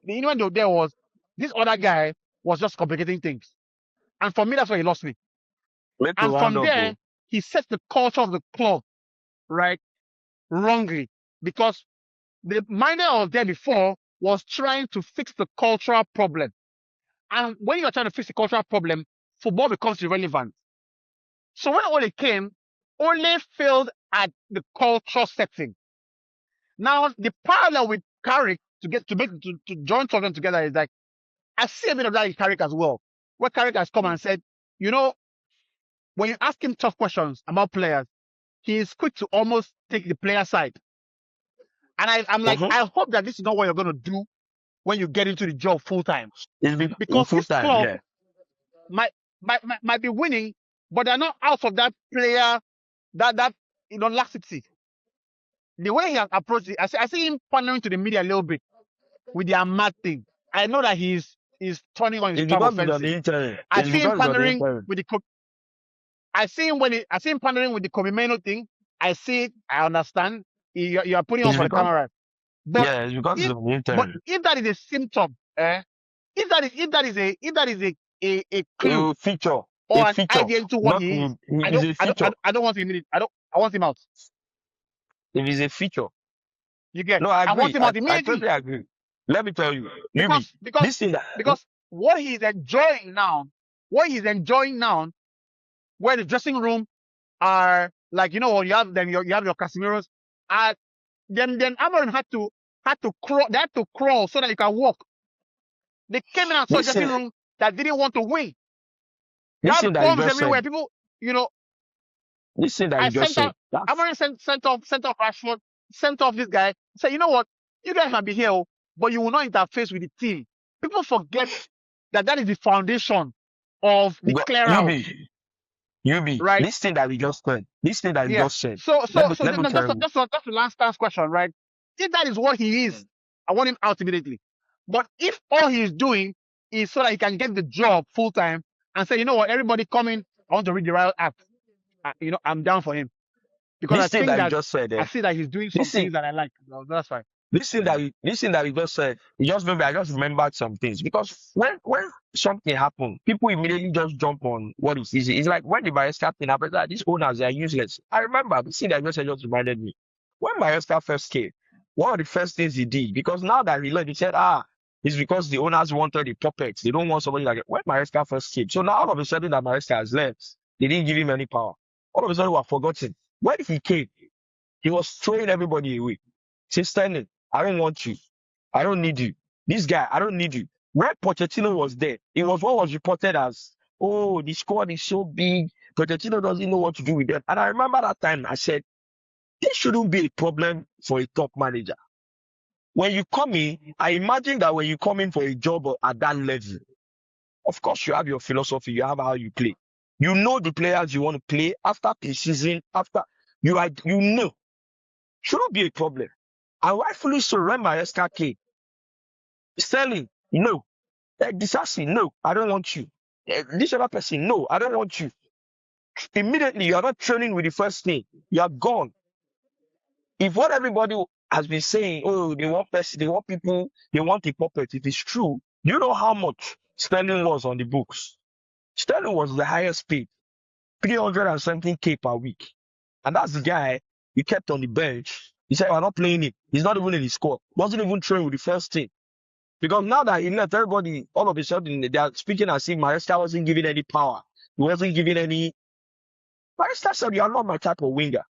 innuendo there was this other guy was just complicating things, and for me that's why he lost me. And from there, he set the culture of the club right wrongly, because the manager I was there before was trying to fix the cultural problem. And when you are trying to fix the cultural problem, football becomes irrelevant. So when Ole came, Ole failed at the culture setting. Now the parallel with Carrick to join something together is like, I see a bit of that in Carrick as well, where Carrick has come and said, when you ask him tough questions about players, he is quick to almost take the player side. And I'm like, I hope that this is not what you're going to do when you get into the job full time. Because this club might be winning, but they're not out of that player, that laxity. The way he has approached it, I see him pandering to the media a little bit with the Ahmad thing. I know that he's turning on his travel offensive. I see him pandering with the I see him pandering with the Komimeno thing. I see it. I understand. You are putting on for the camera. But if that is a symptom, if that is a clue feature or an idea into what he is, I don't want him in it. I want him out. It is a feature. You get? No, I want him out immediately. I totally agree. Let me tell you, because what he's enjoying now, where the dressing room are like, you have your Casemiros, then Amarin had to crawl. They had to crawl so that he can walk. They came in and saw a dressing room that didn't want to win. They have bombs everywhere. People, Listen, that you just said. Amarin sent off Rashford, sent off this guy. Say, you know what? You guys might be here, but you will not interface with the team. People forget that is the foundation of the clear out. Right? This thing that we just said. So that's the last question, right? If that is what he is, I want him out immediately. But if all he is doing is so that he can get the job full time and say, you know what, everybody come in, I want to read the Riot Act. I'm down for him. Because I think that I see that he's doing some things that I like. So that's fine. Listen that you just said. I just remembered some things, because when something happened, people immediately just jump on what is easy. It's like when the Maresca thing happened, like, these owners are useless. I remember the thing that you said just reminded me. When Maresca first came, one of the first things he did, because now that he learned, he said, it's because the owners wanted the puppets. They don't want somebody like it. When Maresca first came, so now all of a sudden that Maresca has left, they didn't give him any power. All of a sudden, we are forgotten. When he came, he was throwing everybody away. Say, Sterling, I don't want you. I don't need you. This guy, I don't need you. When Pochettino was there, it was what was reported as, oh, the squad is so big. Pochettino doesn't know what to do with them. And I remember that time I said, this shouldn't be a problem for a top manager. When you come in, I imagine that when you come in for a job at that level, of course you have your philosophy, you have how you play. You know the players you want to play after pre-season, after you know. Shouldn't be a problem. And rightfully so, when Maresca came, Sterling, no. Disasi, no, I don't want you. This other person, no, I don't want you. Immediately, you are not training with the first team. You are gone. If what everybody has been saying, oh, they want person, they want people, they want a puppet, if it's true, do you know how much Sterling was on the books? Sterling was the highest paid, 300 and something K per week. And that's the guy he kept on the bench. He said, we're not playing him. He's not even in the squad. Wasn't even trained with the first team. Because now that he left, everybody, all of a sudden, they are speaking as if Maresca wasn't giving any power. He wasn't giving any. Maresca said, you are not my type of winger.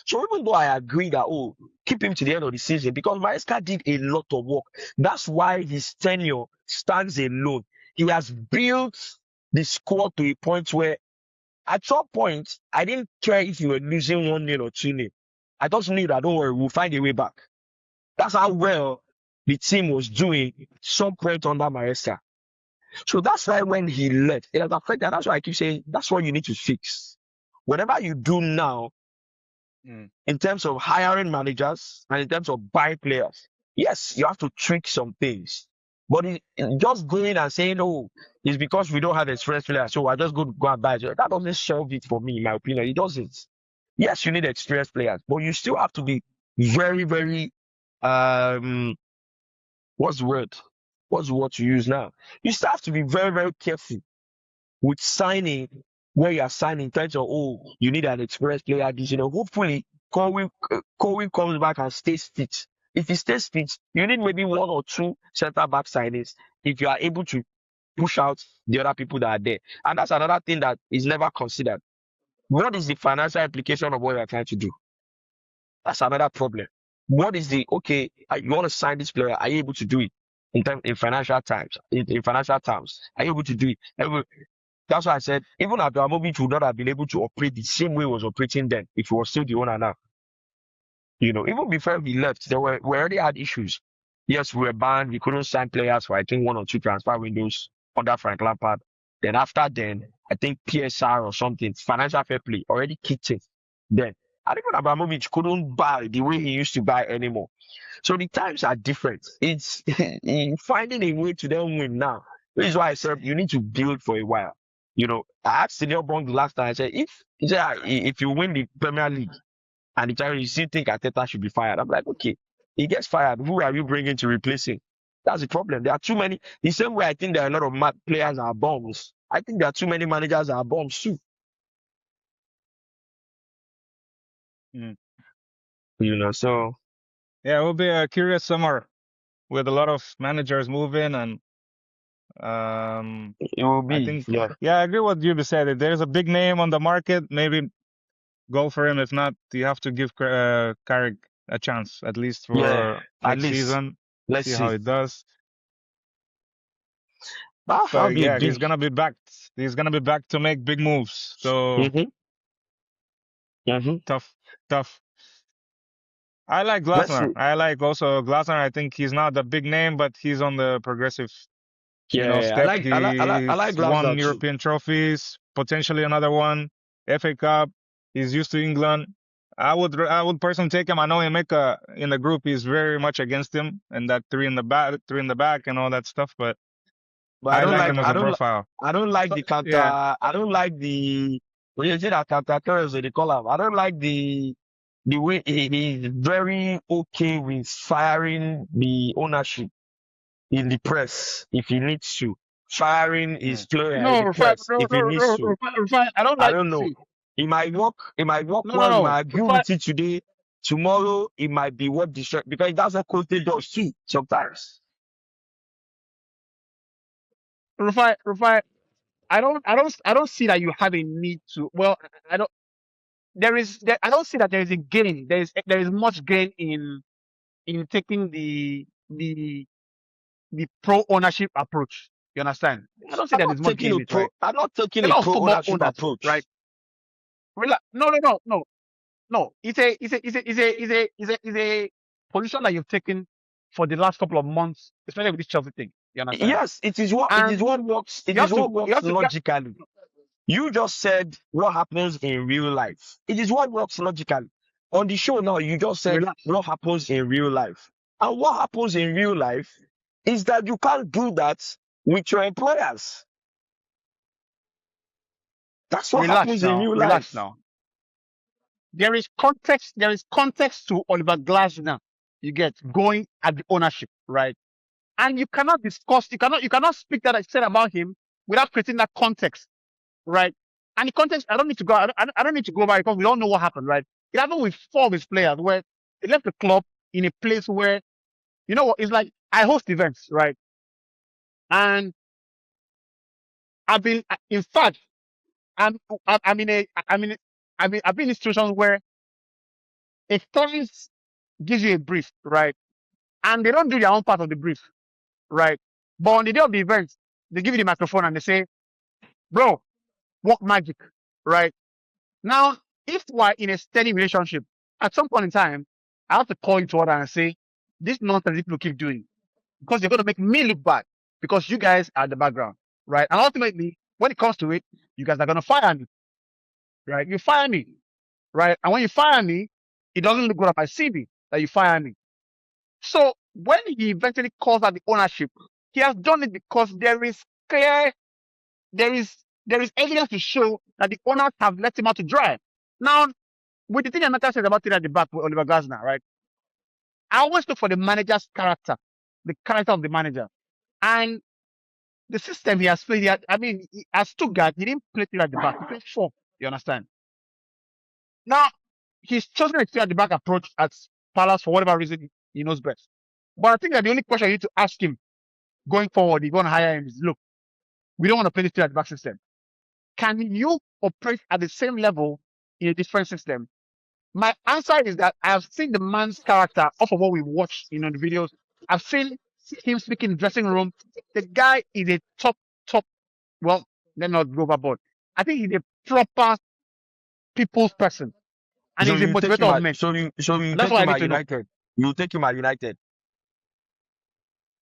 So even though I agree that, oh, keep him to the end of the season, because Maresca did a lot of work. That's why his tenure stands alone. He has built the squad to a point where, at some point, I didn't care if you were losing 1-0 or 2-0. I just knew that, don't worry, we'll find a way back. That's how well the team was doing at some point under Maresca. So that's why when he left, it has affected. That's why I keep saying that's what you need to fix. Whatever you do now, in terms of hiring managers and in terms of buying players, yes, you have to trick some things. But just going and saying, oh, it's because we don't have experienced players, so I just go and buy it. That doesn't solve it for me, in my opinion. It doesn't. Yes, you need experienced players, but you still have to be very, very what's the word? What's the word to use now? You still have to be very, very careful with signing where you are signing in terms of, oh, you need an experienced player. This, hopefully Corwin comes back and stays fit. If he stays fit, you need maybe 1 or 2 center back signings if you are able to push out the other people that are there. And that's another thing that is never considered. What is the financial implication of what you are trying to do? That's another problem. What is you want to sign this player? Are you able to do it in financial terms? In financial terms, are you able to do it? That's why I said even Abramovich would not have been able to operate the same way he was operating then if he was still the owner now. Even before he left, we already had issues. Yes, we were banned. We couldn't sign players for I think 1 or 2 transfer windows under Frank Lampard. Then after then, I think PSR or something, financial fair play, already kicked in. Then I think Abramovich couldn't buy the way he used to buy anymore. So the times are different. It's finding a way to then win now. This is why I said you need to build for a while. I asked Senior Bond the last time. I said, if you win the Premier League and the time you still think Ateta should be fired, I'm like, okay, he gets fired. Who are you bringing to replace him? That's the problem. There are too many. The same way I think there are a lot of players that are bombs. I think there are too many managers that are bombs too. So. Yeah, it will be a curious summer with a lot of managers moving and it will be. I think, I agree with what you said. If there's a big name on the market, maybe go for him. If not, you have to give Carrick a chance, at least for next season. Let's see how it does. But he's gonna be back. He's gonna be back to make big moves. So tough. I like Glasner. I like also Glasner. I think he's not the big name, but he's on the progressive step. I like Glasner won too. European trophies, potentially another one, FA Cup. He's used to England. I would personally take him. I know Emeka in the group is very much against him and that 3 in the back and all that stuff, but I like him as a profile. I don't like the counter. Yeah. I don't like the when you say that counter they call him. I don't like the way he's very okay with firing the ownership in the press if he needs to. Firing his player in the press if he needs to. I don't know. It might work. It might work well. You might agree with it today. Tomorrow it might be what distract because that's what Conte does too sometimes. Rufai, I don't see that you have a need to. Well, I don't. I don't see that there is a gain. There is much gain in taking the pro ownership approach. You understand? I don't see I'm that not there's much taking gain in a it, right? I'm not taking A a lot of pro football ownership owners, right? approach. No, no, no, no, no. It's a position that you've taken for the last couple of months, especially with this Chelsea thing. You understand? Yes, it is And what works. It you have is to, what works logically. You just said what happens in real life. It is what works logically. On the show now, you just said relax. what happens in real life. And what happens in real life is that you can't do that with your employers. That's what Relax happens in now. real Relax life. now. There is context. There is context to Oliver Glasner. You get going at the ownership, right? And you cannot discuss. You cannot speak that I said about him without creating that context, right? And the context, I don't need to go. I don't need to go by because we all know what happened, right? It happened with four of his players where they left the club in a place where you know what? It's like I host events, right? And in fact, I'm in a, I'm in, I've been in situations where a client gives you a brief, right? And they don't do their own part of the brief, right? But on the day of the event, they give you the microphone and they say, bro, work magic, right? Now, if we're in a steady relationship, at some point in time, I have to call you to order and say, this nonsense people keep doing because you're going to make me look bad because you guys are the background, right? And ultimately, when it comes to it, you guys are going to fire me, right? You fire me, right? And when you fire me, it doesn't look good on my CV that you fire me. So when he eventually calls out the ownership, he has done it because clear, there is there is evidence to show that the owners have let him out to dry. Now, with the thing Anata said about it at the back with Oliver Glasner, right? I always look for the manager's character, the character of the manager. And the system he has played, at Stuttgart, he didn't play three at the back. He played four. You understand? Now, he's chosen a three at the back approach at Palace for whatever reason he knows best. But I think that the only question you need to ask him going forward, if you want to hire him, is look, we don't want to play this three at the back system. Can you operate at the same level in a different system? My answer is that I have seen the man's character off of what we watched, the videos. I've seen him speak in the dressing room. The guy is a top. Well, let me not go overboard. I think he's a proper people's person, and So he's a you take him motivator of at men. so you And that's take what I him need at to know. United. You take him at United.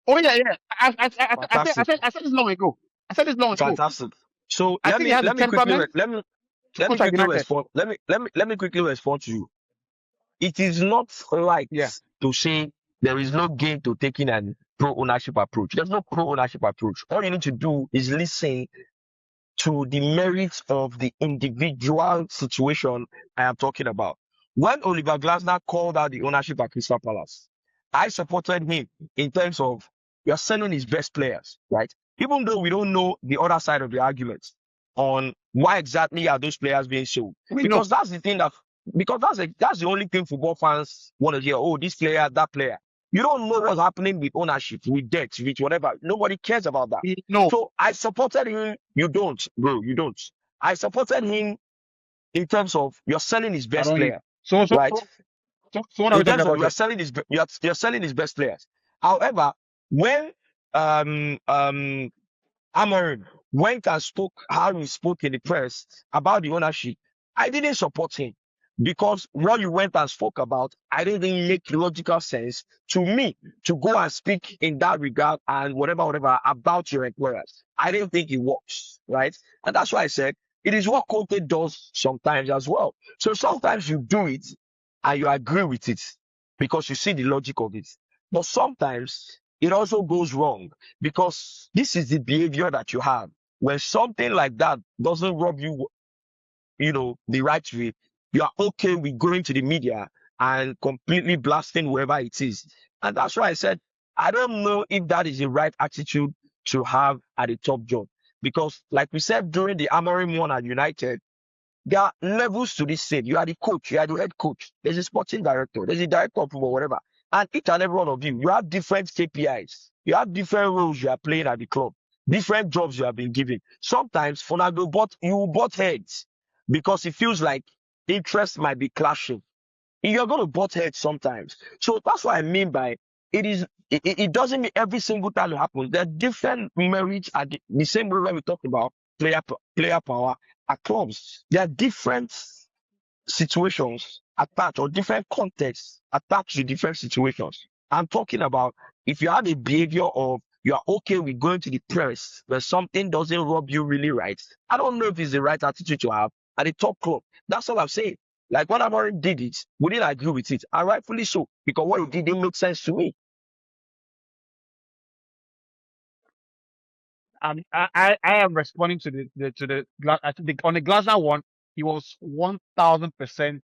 Oh yeah, yeah. Fantastic. I said this long ago. I said this long ago. Fantastic. So I think he has the let me quickly temperament to let me coach at quickly United. respond. Let me quickly respond to you. It is not right Yeah. to say there is no gain to taking an pro ownership approach. There's no pro ownership approach. All you need to do is listen to the merits of the individual situation I am talking about. When Oliver Glasner called out the ownership at Crystal Palace, I supported him in terms of we are selling his best players, right? Even though we don't know the other side of the argument on why exactly are those players being sold. Because that's the thing that's the only thing football fans want to hear. Oh, this player, that player. You don't know what's happening with ownership, with debt, with whatever. Nobody cares about that. No. So I supported him. You don't, bro. You don't. I supported him in terms of you're selling his best player, right? So what are we In talking terms of about here? you're selling his best players. However, when Amorim went and spoke how he spoke in the press about the ownership, I didn't support him because what you went and spoke about, I didn't think make logical sense to me to go and speak in that regard and whatever about your employers. I didn't think it works, right? And that's why I said it is what Conte does sometimes as well. So sometimes you do it and you agree with it because you see the logic of it. But sometimes it also goes wrong because this is the behavior that you have. When something like that doesn't rub you, the right way, you are okay with going to the media and completely blasting whoever it is. And that's why I said, I don't know if that is the right attitude to have at a top job. Because like we said during the Amorim one at United, there are levels to this thing. You are the coach, you are the head coach. There's a sporting director, there's a director of football, whatever. And each and every one of you have different KPIs. You have different roles you are playing at the club, different jobs you have been given. Sometimes, Fonado, you butt heads because it feels like interests might be clashing. You're going to butt heads sometimes. So that's what I mean by it doesn't mean every single time it happens. There are different merits at the same way when we talked about player power at clubs. There are different situations attached or different contexts attached to different situations. I'm talking about if you have a behavior of you are okay with going to the press when something doesn't rub you really right. I don't know if it's the right attitude to have at the top club. That's all I'm saying. Like when Amorim did it, we didn't agree with it, and rightfully so, because what he did didn't make sense to me. I am responding to the I think on the Glasner one, he was 1000%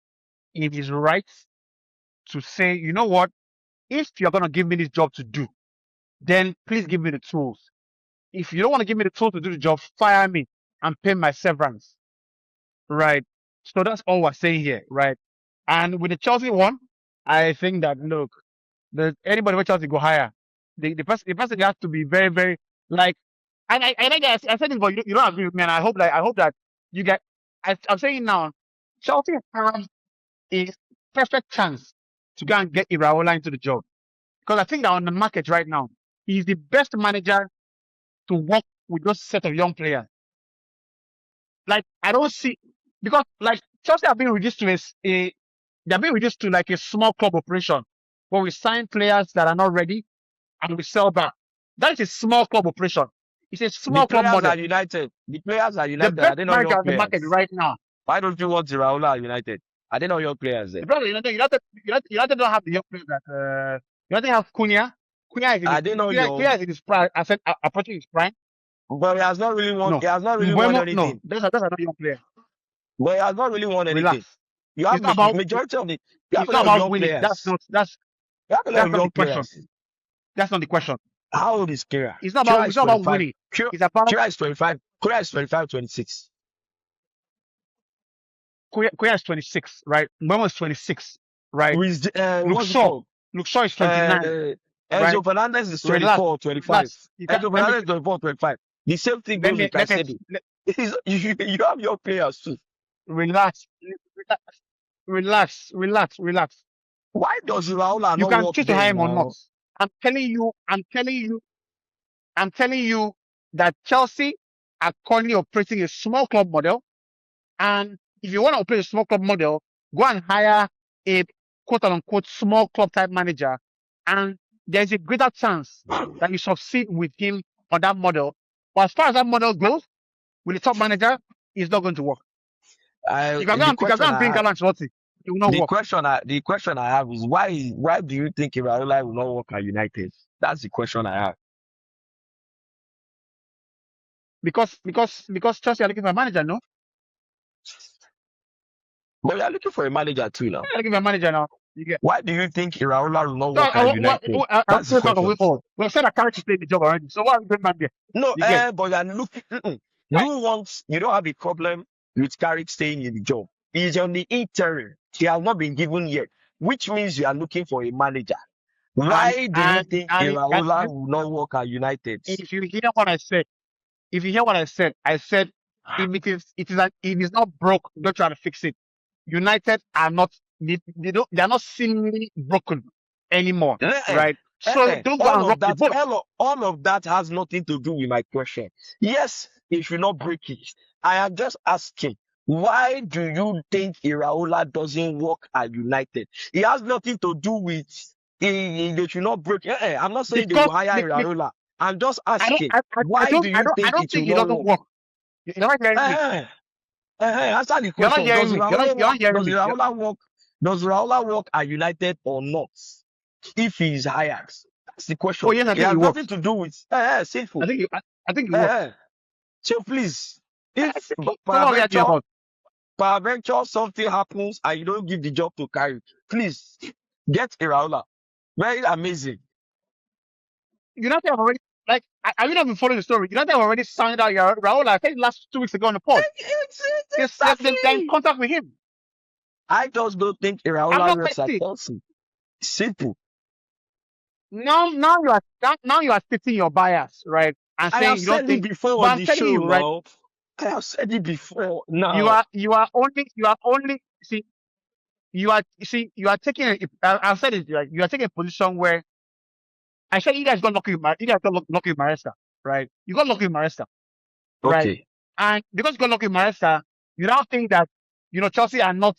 in his rights to say, you know what, if you're gonna give me this job to do, then please give me the tools. If you don't want to give me the tools to do the job, fire me and pay my severance. Right. So that's all we're saying here, right? And with the Chelsea one, I think that look, anybody with Chelsea go higher. The person has to be very, very like and I think I said this, but you don't agree with me, and I hope that you get I'm saying now, Chelsea has a perfect chance to go and get Iraola into the job. Because I think that on the market right now, he's the best manager to work with those set of young players. Like I don't see because like Chelsea have been reduced to they're being reduced to like a small club operation where we sign players that are not ready and we sell back. That is a small club operation. It's a The small club players model. are united. The players are The united. best Are they not manager young on the market players? right now. Why don't you want Raul at United? Are they not young players The then? brother, United don't have the young players that United have Cunha. Cunha is in Are they not Cunha young? is in his prime. I said approaching his prime. But he has not really won. No, He has not really won Mbuemo, no, anything. those are not young players. But he has not really won anything. Relax. You have It's not about majority of the. You have it's a not lot of about young winning. players. That's You have a lot that's of not the young question. players. That's not the question. How old is Kira? It's not Kira is about 25. winning. It's about Kira is 25. Kira is 25, 26. Kuya is 26, right? Mbemo is 26, right? Who is Luke what's it Shaw. called? Luke Shaw is 29, Enzo right? Fernandez is Relax, 24, 25. relax. Enzo Fernandez is 24, 25. The same thing Let goes me with Caicedo. You have your players too. relax, relax. Why does Raul You not can work choose to hire then him or not. now? I'm telling you that Chelsea are currently operating a small club model. And if you want to operate a small club model, go and hire a quote unquote small club type manager. And there's a greater chance that you succeed with him on that model. But as far as that model goes, with the top manager, it's not going to work. You can go and bring Carlo Ancelotti. It will not work. The question I have is why do you think Raul will not work at United? That's the question I have. Because Chelsea are looking for a manager, no? But we are looking for a manager too now. They're looking for a manager now. You get. Why do you think Raul will not So work at United? That's the question. We've said I can't play the job already. So what are we doing back there? No, but you are looking. You don't have a problem with Carrick staying in the job. He's on the interim. He has not been given yet, which means you are looking for a manager. Why do you think Raul will not work at United? If you hear what I said, I said if it is not broke, don't try to fix it. United are not they are not seemingly broken anymore, right? So don't go and rock the boat. All of that has nothing to do with my question. Yes, he should not break it. I am just asking, why do you think Iraola doesn't work at United? It has nothing to do with they should not break. I'm not saying they will hire Iraola. I'm just asking, why do you think it he doesn't work? You're not hearing me. Answer the You're question. not hearing me. Does Raul work at United or not? If he is hired, that's the question. Oh yes, I think it has he nothing works. to do with simple. I think he works. So please, if peradventure something happens and you don't give the job to Carrick, please get Iraola. Very amazing. United have already have you not been following the story? United have already signed out Raul. I think last 2 weeks ago on the pod. They're in contact with him. I just don't think Iraola works at Chelsea. Simple. Now you are stating your bias, right? And saying you don't think. Before on the show, right? I have said it before. Now you are only you are taking. I've said it. Like, you are taking a position where I said you guys got lucky with lucky with Maresca, right? You got lucky with Maresca, right? Okay. And because you got lucky with Maresca, you now think that Chelsea are not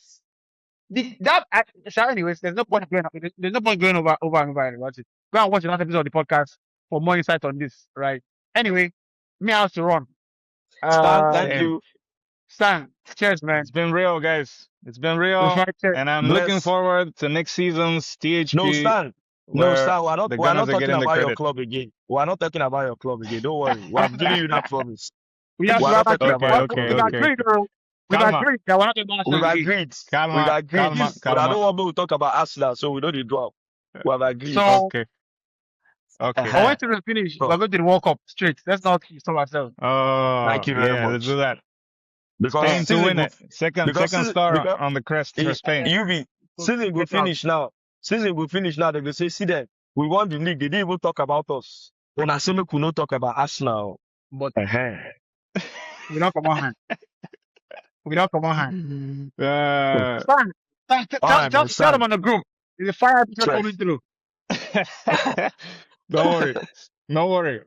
so anyways. There's no point going over and over and watch it. Go and watch another episode of the podcast for more insight on this, right? Anyway, me I have to run. Stan, thank Same. you. Stan, cheers, man. It's been real, guys. It's been real. Cheers. And I'm looking Bless. forward to next season's THP. No, Stan. No, where Stan. We're the not Gunners are talking getting the about your credit. club again. We're not talking about your club again. Don't worry. We have given you that promise. We have We're not talking about your Okay, club we've again. okay. agreed, bro. We've Calma. agreed that we're not talking about We've Arsenal again. agreed. Calma, We've agreed. calma, But I calma. don't want to talk about Arsenal, so we don't need to drop. We have agreed. So, Okay. Okay. but when to finish, So, we're going to the World Cup straight. Let's not stop ourselves. Oh, thank you very yeah, much. let's do that. Because Spain to season win go, it. Second because star on the crest for Spain. season will finish now. Season will finish now. They will say, see them. We won the league. They didn't even talk about us. When I say we could not talk about Arsenal. But we don't come on hand. We don't come on hand. Tell them on the group. There's a fire episode coming through. Don't worry. No worry.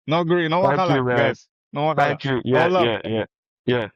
No worry. No Thank wahala, you, man. guys. No wahala. Thank you. Yeah, All up. yeah.